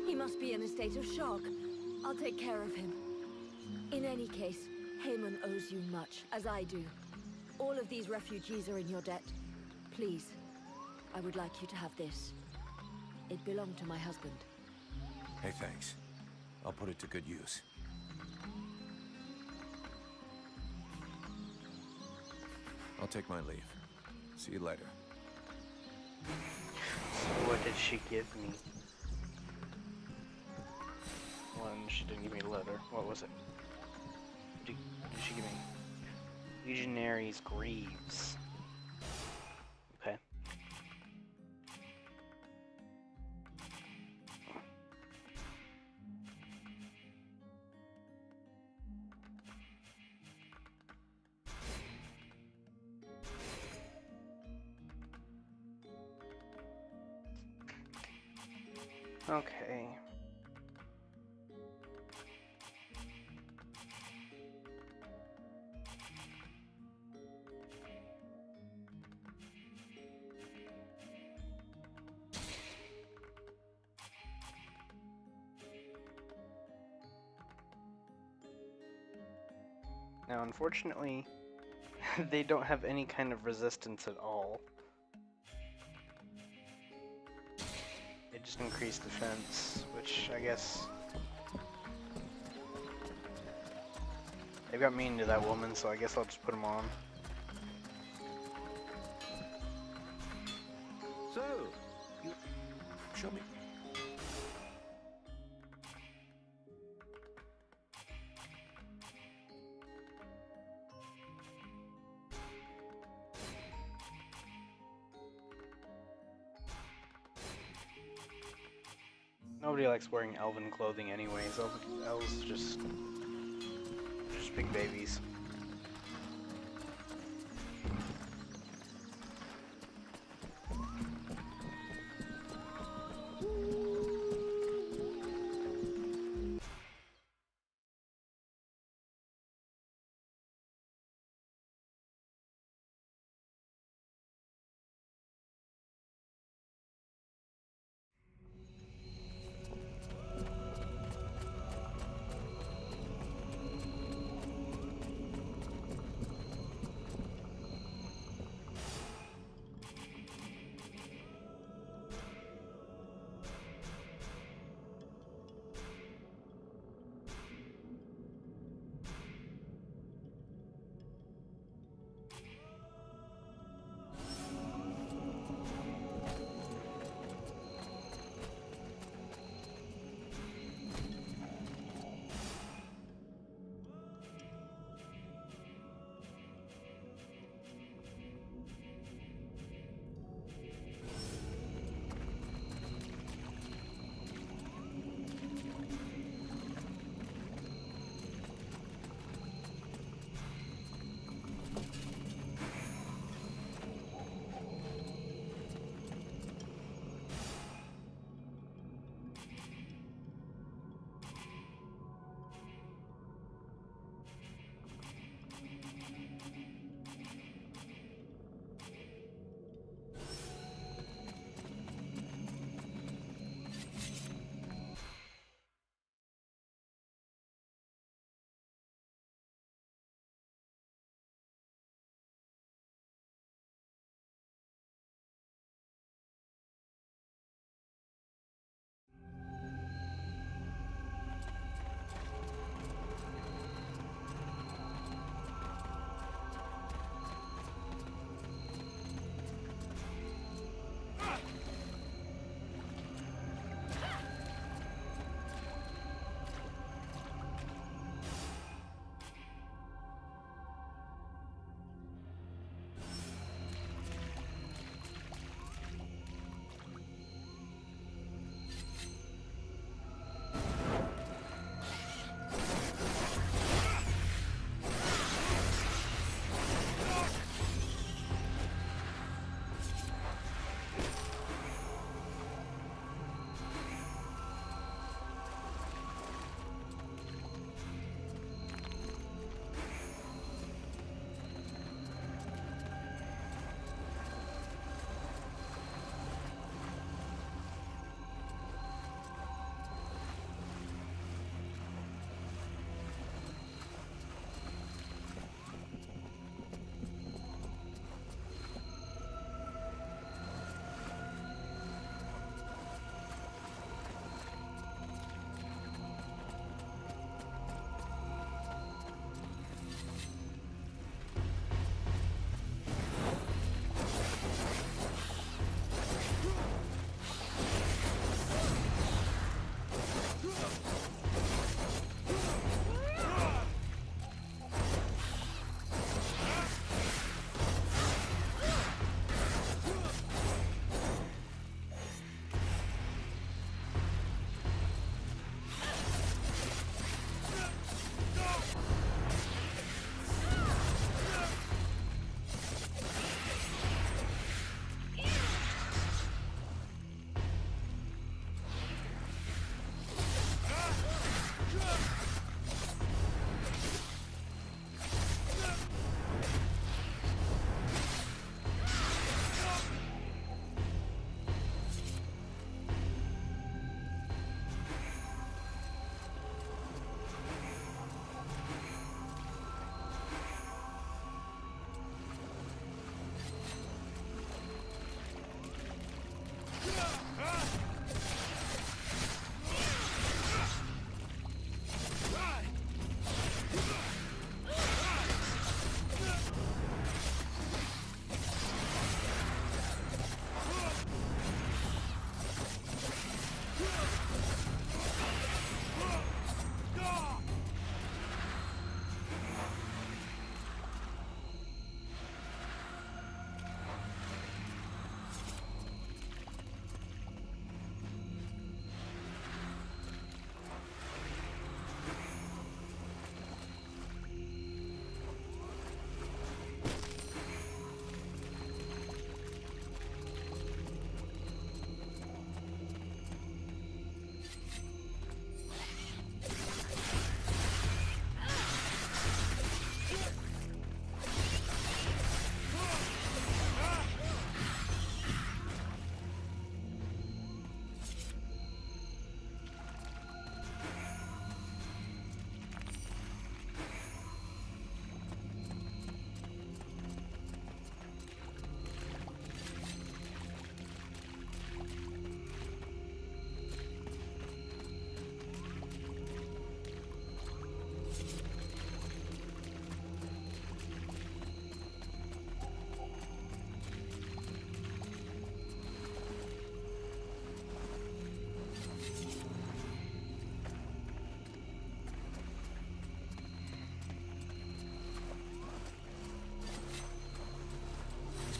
He must be in a state of shock. I'll take care of him. In any case, Haemon owes you much, as I do. All of these refugees are in your debt. Please, I would like you to have this. It belonged to my husband. Hey, thanks. I'll put it to good use. I'll take my leave. See you later. What did she give me? One, she didn't give me a letter. What was it? What did she give me? Legionaries Greaves. Okay. Okay. Now, unfortunately, they don't have any kind of resistance at all. They just increase defense, which I guess... They've got mean to that woman, so I guess I'll just put them on. So, you... show me. Nobody likes wearing elven clothing anyways. Elves just big babies.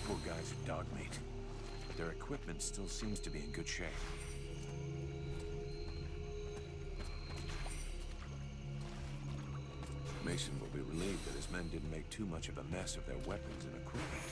Poor guys are dog meat, but their equipment still seems to be in good shape. Mason will be relieved that his men didn't make too much of a mess of their weapons and equipment.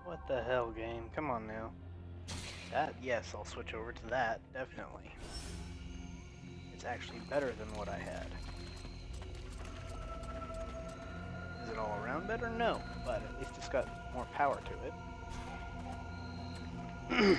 What the hell, game? Come on now. That, yes, I'll switch over to that, definitely. It's actually better than what I had. Is it all around better? No, but at least it's got more power to it.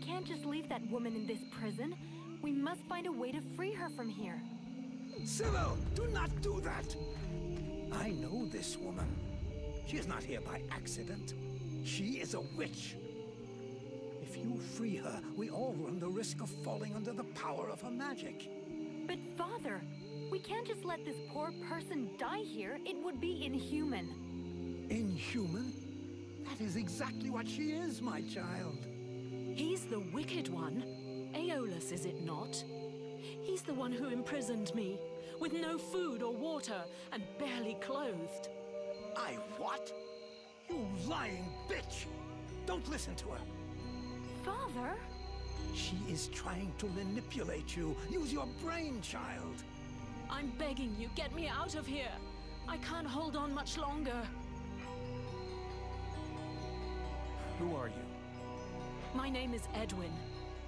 can't just leave that woman in this prison. We must find a way to free her from here. Sybil, do not do that! I know this woman. She is not here by accident. She is a witch. If you free her, we all run the risk of falling under the power of her magic. But Father, we can't just let this poor person die here. It would be inhuman. Inhuman? That is exactly what she is, my child. He's the wicked one. Aeolus, is it not? He's the one who imprisoned me, with no food or water, and barely clothed. I what? You lying bitch! Don't listen to her. Father? She is trying to manipulate you. Use your brain, child. I'm begging you, get me out of here. I can't hold on much longer. Who are you? My name is Edwin.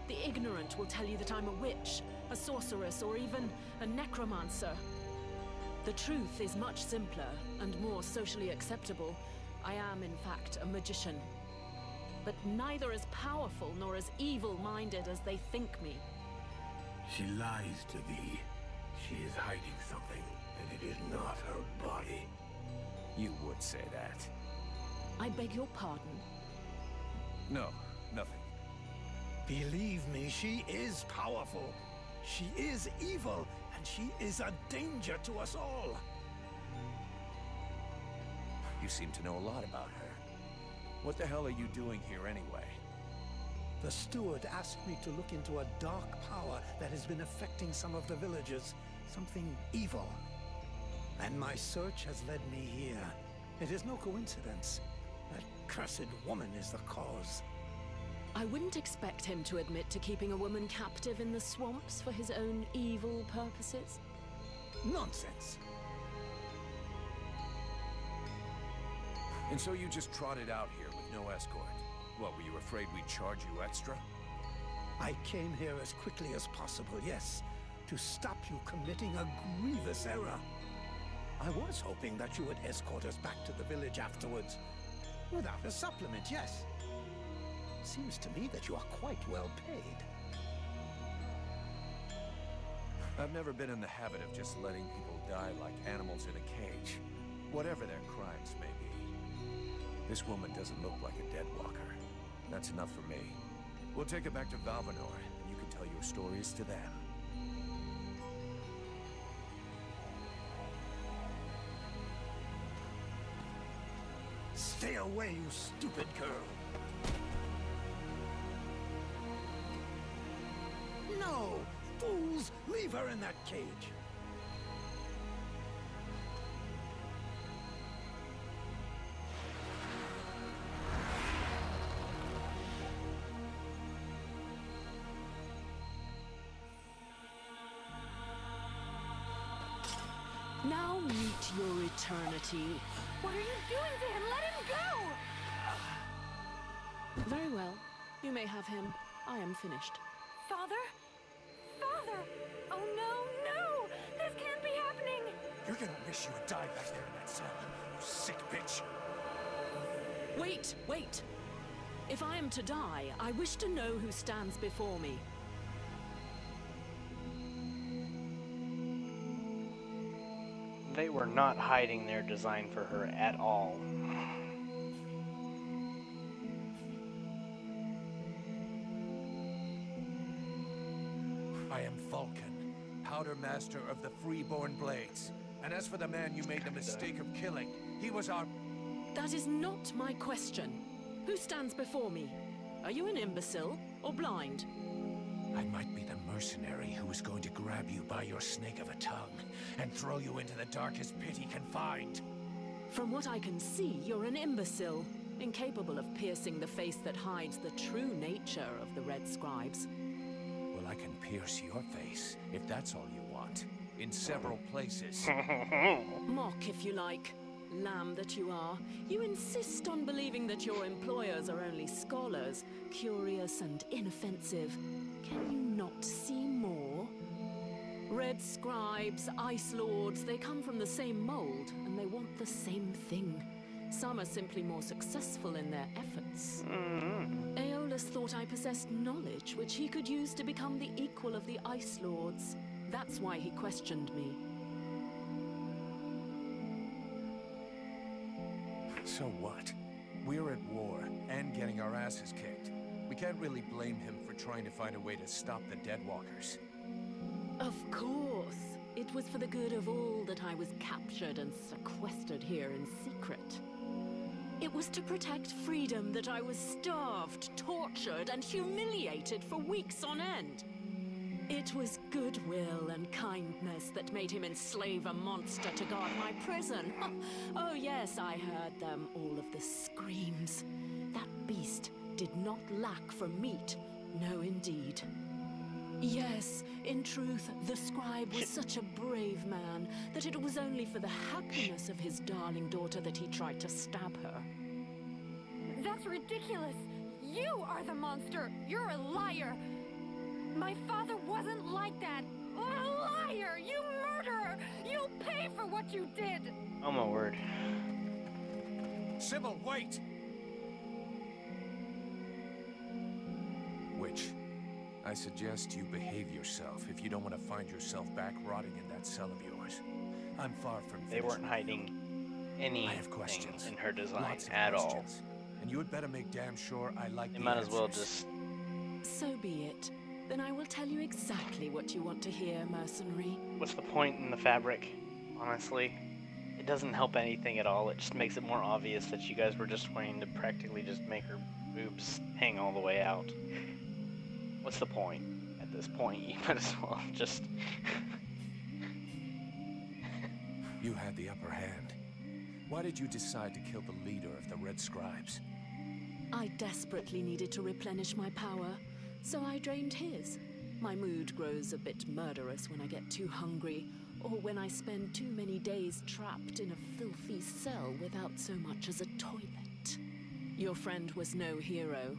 The ignorant will tell you that I'm a witch, a sorceress, or even a necromancer. The truth is much simpler and more socially acceptable. I am, in fact, a magician. But neither as powerful nor as evil-minded as they think me. She lies to thee. She is hiding something, and it is not her body. You would say that. I beg your pardon? No, nothing. Believe me, she is powerful. She is evil, and she is a danger to us all. You seem to know a lot about her. What the hell are you doing here anyway? The steward asked me to look into a dark power that has been affecting some of the villagers. Something evil. And my search has led me here. It is no coincidence. That cursed woman is the cause. I wouldn't expect him to admit to keeping a woman captive in the swamps for his own evil purposes. Nonsense. And so you just trotted out here with no escort? What, were you afraid we'd charge you extra? I came here as quickly as possible, yes, to stop you committing a grievous error. I was hoping that you would escort us back to the village afterwards. Without a supplement, yes. Seems to me that you are quite well paid. I've never been in the habit of just letting people die like animals in a cage, whatever their crimes may be. This woman doesn't look like a dead walker. That's enough for me. We'll take it back to Valvanor, and you can tell your stories to them. Stay away, you stupid girl. No! Fools! Leave her in that cage! Now meet your eternity. What are you doing to him? Let him go! Very well. You may have him. I am finished. Father? Father! Oh no, no! This can't be happening! You're gonna wish you had died back there in that cell, you sick bitch! Wait, wait! If I am to die, I wish to know who stands before me. They were not hiding their design for her at all. I am Vulcan, Powder Master of the Freeborn Blades. And as for the man you made the mistake of killing, he was our... That is not my question. Who stands before me? Are you an imbecile or blind? I might be the mercenary who was going to grab you by your snake of a tongue and throw you into the darkest pit he can find. From what I can see, you're an imbecile, incapable of piercing the face that hides the true nature of the Red Scribes. Well, I can pierce your face, if that's all you want, in several places. Mock, if you like. Lamb that you are. You insist on believing that your employers are only scholars, curious and inoffensive. Can you not see more? Red Scribes, Ice Lords, they come from the same mold, and they want the same thing. Some are simply more successful in their efforts. Aeolus thought I possessed knowledge which he could use to become the equal of the Ice Lords. That's why he questioned me. So what? We're at war and getting our asses kicked. We can't really blame him for trying to find a way to stop the Deadwalkers. Of course. It was for the good of all that I was captured and sequestered here in secret. It was to protect freedom that I was starved, tortured, and humiliated for weeks on end. It was goodwill and kindness that made him enslave a monster to guard my prison. Oh yes, I heard them, all of the screams. That beast did not lack for meat. No, indeed. Yes, in truth, the scribe was such a brave man that it was only for the happiness of his darling daughter that he tried to stab her. That's ridiculous! You are the monster! You're a liar! My father wasn't like that! A liar! You murderer! You'll pay for what you did! Oh my word. Sybil, wait! Witch, I suggest you behave yourself if you don't want to find yourself back rotting in that cell of yours. I'm far from They weren't hiding anything in her design at all. And you had better make damn sure I like They the might as well answers. just... So be it. Then I will tell you exactly what you want to hear, mercenary. What's the point in the fabric, honestly? It doesn't help anything at all. It just makes it more obvious that you guys were just wanting to practically just make her boobs hang all the way out. What's the point? At this point, you might as well just... You had the upper hand. Why did you decide to kill the leader of the Red Scribes? I desperately needed to replenish my power, so I drained his. My mood grows a bit murderous when I get too hungry, or when I spend too many days trapped in a filthy cell without so much as a toilet. Your friend was no hero.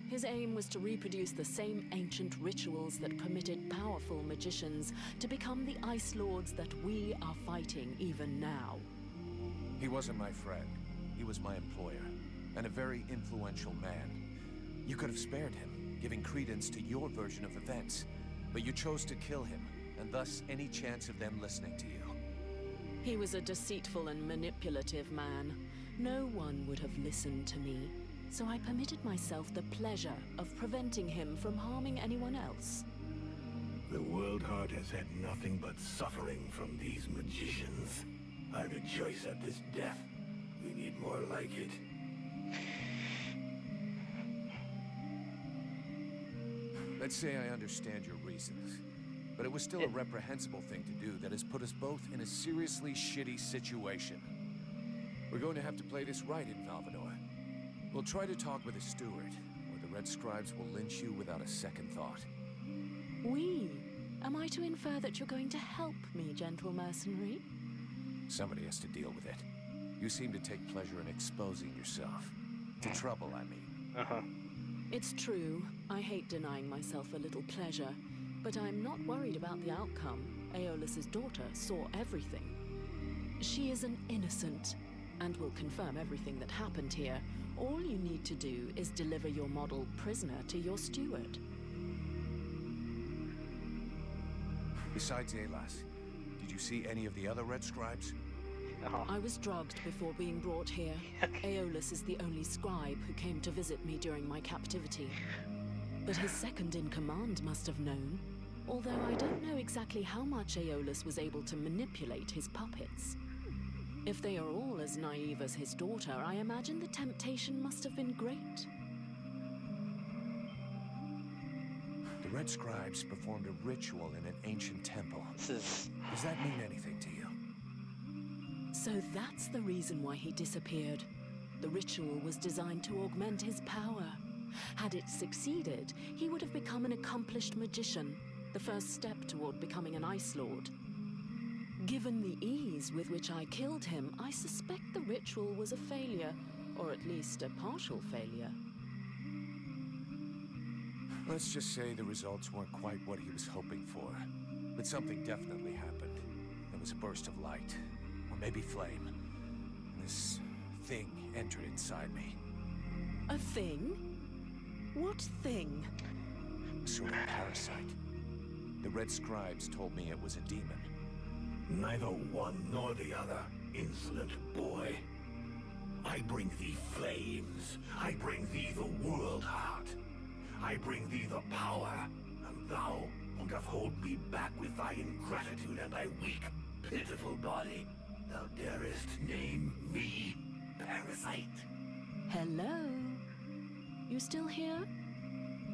His aim was to reproduce the same ancient rituals that permitted powerful magicians to become the Ice Lords that we are fighting even now. He wasn't my friend. He was my employer, and a very influential man. You could have spared him, giving credence to your version of events, but you chose to kill him, and thus any chance of them listening to you. He was a deceitful and manipulative man. No one would have listened to me, so I permitted myself the pleasure of preventing him from harming anyone else. The World Heart has had nothing but suffering from these magicians. I rejoice at this death. We need more like it. Let's say I understand your reasons, but it was still a reprehensible thing to do that has put us both in a seriously shitty situation. We're going to have to play this right in Valvanor. We'll try to talk with a steward, or the Red Scribes will lynch you without a second thought. We? Am I to infer that you're going to help me, gentle mercenary? Somebody has to deal with it. You seem to take pleasure in exposing yourself. To trouble, I mean. Uh-huh. It's true. I hate denying myself a little pleasure, but I'm not worried about the outcome. Aeolus's daughter saw everything. She is an innocent, and will confirm everything that happened here. All you need to do is deliver your model prisoner to your steward. Besides Aelas, did you see any of the other Red Scribes? I was drugged before being brought here. Aeolus is the only scribe who came to visit me during my captivity. But his second-in-command must have known, although I don't know exactly how much Aeolus was able to manipulate his puppets. If they are all as naive as his daughter, I imagine the temptation must have been great. The Red Scribes performed a ritual in an ancient temple. Does that mean anything to you? So that's the reason why he disappeared. The ritual was designed to augment his power. Had it succeeded, he would have become an accomplished magician, the first step toward becoming an Ice Lord. Given the ease with which I killed him, I suspect the ritual was a failure, or at least a partial failure. Let's just say the results weren't quite what he was hoping for. But something definitely happened. There was a burst of light, or maybe flame. This thing entered inside me. A thing? What thing? A sort of parasite. The Red Scribes told me it was a demon. Neither one nor the other, insolent boy. I bring thee flames. I bring thee the world heart. I bring thee the power, and thou doth hold me back with thy ingratitude and thy weak, pitiful body. Thou darest name me parasite. Hello? You still here?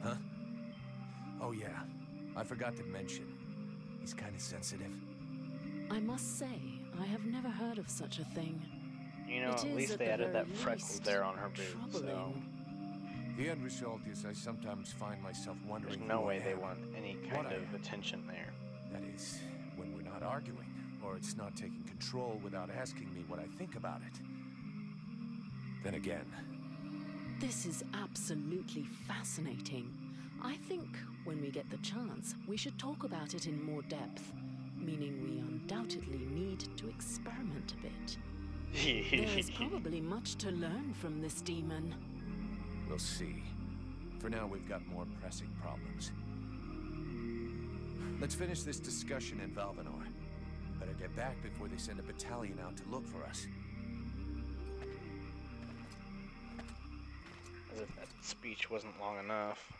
Huh? Oh yeah, I forgot to mention. He's kind of sensitive. I must say, I have never heard of such a thing. You know, at least they added that freckle there on her boob, so... The end result is I sometimes find myself wondering... There's no way they want any kind of attention there. That is, when we're not arguing, or it's not taking control without asking me what I think about it. Then again... This is absolutely fascinating. I think when we get the chance, we should talk about it in more depth. Meaning we undoubtedly need to experiment a bit. There is probably much to learn from this demon. We'll see. For now, we've got more pressing problems. Let's finish this discussion in Valvanor. Better get back before they send a battalion out to look for us. As if that speech wasn't long enough.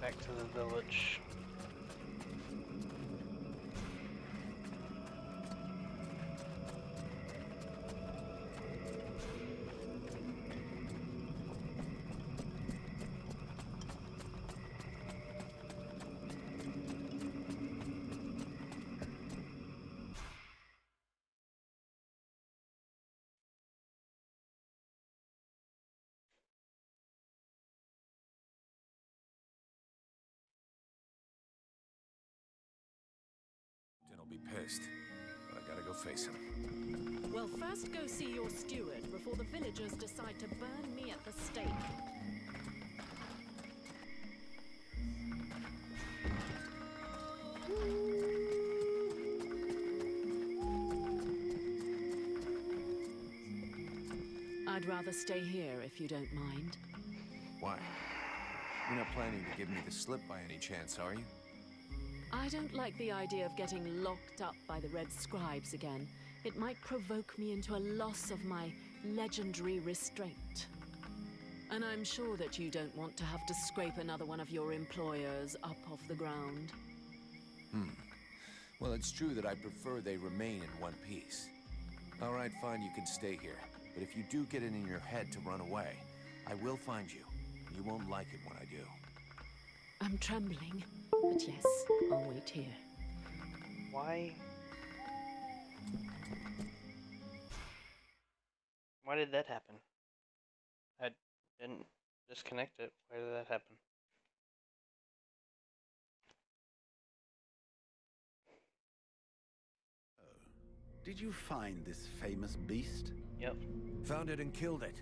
Back to the village. I'll be pissed. But I gotta go face him. Well, first go see your steward before the villagers decide to burn me at the stake. I'd rather stay here if you don't mind. Why? You're not planning to give me the slip by any chance, are you? I don't like the idea of getting locked up by the Red Scribes again. It might provoke me into a loss of my legendary restraint. And I'm sure that you don't want to have to scrape another one of your employers up off the ground. Well, it's true that I prefer they remain in one piece. All right, fine, you can stay here. But if you do get it in your head to run away, I will find you. You won't like it when I do. I'm trembling, but yes, I'll wait here. Why? Why did that happen? I didn't disconnect it. Why did that happen? Did you find this famous beast? Yep. Found it and killed it.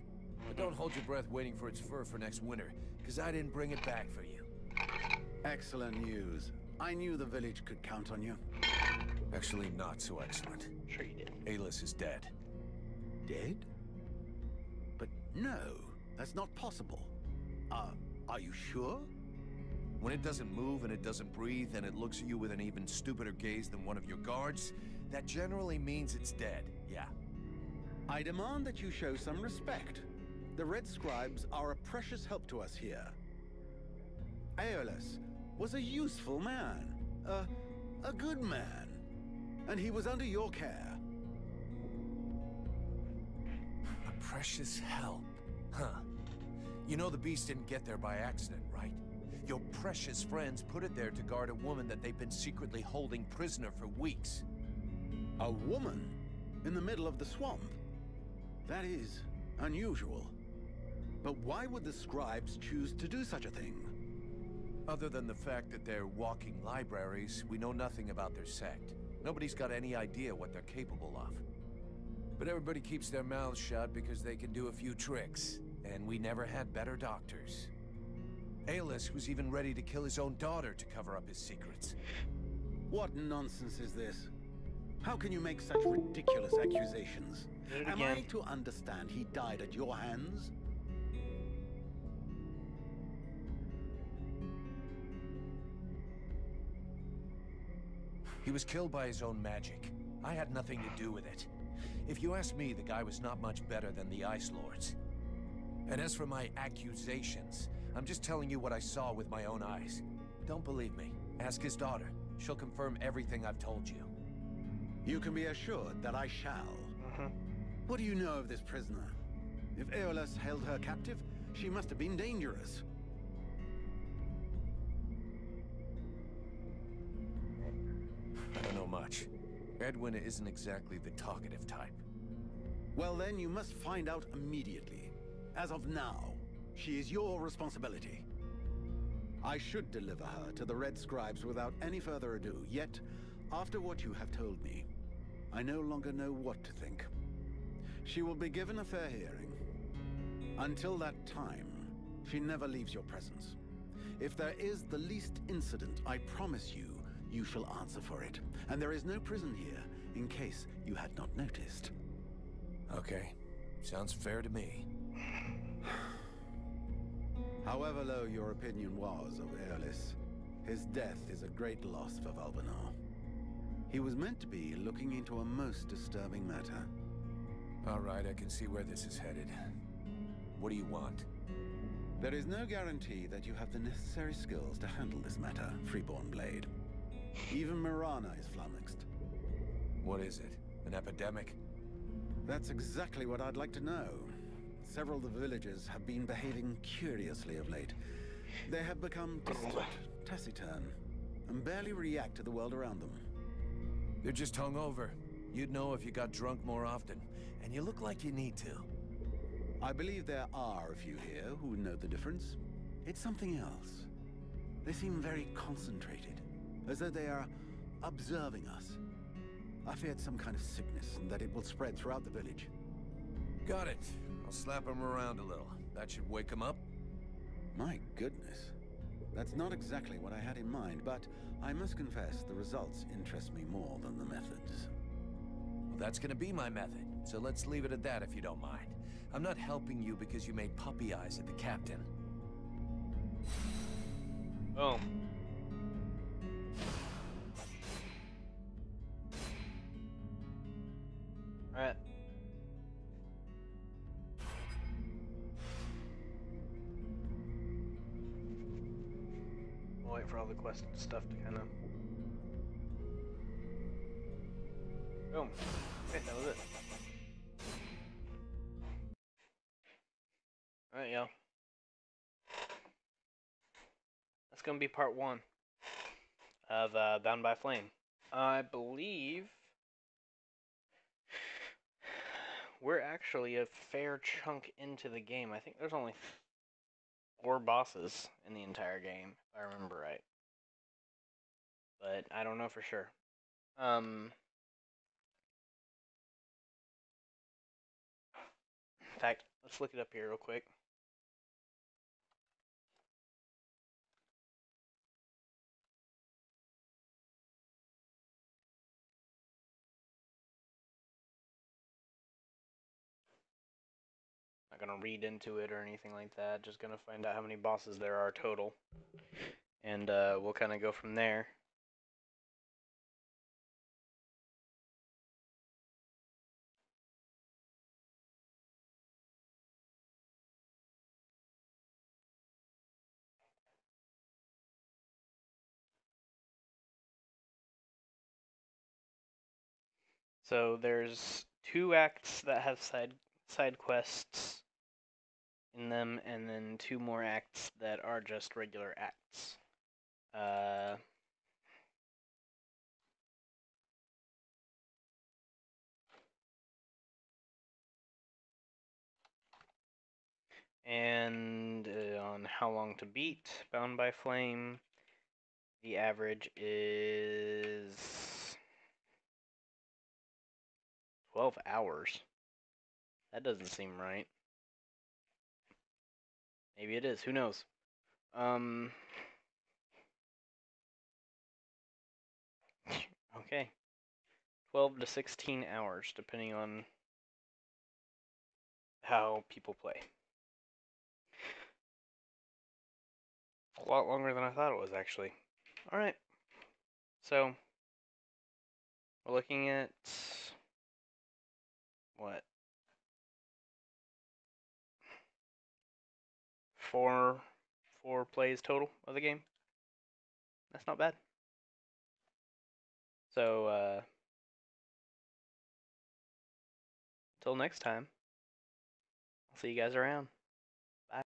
But don't hold your breath waiting for its fur for next winter, because I didn't bring it back for you. Excellent news. I knew the village could count on you. Actually, not so excellent. Sure you did. Alis is dead. Dead? But no, that's not possible. Are you sure? When it doesn't move and it doesn't breathe and it looks at you with an even stupider gaze than one of your guards, that generally means it's dead, yeah. I demand that you show some respect. The Red Scribes are a precious help to us here. Aeolus was a useful man, a good man, and he was under your care. A precious help, huh? You know the beast didn't get there by accident, right? Your precious friends put it there to guard a woman that they've been secretly holding prisoner for weeks. A woman? In the middle of the swamp? That is unusual. But why would the scribes choose to do such a thing? Other than the fact that they're walking libraries, we know nothing about their sect. Nobody's got any idea what they're capable of. But everybody keeps their mouths shut because they can do a few tricks. And we never had better doctors. Aeolus was even ready to kill his own daughter to cover up his secrets. What nonsense is this? How can you make such ridiculous accusations? Am I to understand he died at your hands? He was killed by his own magic. I had nothing to do with it. If you ask me, the guy was not much better than the Ice Lords. And as for my accusations, I'm just telling you what I saw with my own eyes. Don't believe me. Ask his daughter. She'll confirm everything I've told you. You can be assured that I shall. What do you know of this prisoner? If Aeolus held her captive, she must have been dangerous. I don't know much. Edwin isn't exactly the talkative type. Well then, you must find out immediately. As of now, she is your responsibility. I should deliver her to the Red Scribes without any further ado, yet, after what you have told me, I no longer know what to think. She will be given a fair hearing. Until that time, she never leaves your presence. If there is the least incident, I promise you, you shall answer for it. And there is no prison here, in case you had not noticed. Okay, sounds fair to me. However low your opinion was of Aeolus, his death is a great loss for Valvanor. He was meant to be looking into a most disturbing matter. All right, I can see where this is headed. What do you want? There is no guarantee that you have the necessary skills to handle this matter, Freeborn Blade. Even Mirana is flummoxed. What is it? An epidemic? That's exactly what I'd like to know. Several of the villagers have been behaving curiously of late. They have become distant, taciturn, and barely react to the world around them. They're just hungover. You'd know if you got drunk more often, and you look like you need to. I believe there are a few here who know the difference. It's something else. They seem very concentrated, as though they are observing us, I feared some kind of sickness and that it will spread throughout the village. Got it. I'll slap him around a little. That should wake him up. My goodness. That's not exactly what I had in mind, but I must confess the results interest me more than the methods. Well, that's gonna be my method, so let's leave it at that if you don't mind. I'm not helping you because you made puppy eyes at the captain. Boom. Alright. I'll wait for all the quest stuff to kind of... Boom. Okay, that was it. Alright, y'all. That's gonna be part 1 of Bound by Flame. I believe we're actually a fair chunk into the game. I think there's only 4 bosses in the entire game, if I remember right. But I don't know for sure. In fact, let's look it up here real quick. Not gonna read into it or anything like that. Just gonna find out how many bosses there are total, and we'll kind of go from there. So there's 2 acts that have side quests in them, and then 2 more acts that are just regular acts. And on how long to beat Bound by Flame, the average is 12 hours. That doesn't seem right. Maybe it is, who knows? Okay. 12 to 16 hours, depending on how people play. A lot longer than I thought it was, actually. Alright. So, we're looking at... what? 4 plays total of the game. That's not bad. So, until next time, I'll see you guys around.